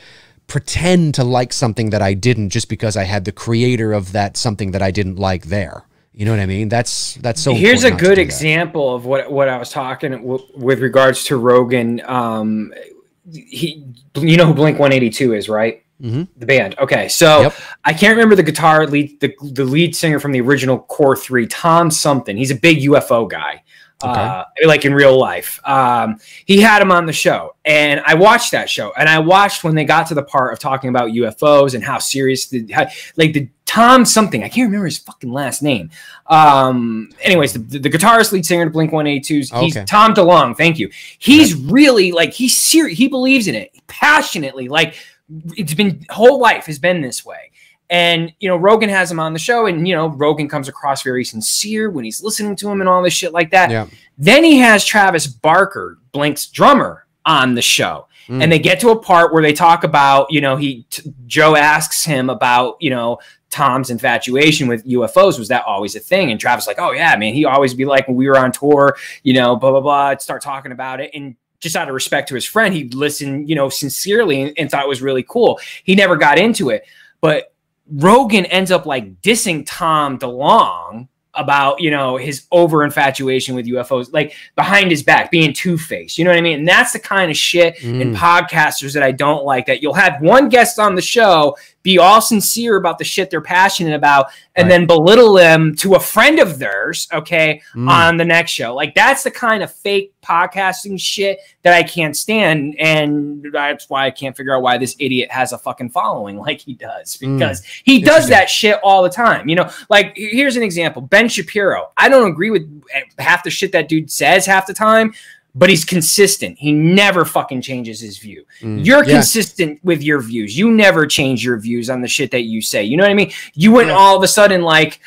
pretend to like something that I didn't just because I had the creator of that something that I didn't like there. You know what I mean? That's so. Here's a good example of what I was talking with regards to Rogan. You know who Blink-182 is, right? Mm-hmm. The band. Okay, so I can't remember the guitar lead, the lead singer from the original Core 3, Tom something. He's a big UFO guy. Okay. Like in real life. He had him on the show, and I watched that show, and I watched when they got to the part of talking about UFOs and how serious the Tom something. I can't remember his fucking last name. Anyways, the guitarist, lead singer to Blink-182's, he's Tom DeLonge. Thank you. He's really like, he's serious. He believes in it passionately. Like, it's been whole life has been this way. And, you know, Rogan has him on the show, and, you know, Rogan comes across very sincere when he's listening to him and all this shit like that. Yeah. Then he has Travis Barker, Blink's drummer, on the show. And they get to a part where they talk about, you know, Joe asks him about, you know, Tom's infatuation with UFOs. Was that always a thing? And Travis like, oh yeah, man, he always be like, when we were on tour, you know, blah, blah, blah, I'd start talking about it. And just out of respect to his friend, he listened, you know, sincerely and thought it was really cool. He never got into it. But Rogan ends up like dissing Tom DeLonge about, you know, his over infatuation with UFOs, like behind his back, being two-faced. You know what I mean? And that's the kind of shit in podcasters that I don't like, that you'll have one guest on the show be all sincere about the shit they're passionate about, and then belittle them to a friend of theirs, okay, on the next show. Like, that's the kind of fake podcasting shit that I can't stand, and that's why I can't figure out why this idiot has a fucking following like he does, because he does that shit all the time. You know, like, here's an example. Ben Shapiro. I don't agree with half the shit that dude says half the time, but he's consistent. He never fucking changes his view. You're consistent with your views. You never change your views on the shit that you say. You know what I mean? You wouldn't all of a sudden like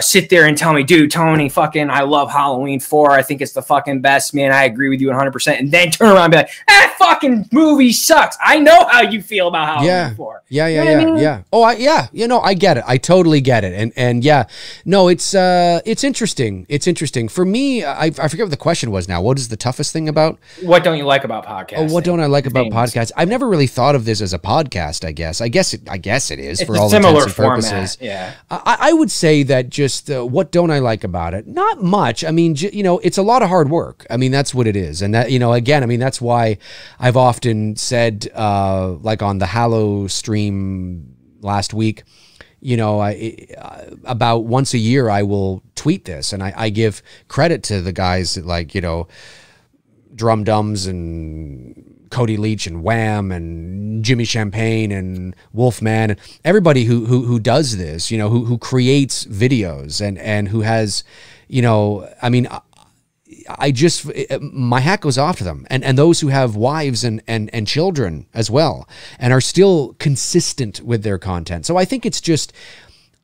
sit there and tell me, dude, Tony, fucking, I love Halloween 4. I think it's the fucking best, man. I agree with you 100%. And then turn around and be like, that fucking movie sucks. I know how you feel about Halloween 4. Yeah. Oh, you know, I get it. I totally get it. And yeah, no, it's interesting. It's interesting. For me, I forget what the question was now. What is the toughest thing about? What don't you like about podcasts? Oh, what don't I like about podcasts? I've never really thought of this as a podcast, I guess. I guess it is, it's for all intents and purposes. Yeah. I would say that just what don't I like about it? Not much. I mean, you know, it's a lot of hard work. I mean, that's what it is. And that, you know, again, I mean, that's why I've often said, like on the Hallow stream last week, you know, about once a year I will tweet this, and I give credit to the guys like, you know, Drum Dums and Cody Leach and Wham and Jimmy Champagne and Wolfman and everybody who does this, you know, who creates videos and who has, you know, I mean, I just, my hat goes off to them, and those who have wives and children as well, and are still consistent with their content. So I think it's just,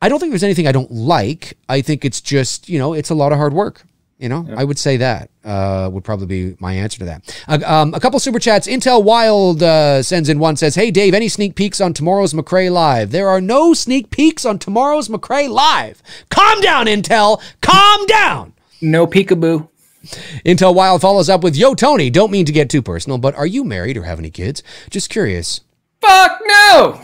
I don't think there's anything I don't like. I think it's just, you know, it's a lot of hard work. You know, I would say that would probably be my answer to that. A couple super chats. Intel Wild sends in one, says, hey, Dave, any sneak peeks on tomorrow's McRae Live? There are no sneak peeks on tomorrow's McRae Live. Calm down, Intel. Calm down. No peekaboo. Intel Wild follows up with, yo, Tony, don't mean to get too personal, but are you married or have any kids? Just curious. Fuck no!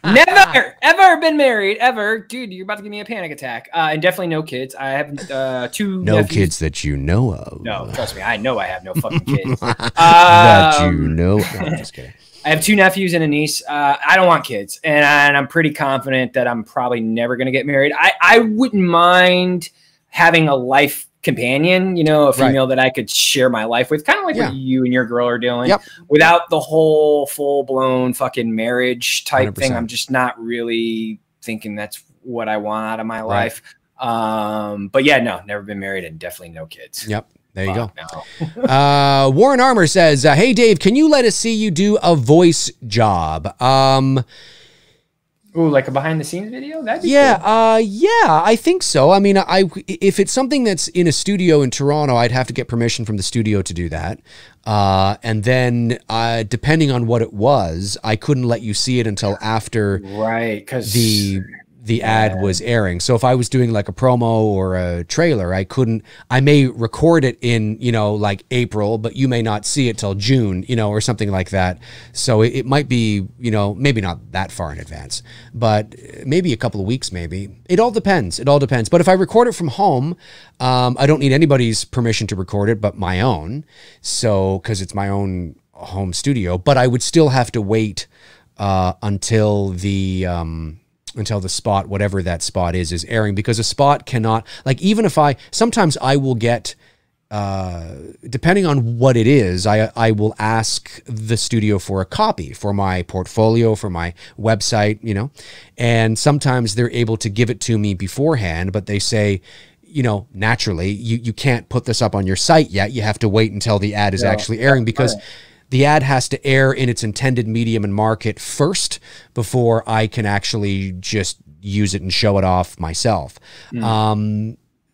Never, ever been married, ever. Dude, you're about to give me a panic attack. And definitely no kids. I have two No nephews. kids that you know of. No, trust me, I know I have no fucking kids. That you know. No, I'm just kidding. I have two nephews and a niece. I don't want kids. And I'm pretty confident that I'm probably never going to get married. I wouldn't mind having a life companion, you know, a female that I could share my life with, kind of like what you and your girl are doing, without the whole full-blown fucking marriage type 100%. Thing. I'm just not really thinking that's what I want out of my life. But yeah, no, never been married and definitely no kids. Yep. There you go. No. Warren Armour says, hey, Dave, can you let us see you do a voice job? Ooh, like a behind the scenes video? That'd be cool. Yeah, I think so. I mean, if it's something that's in a studio in Toronto, I'd have to get permission from the studio to do that. And then depending on what it was, I couldn't let you see it until after because the ad was airing. So if I was doing like a promo or a trailer, I may record it in, you know, like April, but you may not see it till June, you know, or something like that. So it might be, you know, maybe not that far in advance, but maybe a couple of weeks, maybe. It all depends. It all depends. But if I record it from home, I don't need anybody's permission to record it, but my own. So, cause it's my own home studio, but I would still have to wait, until the spot, whatever that spot is airing, because a spot cannot, like, even if sometimes I will get depending on what it is, I will ask the studio for a copy for my portfolio, for my website, you know, and sometimes they're able to give it to me beforehand, but they say, you know, naturally, you can't put this up on your site yet. You have to wait until the ad is actually airing, because the ad has to air in its intended medium and market first before I can actually just use it and show it off myself.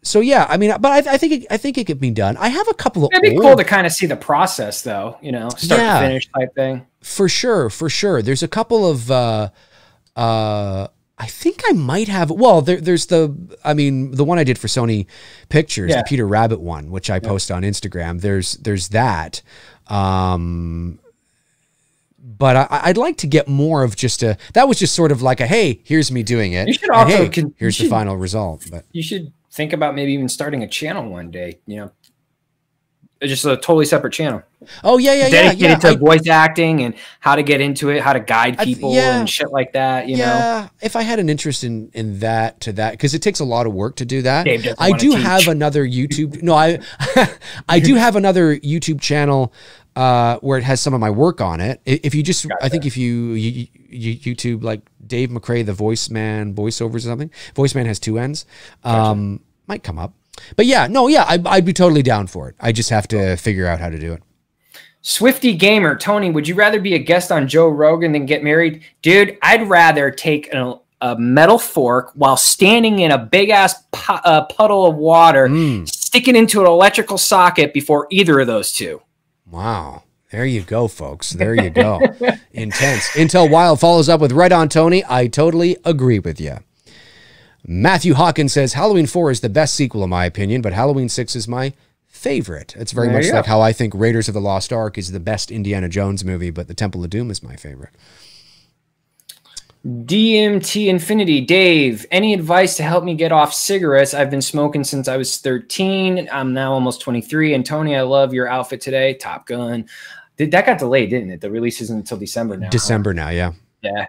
So yeah, I mean, but I think it could be done. I have a couple of. It'd be cool to kind of see the process, though. You know, start to finish type thing. For sure, for sure. There's a couple of. I think I might have. Well, there's the. I mean, the one I did for Sony Pictures, the Peter Rabbit one, which I post on Instagram. There's that. But I'd like to get more of just a. That was just sort of like a, hey, here's me doing it. You should also. Hey, here's the final result. But you should think about maybe even starting a channel one day, you know, just a totally separate channel. Oh yeah, dedicated to voice acting and how to get into it, how to guide people and shit like that. You know, if I had an interest in that, because it takes a lot of work to do that. Dave I do have another YouTube. No, I do have another YouTube channel where it has some of my work on it. If you just, I think if you YouTube like Dave McRae, the VoiceMann voiceovers or something. VoiceMann has 2 N's. Might come up. But yeah, no, yeah, I'd be totally down for it. I just have to figure out how to do it. Swifty Gamer, Tony, would you rather be a guest on Joe Rogan than get married? Dude, I'd rather take a metal fork while standing in a big-ass puddle of water, stick it into an electrical socket before either of those two. Wow. There you go, folks. There you go. Intense. Intel Wild follows up with, right on, Tony. I totally agree with you. Matthew Hawkins says, Halloween 4 is the best sequel in my opinion, but Halloween 6 is my favorite. It's very much like how I think Raiders of the Lost Ark is the best Indiana Jones movie, but the Temple of Doom is my favorite. DMT Infinity, Dave, any advice to help me get off cigarettes? I've been smoking since I was 13. I'm now almost 23. And Tony, I love your outfit today. Top Gun. That got delayed, didn't it? The release isn't until December now. December now, yeah. Yeah.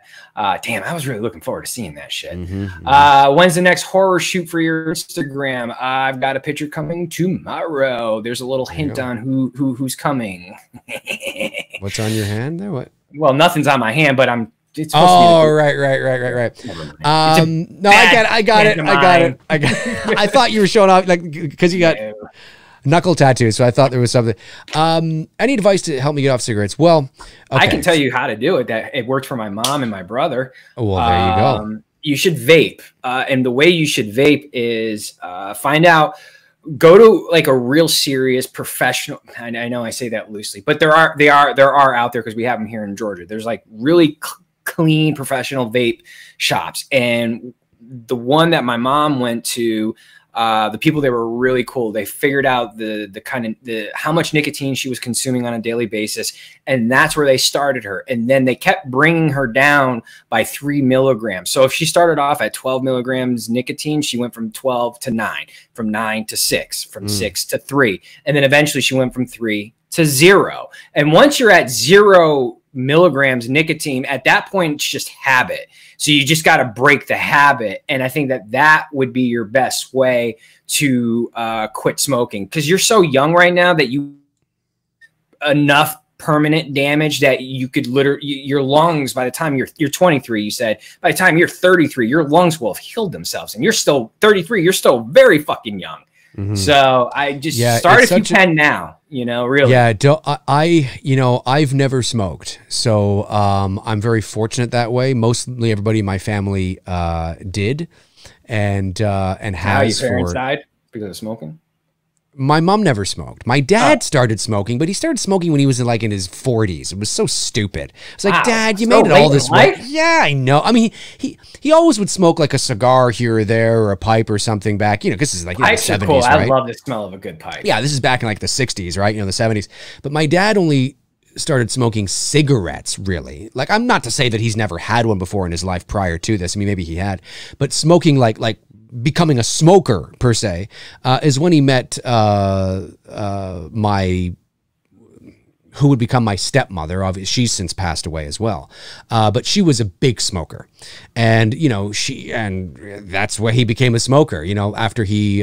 Damn, I was really looking forward to seeing that shit. When's the next horror shoot for your Instagram? I've got a picture coming tomorrow. There's a little hint on who's coming. What's on your hand there? What? Well, nothing's on my hand, but it's right. No, I got it. I thought you were showing off, like, because you got knuckle tattoos, so I thought there was something. Any advice to help me get off cigarettes? Well, okay. I can tell you how to do it. That it worked for my mom and my brother. Oh, well, there you go. You should vape, and the way you should vape is go to like a real serious professional. I know I say that loosely, but there are out there, because we have them here in Georgia. There's like really clean professional vape shops, and the one that my mom went to, the people there were really cool. They figured out the how much nicotine she was consuming on a daily basis, and that's where they started her. And then they kept bringing her down by 3 milligrams. So if she started off at 12 milligrams nicotine, she went from 12 to 9, from 9 to 6, from 6 to 3, and then eventually she went from 3 to 0. And once you're at 0 milligrams nicotine, at that point it's just habit. So you just got to break the habit, and I think that would be your best way to quit smoking, because you're so young right now that you enough permanent damage that you could literally, your lungs, by the time you're 23, you said, by the time you're 33, your lungs will have healed themselves, and you're still 33, you're still very fucking young. So I just start if you can now, you know, really. Yeah. I've never smoked. So I'm very fortunate that way. Mostly everybody in my family did and has. Your parents died because of smoking? My mom never smoked. My dad started smoking, but he started smoking when he was in his 40s. It was so stupid. It's like, Dad, you made it all this way. Yeah, I know. I mean, he always would smoke like a cigar here or there, or a pipe or something back, because this is like the 70s, cool. right? I love the smell of a good pipe. Yeah, this is back in like the 60s, right? The 70s. But my dad only started smoking cigarettes, really. Like, I'm not to say that he's never had one before in his life prior to this. I mean, maybe he had. But smoking like becoming a smoker per se is when he met my who would become my stepmother. Obviously, she's since passed away as well. But she was a big smoker. And, you know, that's where he became a smoker, you know, after he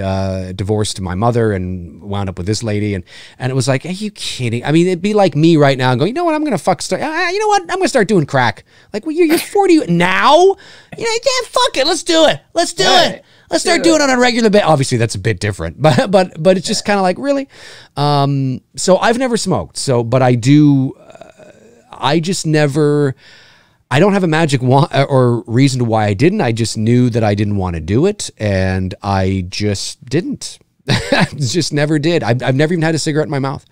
divorced my mother and wound up with this lady. And it was like, are you kidding? I mean, it'd be like me right now going, you know what, I'm going to you know what, I'm going to start doing crack. Like, well, you're 40 now? You know, yeah, fuck it. Let's do it. Let's do it. Let's start doing it on a regular basis. Obviously, that's a bit different, but it's just kind of like, really? So I've never smoked. So, but I do, I just never, I don't have a magic or reason to why I didn't. I just knew that I didn't want to do it, and I just didn't. Just never did. I've never even had a cigarette in my mouth,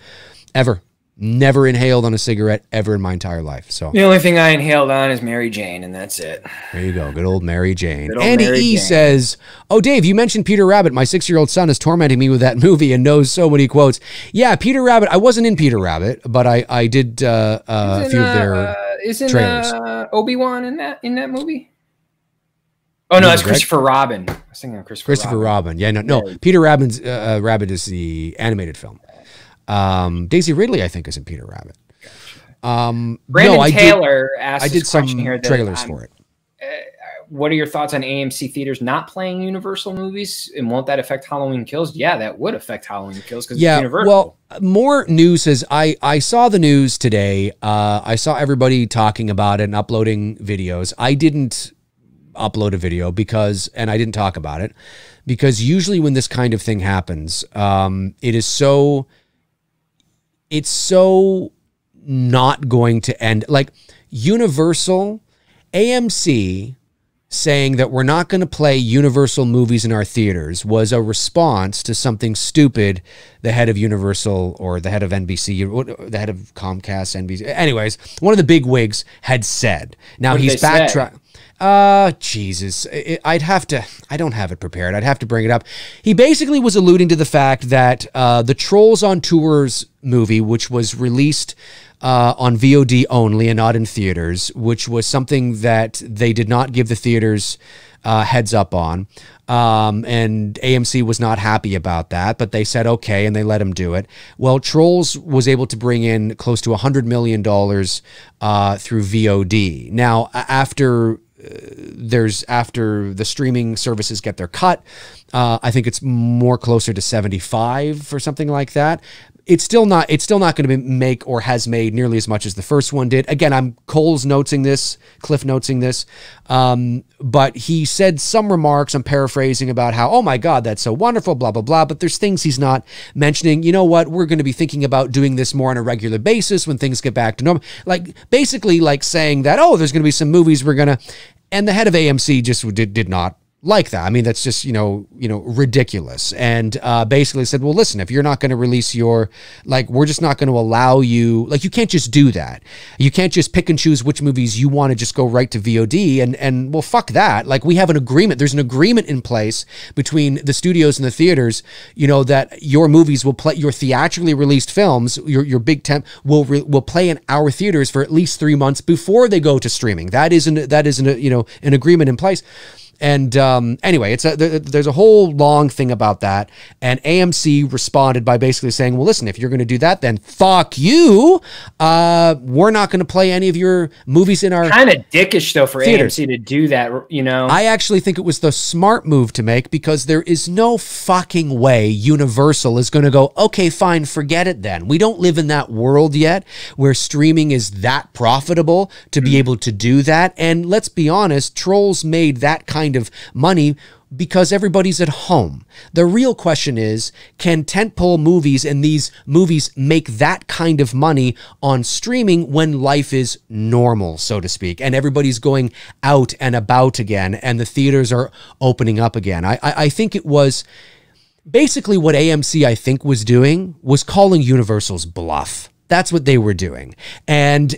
ever. Never inhaled on a cigarette ever in my entire life. So the only thing I inhaled on is Mary Jane, and that's it. There you go. Good old Mary Jane. Andy E says, oh, Dave, you mentioned Peter Rabbit. My 6-year-old son is tormenting me with that movie and knows so many quotes. Yeah, Peter Rabbit. I wasn't in Peter Rabbit, but I did a few of their trailers. Obi-Wan in that movie? Oh, no, that's Christopher Robin. I was thinking of Christopher Robin. Yeah, no. Peter Rabbit's Rabbit is the animated film. Daisy Ridley, I think, is in Peter Rabbit. Brandon Taylor asked I did some trailers for it. What are your thoughts on AMC theaters not playing Universal movies, and won't that affect Halloween Kills? Yeah, that would affect Halloween Kills because it's Universal. Well, more news is I saw the news today. I saw everybody talking about it and uploading videos. I didn't upload a video and I didn't talk about it because usually when this kind of thing happens, it's so not going to end. Like Universal, AMC saying that we're not going to play Universal movies in our theaters was a response to something stupid the head of Universal or the head of NBC, the head of Comcast, NBC. Anyways, one of the big wigs had said. Now he's backtracked. Jesus, I don't have it prepared. I'd have to bring it up. He basically was alluding to the fact that the Trolls on Tours movie, which was released on VOD only and not in theaters, which was something that they did not give the theaters heads up on. And AMC was not happy about that, but they said, okay, and they let him do it. Well, Trolls was able to bring in close to $100 million through VOD. Now, after the streaming services get their cut, I think it's more closer to 75 or something like that. It's still not going to make or has made nearly as much as the first one did. Again, I'm Cliff notesing this. But he said some remarks, I'm paraphrasing, about how, oh my God, that's so wonderful, blah, blah, blah. But there's things he's not mentioning. You know what? We're going to be thinking about doing this more on a regular basis when things get back to normal. Like basically like saying that, oh, there's going to be some movies and the head of AMC just did not like that. I mean, that's just, ridiculous. And basically said, well, listen, if you're not going to release we're just not going to allow you, you can't just do that. You can't just pick and choose which movies you want to just go right to VOD and well, fuck that. Like, we have an agreement. There's an agreement in place between the studios and the theaters, that your movies will play, your theatrically released films, your big temp will play in our theaters for at least 3 months before they go to streaming. That is an agreement in place. And anyway, there's a whole long thing about that. And AMC responded by basically saying, well, listen, if you're going to do that, then fuck you. We're not going to play any of your movies in our kind of dickish though for theaters. AMC to do that, I actually think it was the smart move to make, because there is no fucking way Universal is going to go, okay, fine, forget it then. We don't live in that world yet where streaming is that profitable to be able to do that. And let's be honest, Trolls made that kind of money because everybody's at home. The real question is, can tentpole movies and these movies make that kind of money on streaming when life is normal, so to speak, and everybody's going out and about again and the theaters are opening up again? I think it was basically what AMC, I think, was doing was calling Universal's bluff. That's what they were doing. And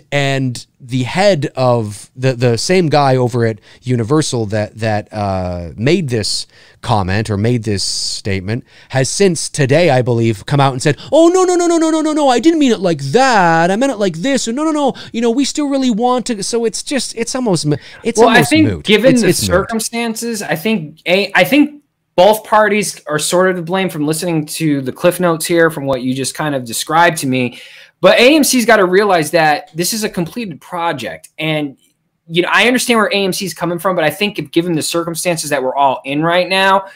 the head of the same guy over at Universal that made this comment or made this statement has since today, I believe, come out and said, oh, no, I didn't mean it like that. I meant it like this. Or no, we still really want to. So it's almost moot. I think given the circumstances, I think both parties are sort of to blame from listening to the cliff notes here from what you just kind of described to me. But AMC's got to realize that this is a completed project. And, you know, I understand where AMC's coming from, but I think if given the circumstances that we're all in right now,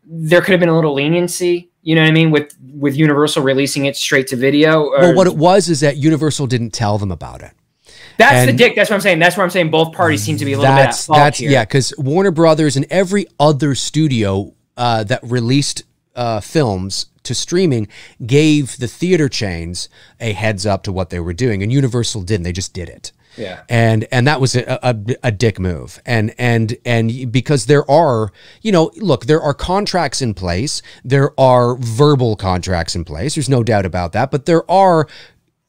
there could have been a little leniency, you know what I mean, with Universal releasing it straight to video. Well, what it was is that Universal didn't tell them about it. That's the dick. That's what I'm saying. That's where I'm saying both parties seem to be a little bit at fault here. Yeah, because Warner Brothers and every other studio that released films to streaming gave the theater chains a heads up to what they were doing, and Universal didn't. They just did it. Yeah, and that was a dick move, and because there are, you know, look, there are contracts in place, there are verbal contracts in place. There's no doubt about that, but there are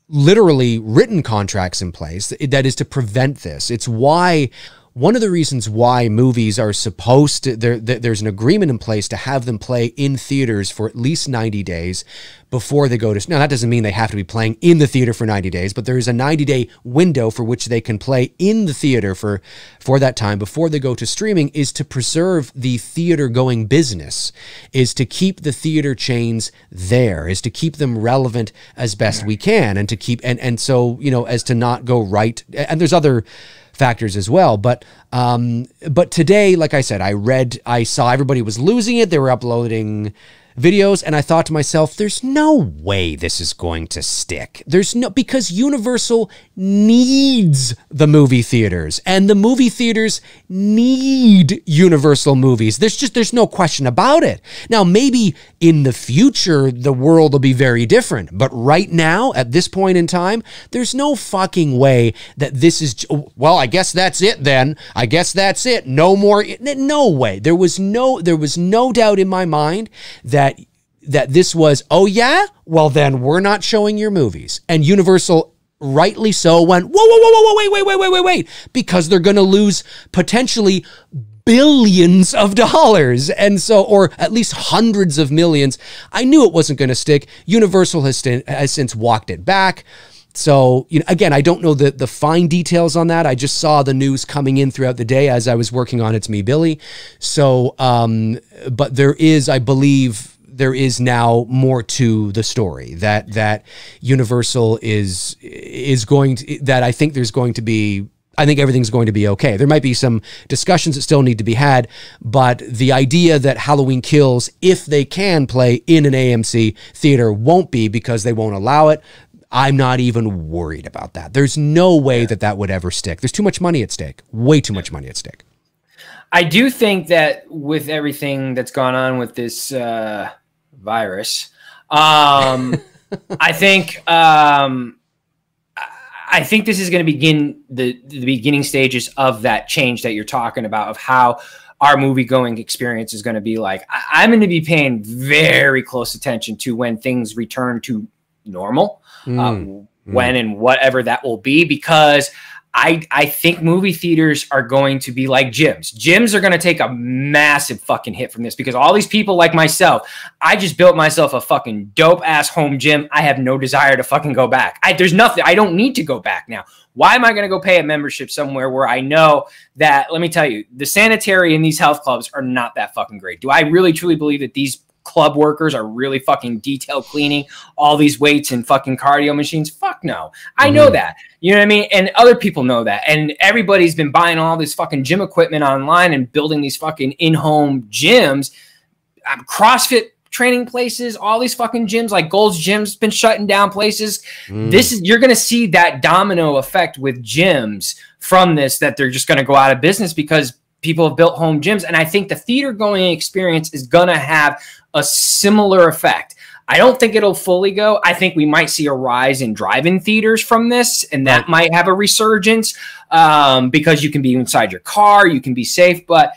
literally written contracts in place that is to prevent this. It's why. One of the reasons why movies are supposed to, there's an agreement in place to have them play in theaters for at least 90 days before they go to, now that doesn't mean they have to be playing in the theater for 90 days, but there is a 90-day window for which they can play in the theater for that time before they go to streaming, is to preserve the theater going business, is to keep the theater chains there, is to keep them relevant as best we can, and to keep, and so, you know, as to not go right, and there's other factors as well. But today, like I said, I saw everybody was losing it. They were uploading videos, and I thought to myself, there's no way this is going to stick. Because Universal needs the movie theaters, and the movie theaters need Universal movies. There's no question about it. Now, maybe in the future, the world will be very different, but right now, at this point in time, there's no fucking way that this is, well, I guess that's it then. I guess that's it. No more, no way. There was no doubt in my mind that this was, oh yeah, well then we're not showing your movies. And Universal, rightly so, went, whoa, wait, because they're going to lose potentially billions of dollars, and so, or at least hundreds of millions. I knew it wasn't going to stick. Universal has since walked it back. So, you know, again, I don't know the fine details on that. I just saw the news coming in throughout the day as I was working on It's Me, Billy. So, but there is, I believe, there is now more to the story that Universal is going to, that I think there's going to be, I think everything's going to be okay. There might be some discussions that still need to be had, but the idea that Halloween Kills, if they can play in an AMC theater, won't be, because they won't allow it. I'm not even worried about that. There's no way that would ever stick. There's too much money at stake. Way too much money at stake. I do think that with everything that's gone on with this virus, I think this is going to begin the beginning stages of that change that you're talking about, of how our movie going experience is going to be like. I'm going to be paying very close attention to when things return to normal, when and whatever that will be, because I think movie theaters are going to be like gyms. Gyms are going to take a massive fucking hit from this, because all these people like myself, I just built myself a fucking dope ass home gym. I have no desire to fucking go back. There's nothing. I don't need to go back now. Why am I going to go pay a membership somewhere where I know that, let me tell you, the sanitary in these health clubs are not that fucking great? Do I really truly believe that these club workers are really fucking detail cleaning all these weights and fucking cardio machines? Fuck no. I know that. You know what I mean? And other people know that. And everybody's been buying all this fucking gym equipment online and building these fucking in-home gyms, CrossFit training places, all these fucking gyms, like Gold's Gym's been shutting down places. You're going to see that domino effect with gyms from this, that they're just going to go out of business because people have built home gyms. And I think the theater going experience is going to have a similar effect. I don't think it'll fully go. I think we might see a rise in drive-in theaters from this, and that might have a resurgence, because you can be inside your car, you can be safe. But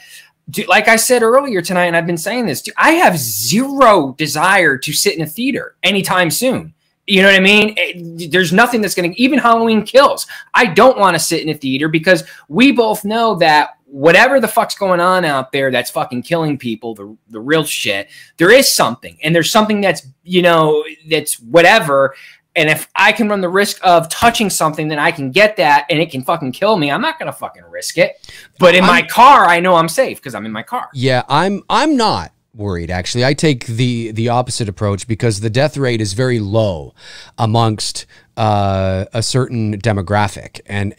dude, like I said earlier tonight, and I've been saying this, dude, I have zero desire to sit in a theater anytime soon. You know what I mean? There's nothing that's going to, even Halloween Kills, I don't want to sit in a theater, because we both know that whatever the fuck's going on out there that's fucking killing people, the real shit, there is something. And there's something that's, you know, that's whatever. And if I can run the risk of touching something, then I can get that and it can fucking kill me. I'm not going to fucking risk it. But in my car, I know I'm safe because I'm in my car. Yeah, I'm not. worried, actually. I take the opposite approach because the death rate is very low amongst a certain demographic. And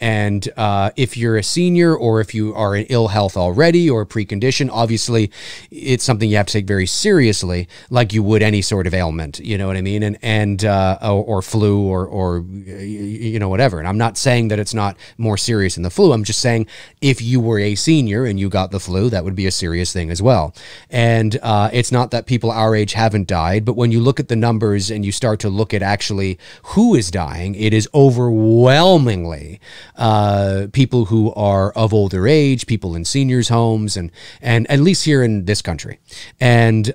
if you're a senior or if you are in ill health already or a precondition, obviously it's something you have to take very seriously, like you would any sort of ailment, you know what I mean? Or flu or you know, whatever. And I'm not saying that it's not more serious than the flu. I'm just saying if you were a senior and you got the flu, that would be a serious thing as well. And it's not that people our age haven't died, but when you look at the numbers and you start to look at actually who is dying, it is overwhelmingly people who are of older age, people in seniors' homes, and at least here in this country. And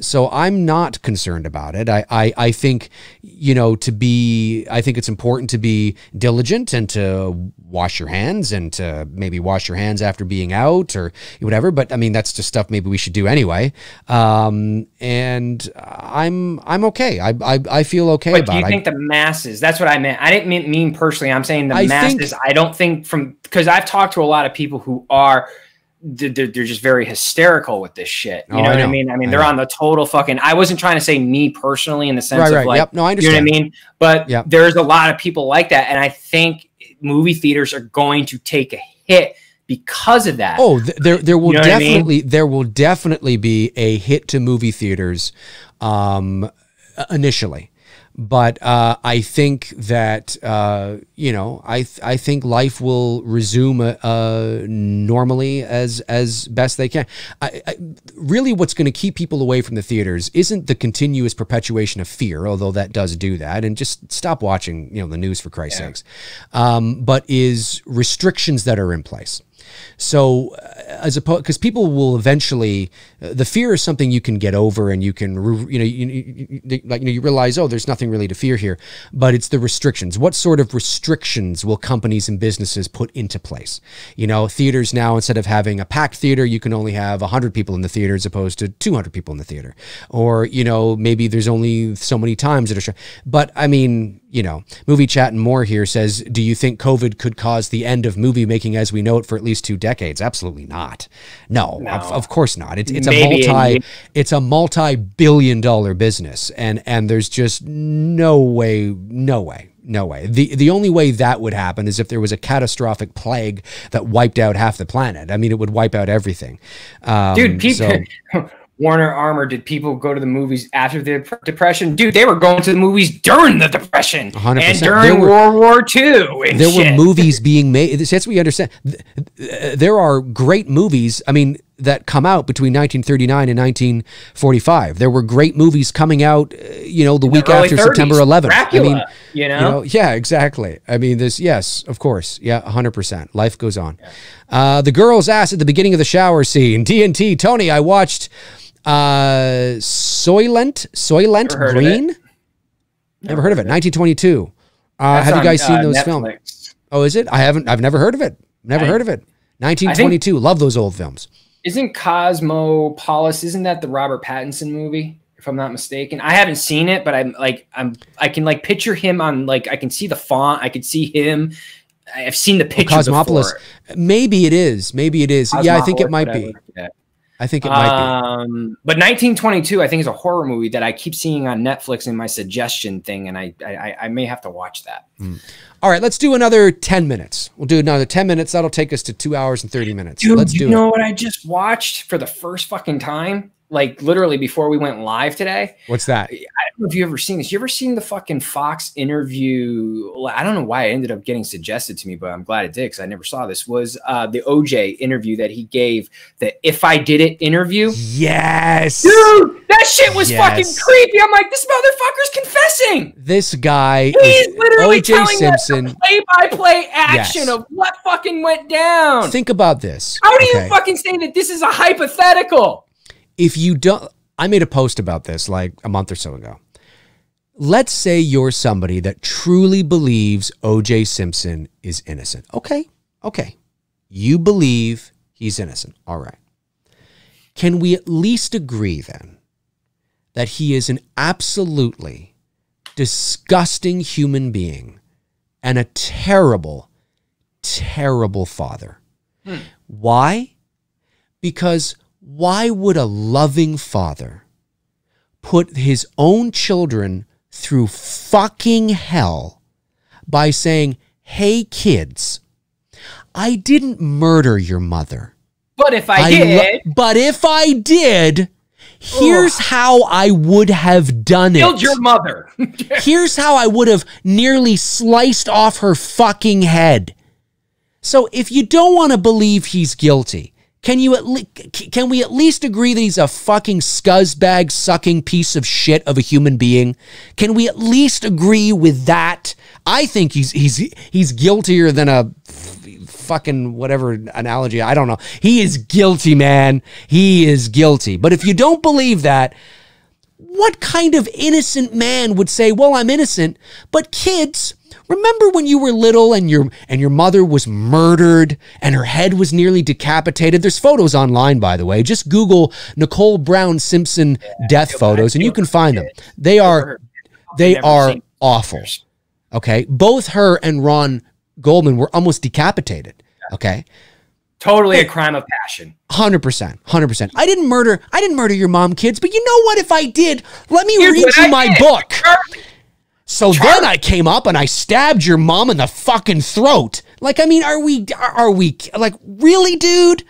so I'm not concerned about it. I think, you know, I think it's important to be diligent and to wash your hands and to maybe wash your hands after being out or whatever. But I mean, that's just stuff maybe we should do anyway. And I'm okay. I feel okay about it. But do you think the masses? That's what I meant. I didn't mean personally. I'm saying the masses. I don't think because I've talked to a lot of people who are. They're just very hysterical with this shit. You know what I mean? I mean, they're on the total fucking. I wasn't trying to say me personally in the sense of like, yep. No, I understand. You know what I mean? But there's a lot of people like that, and I think movie theaters are going to take a hit because of that. Oh, there will definitely there will definitely be a hit to movie theaters initially. But I think that, you know, I think life will resume normally as best they can. Really what's going to keep people away from the theaters isn't the continuous perpetuation of fear, although that does do that, and just stop watching, you know, the news for Christ's sakes, but is restrictions that are in place. So as opposed, because people will eventually, the fear is something you can get over and you can, you realize, oh, there's nothing really to fear here, but it's the restrictions. What sort of restrictions will companies and businesses put into place? You know, theaters now, instead of having a packed theater, you can only have 100 people in the theater as opposed to 200 people in the theater. Or, you know, maybe there's only so many times that are, but I mean, you know, Movie Chat and More here says, do you think COVID could cause the end of movie making as we know it for at least 2 decades? Absolutely not. No. Of course not. It's a multi-billion-dollar business, and there's just no way. The only way that would happen is if there was a catastrophic plague that wiped out half the planet. I mean, it would wipe out everything. Dude, people. Warner Armour, did people go to the movies after the Depression? Dude, they were going to the movies during the Depression 100%. And during World War II. And there were movies being made. That's what you understand. There are great movies, I mean, that come out between 1939 and 1945. There were great movies coming out, you know, the week after 30s, September 11th. Dracula, I mean, you know, yeah, exactly. I mean, yes, of course. Yeah, 100%. Life goes on. Yeah. The girl's ass at the beginning of the shower scene. TNT, Tony, I watched Soylent Green. Never heard of it. 1922. Have you guys seen those films? Oh, is it? I've never heard of it. Never heard of it. 1922. Love those old films. Isn't Cosmopolis? Isn't that the Robert Pattinson movie? If I'm not mistaken, I haven't seen it, but I can like picture him on, like, I can see the font. I can see him. I've seen the picture. Cosmopolis. Before. Maybe it is. Yeah, I think it might be. I think it might be. But 1922, I think, is a horror movie that I keep seeing on Netflix in my suggestion thing, and I may have to watch that. All right, let's do another 10 minutes. We'll do another 10 minutes. That'll take us to 2 hours and 30 minutes. Dude, let's do you know what I just watched for the first fucking time? Like, literally before we went live today. What's that? I don't know if you've ever seen this. You ever seen the fucking Fox interview? I don't know why it ended up getting suggested to me, but I'm glad it did because I never saw this. Was the OJ interview that he gave, the If I Did It interview? Yes. Dude, that shit was fucking creepy. I'm like, this motherfucker's confessing. This guy He's literally OJ telling Simpson. us the play-by-play action of what fucking went down. Think about this. How do you fucking say that this is a hypothetical? If you don't, I made a post about this like a month or so ago. Let's say you're somebody that truly believes O.J. Simpson is innocent. Okay. You believe he's innocent. All right. Can we at least agree then that he is an absolutely disgusting human being and a terrible, terrible father? Why? Because why would a loving father put his own children through fucking hell by saying, hey, kids, I didn't murder your mother. But if I did. But if I did, here's how I would have done it. Killed your mother. Here's how I would have nearly sliced off her fucking head. So if you don't want to believe he's guilty, can we at least agree that he's a fucking scuzzbag sucking piece of shit of a human being? Can we at least agree with that? I think he's guiltier than a fucking whatever analogy. I don't know. He is guilty, man. He is guilty. But if you don't believe that, what kind of innocent man would say, well, I'm innocent, but kids, remember when you were little and your mother was murdered and her head was nearly decapitated? There's photos online, by the way. Just Google Nicole Brown Simpson death photos and you can find them. They are awful. Okay. Both her and Ron Goldman were almost decapitated. Okay. Totally a crime of passion. 100%. 100%. I didn't murder your mom, kids, but you know what? If I did, let me read you my book. So then I came up and I stabbed your mom in the fucking throat. Like, I mean, are we like, really, dude?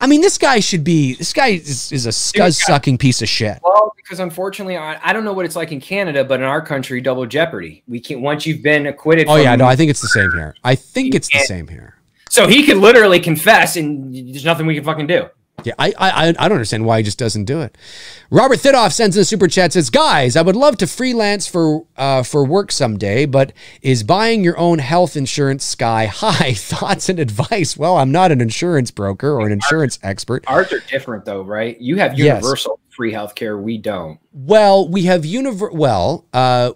I mean, this guy is a scuzz-sucking piece of shit. Well, because unfortunately, I don't know what it's like in Canada, but in our country, double jeopardy. We can't, once you've been acquitted. Oh, yeah, no, I think it's the same here. I think it's the same here. So he could literally confess and there's nothing we can fucking do. Yeah, I don't understand why he just doesn't do it. Robert Thidoff sends in a super chat, says, guys, I would love to freelance for work someday, but is buying your own health insurance sky high? Thoughts and advice? Well, I'm not an insurance broker or an insurance expert. Ours are different though, right? You have universal free healthcare. We don't. Well, we have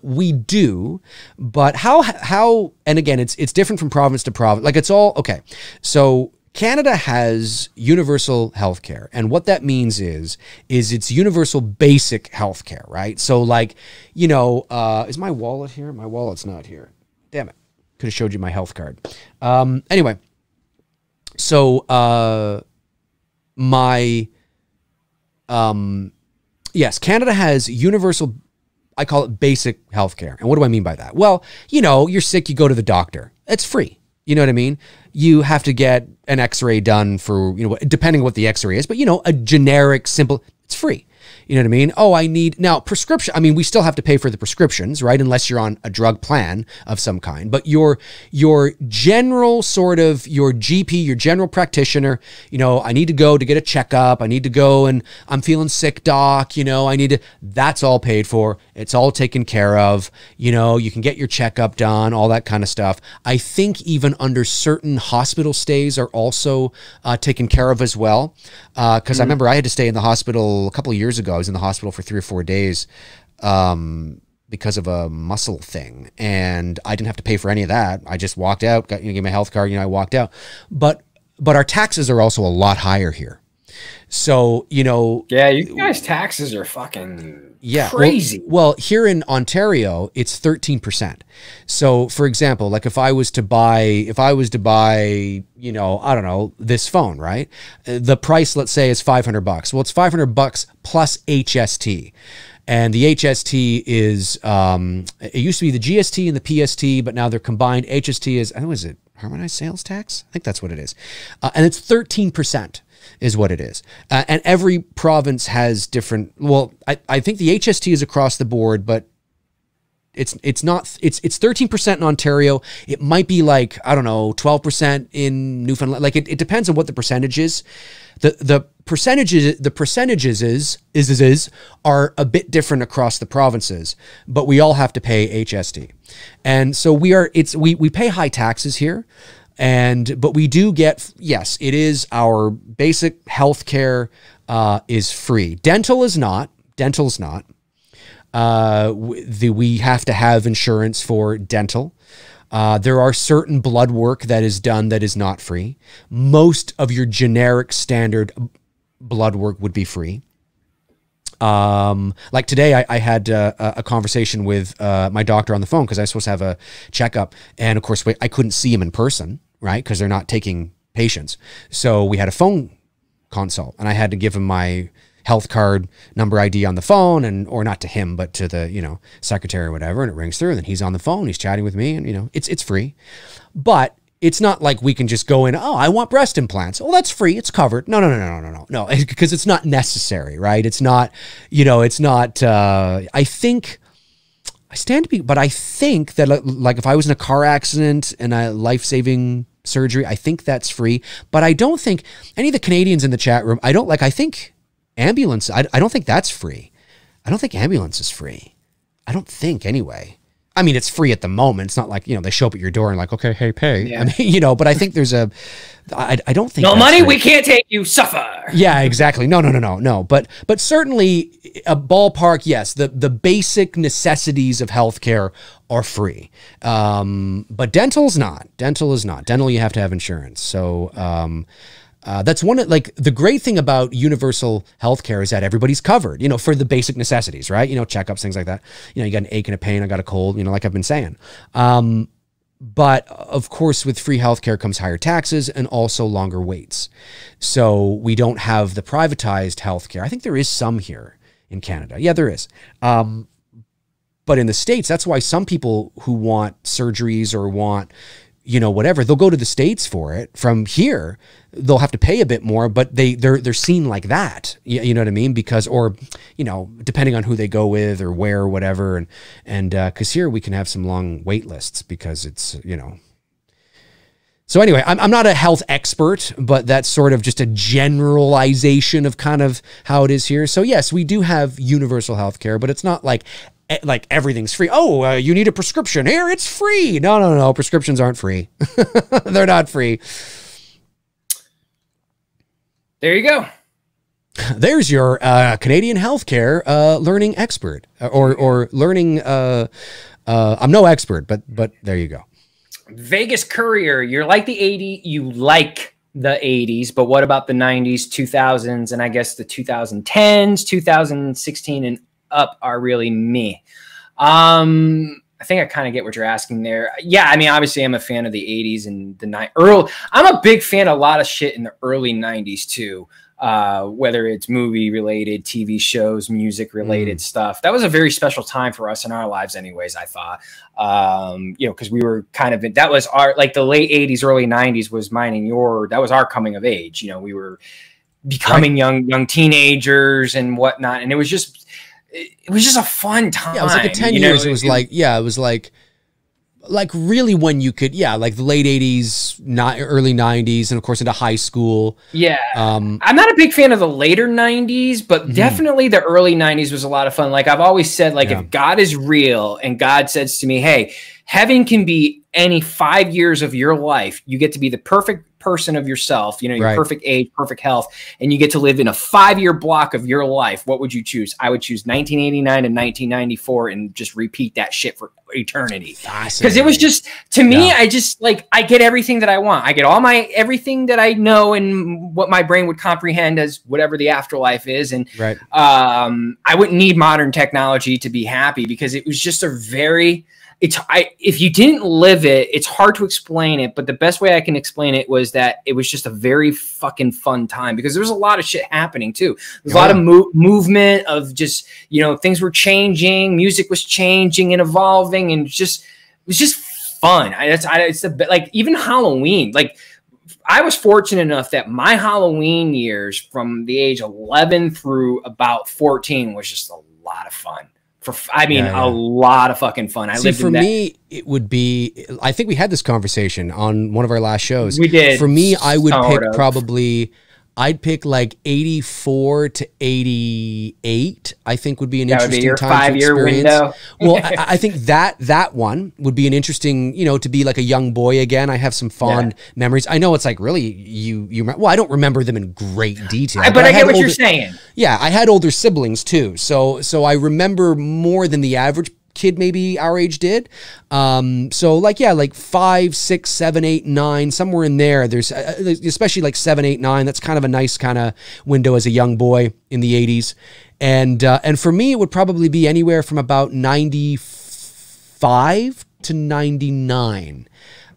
we do, but how, and again, it's different from province to province. Like it's all, okay. So Canada has universal health care. And what that means is it's universal basic health care, right? So like, you know, is my wallet here? My wallet's not here. Damn it. Could have showed you my health card. Anyway, so yes, Canada has universal, I call it basic health care. And what do I mean by that? Well, you know, you're sick, you go to the doctor. It's free. You know what I mean? You have to get an x-ray done for, you know, depending on what the x-ray is, but you know, a generic, simple, it's free. You know what I mean? Oh, I need, now prescription, I mean, we still have to pay for the prescriptions, right? Unless you're on a drug plan of some kind, but your general sort of, your GP, your general practitioner, you know, I need to go to get a checkup. I need to go and I'm feeling sick, doc, you know, that's all paid for. It's all taken care of. You know, you can get your checkup done, all that kind of stuff. I think even under certain hospital stays are also taken care of as well. Cause I remember I had to stay in the hospital a couple of years ago. I was in the hospital for 3 or 4 days because of a muscle thing, and I didn't have to pay for any of that. I just walked out, gave my health card, you know, I walked out. But our taxes are also a lot higher here. So, you know, yeah, you guys' taxes are fucking crazy. Well, here in Ontario, it's 13%. So, for example, like if I was to buy, you know, I don't know, this phone, right? The price, let's say, is $500. Well, it's $500 plus HST. And the HST is, it used to be the GST and the PST, but now they're combined. HST is, what is it? Harmonized sales tax? I think that's what it is. And it's 13%. Is what it is. And every province has different, well, I think the HST is across the board, but it's 13% in Ontario. It might be like, I don't know, 12% in Newfoundland. Like it depends on what the percentage is. The percentages are a bit different across the provinces, but we all have to pay HST. And so we pay high taxes here. But we do get, yes, it is our basic health care is free. Dental is not. We have to have insurance for dental. There are certain blood work that is done that is not free. Most of your generic standard blood work would be free. Like today I had a conversation with my doctor on the phone because I was supposed to have a checkup. And of course, I couldn't see him in person, right? Because they're not taking patients. So we had a phone consult, and I had to give him my health card number ID on the phone, and or not to him, but to the, you know, secretary or whatever, and it rings through, and then he's on the phone, he's chatting with me, and, you know, it's free. But it's not like we can just go in, oh, I want breast implants. Oh, that's free. It's covered. No, because it's not necessary, right? It's not, you know, it's not, I think, I stand to be, but I think that like if I was in a car accident and a life-saving surgery, I think that's free. But I don't think any of the Canadians in the chat room, I think ambulance, I don't think that's free. I don't think ambulance is free. I don't think anyway. I mean, it's free at the moment. It's not like, you know, they show up at your door and like, okay, hey, pay. Yeah. I mean, you know, but I think there's I don't think no that's money, free. we can't take you, suffer. Yeah, exactly. No. But certainly a ballpark, yes, the basic necessities of healthcare are free. But dental is not. Dental, you have to have insurance. So, that's one of, like, the great thing about universal healthcare is that everybody's covered, you know, for the basic necessities, right? You know, checkups, things like that. You know, you got an ache and a pain, I got a cold, you know, like I've been saying. But of course, with free healthcare comes higher taxes and also longer waits. So we don't have the privatized healthcare. I think there is some here in Canada. Yeah, there is. But in the States, that's why some people who want surgeries or want, you know, whatever, they'll go to the States for it. From here, they'll have to pay a bit more, but they're seen like that. You know what I mean? Because, or, you know, depending on who they go with or where or whatever. And because here we can have some long wait lists because it's, you know. So anyway, I'm not a health expert, but that's sort of just a generalization of kind of how it is here. So yes, we do have universal health care, but it's not like everything's free. Oh, you need a prescription here, it's free. No. Prescriptions aren't free. They're not free. There you go. There's your Canadian healthcare learning expert or learning. I'm no expert, but there you go. Vegas Courier, you like the 80s, but what about the 90s, 2000s, and I guess the 2010s, 2016 and up are really me. I think I kind of get what you're asking there. Yeah, I mean, obviously I'm a fan of the 80s and the I'm a big fan of a lot of shit in the early 90s too. Whether it's movie related, TV shows, music related stuff. That was a very special time for us in our lives anyways, I thought. You know, because we were kind of, that was our, like the late 80s, early 90s was mine and that was our coming of age. You know, we were becoming young teenagers and whatnot. And it was just a fun time. Yeah, it was like 10 years. It was like, yeah, it was like really when you could, yeah, like the late 80s, early 90s, and of course into high school. Yeah. I'm not a big fan of the later 90s, but definitely the early 90s was a lot of fun. Like I've always said, like if God is real and God says to me, hey, heaven can be any 5 years of your life, you get to be the perfect person of yourself, you know, your perfect age, perfect health, and you get to live in a 5-year block of your life. What would you choose? I would choose 1989 and 1994 and just repeat that shit for eternity. Because it was just, to me, I just like, I get everything that I want. I get everything that I know and what my brain would comprehend as whatever the afterlife is. And I wouldn't need modern technology to be happy because it was just a very, if you didn't live it, it's hard to explain it, but the best way I can explain it was that it was just a very fucking fun time because there was a lot of shit happening too. There's a lot of movement of just, you know, things were changing, music was changing and evolving, and it was just fun. It's like even Halloween, like I was fortunate enough that my Halloween years from the age 11 through about 14 was just a lot of fun. A lot of fucking fun. For me, it would be, I think we had this conversation on one of our last shows. We did. For me, I would pick probably, I'd pick like 84 to 88, I think would be an interesting time to experience. Window. Well, I think that one would be an interesting, you know, to be like a young boy again. I have some fond memories. I know it's like really, well, I don't remember them in great detail. But I get what you're saying. Yeah, I had older siblings too. So I remember more than the average kid maybe our age did. So like, yeah, like 5, 6, 7, 8, 9, somewhere in there. There's especially like 7, 8, 9. That's kind of a nice kind of window as a young boy in the 80s. And for me, it would probably be anywhere from about 95 to 99.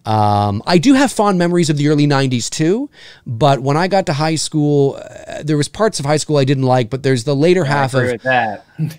I do have fond memories of the early 90s too, but when I got to high school, there was parts of high school I didn't like, but there's the later half of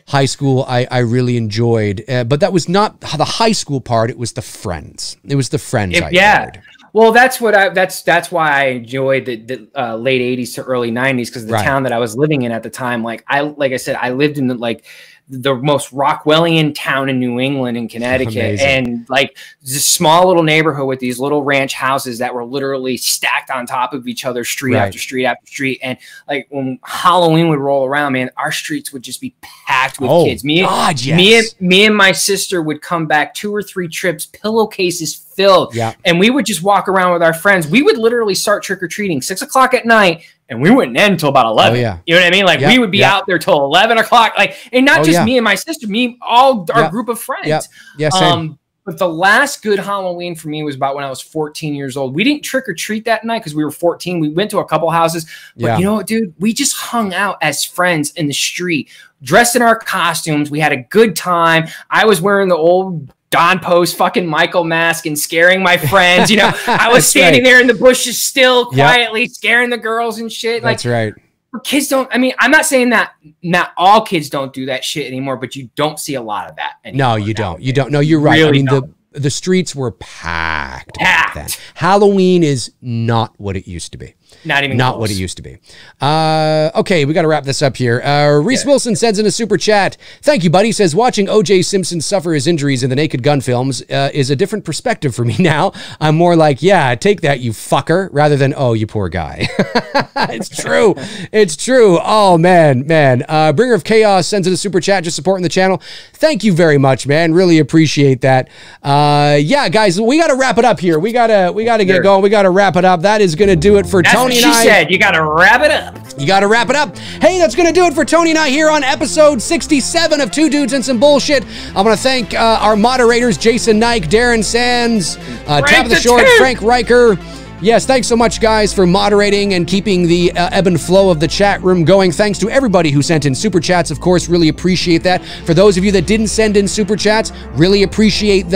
high school I really enjoyed. But that was not the high school part, it was the friends. It was the friends I enjoyed. Well, that's why I enjoyed the late 80s to early 90s, because the town that I was living in at the time, like I said, I lived in the most Rockwellian town in New England, in Connecticut. Amazing. And like this small little neighborhood with these little ranch houses that were literally stacked on top of each other, street after street after street. And like when Halloween would roll around, man, our streets would just be packed with kids. Me and my sister would come back 2 or 3 trips, pillowcases filled. Yeah. And we would just walk around with our friends. We would literally start trick-or-treating 6 o'clock at night, and we wouldn't end until about 11. Oh, yeah. You know what I mean? Like we would be out there till 11 o'clock. Like, and not just me and my sister, all our group of friends. But the last good Halloween for me was about when I was 14 years old. We didn't trick or treat that night because we were 14. We went to a couple houses, but you know what, dude? We just hung out as friends in the street, dressed in our costumes. We had a good time. I was wearing the old Don Post fucking Michael mask and scaring my friends. You know, I was standing there in the bushes still quietly scaring the girls and shit. That's right. Kids don't, I mean, I'm not saying that not all kids don't do that shit anymore, but you don't see a lot of that anymore. No, you don't. You don't. No, you're right. Really, I mean, the streets were packed. Then. Halloween is not what it used to be. Not close. What it used to be. Okay, we got to wrap this up here. Reese Wilson sends in a super chat. Thank you, buddy. Says, watching O.J. Simpson suffer his injuries in the Naked Gun films is a different perspective for me now. I'm more like, yeah, take that, you fucker, rather than, oh, you poor guy. It's true. It's true. Oh, man. Bringer of Chaos sends in a super chat, just supporting the channel. Thank you very much, man. Really appreciate that. Yeah, guys, we got to wrap it up here. We got to get going. We got to wrap it up. That is going to do it for Tony and I. She said, you got to wrap it up. You got to wrap it up. Hey, that's going to do it for Tony and I here on episode 67 of Two Dudes and Some Bullshit. I want to thank our moderators, Jason Nike, Darren Sands, Tap of the Short, Frank Riker. Yes, thanks so much, guys, for moderating and keeping the ebb and flow of the chat room going. Thanks to everybody who sent in super chats, of course. Really appreciate that. For those of you that didn't send in super chats, really appreciate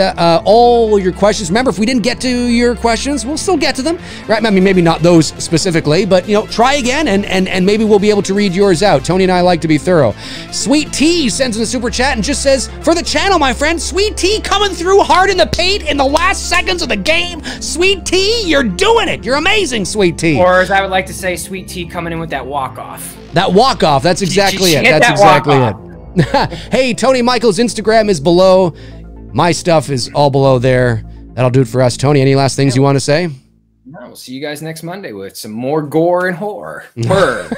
all your questions. Remember, if we didn't get to your questions, we'll still get to them, right? I mean, maybe not those specifically, but, you know, try again, and maybe we'll be able to read yours out. Tony and I like to be thorough. Sweet Tea sends in a super chat and just says, for the channel, my friend, Sweet Tea coming through hard in the paint in the last seconds of the game. Sweet Tea, you're doing it. You're amazing, Sweet Tea. Or as I would like to say, Sweet Tea coming in with that walk-off. That walk-off, that's exactly it. That's exactly it. Hey, Tony Michael's Instagram is below. My stuff is all below there. That'll do it for us. Tony, any last things you want to say? No, we'll see you guys next Monday with some more gore and horror. Horror.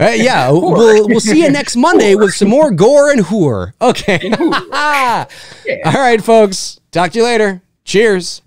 Yeah, we'll see you next Monday with some more gore and horror. Okay. All right, folks. Talk to you later. Cheers.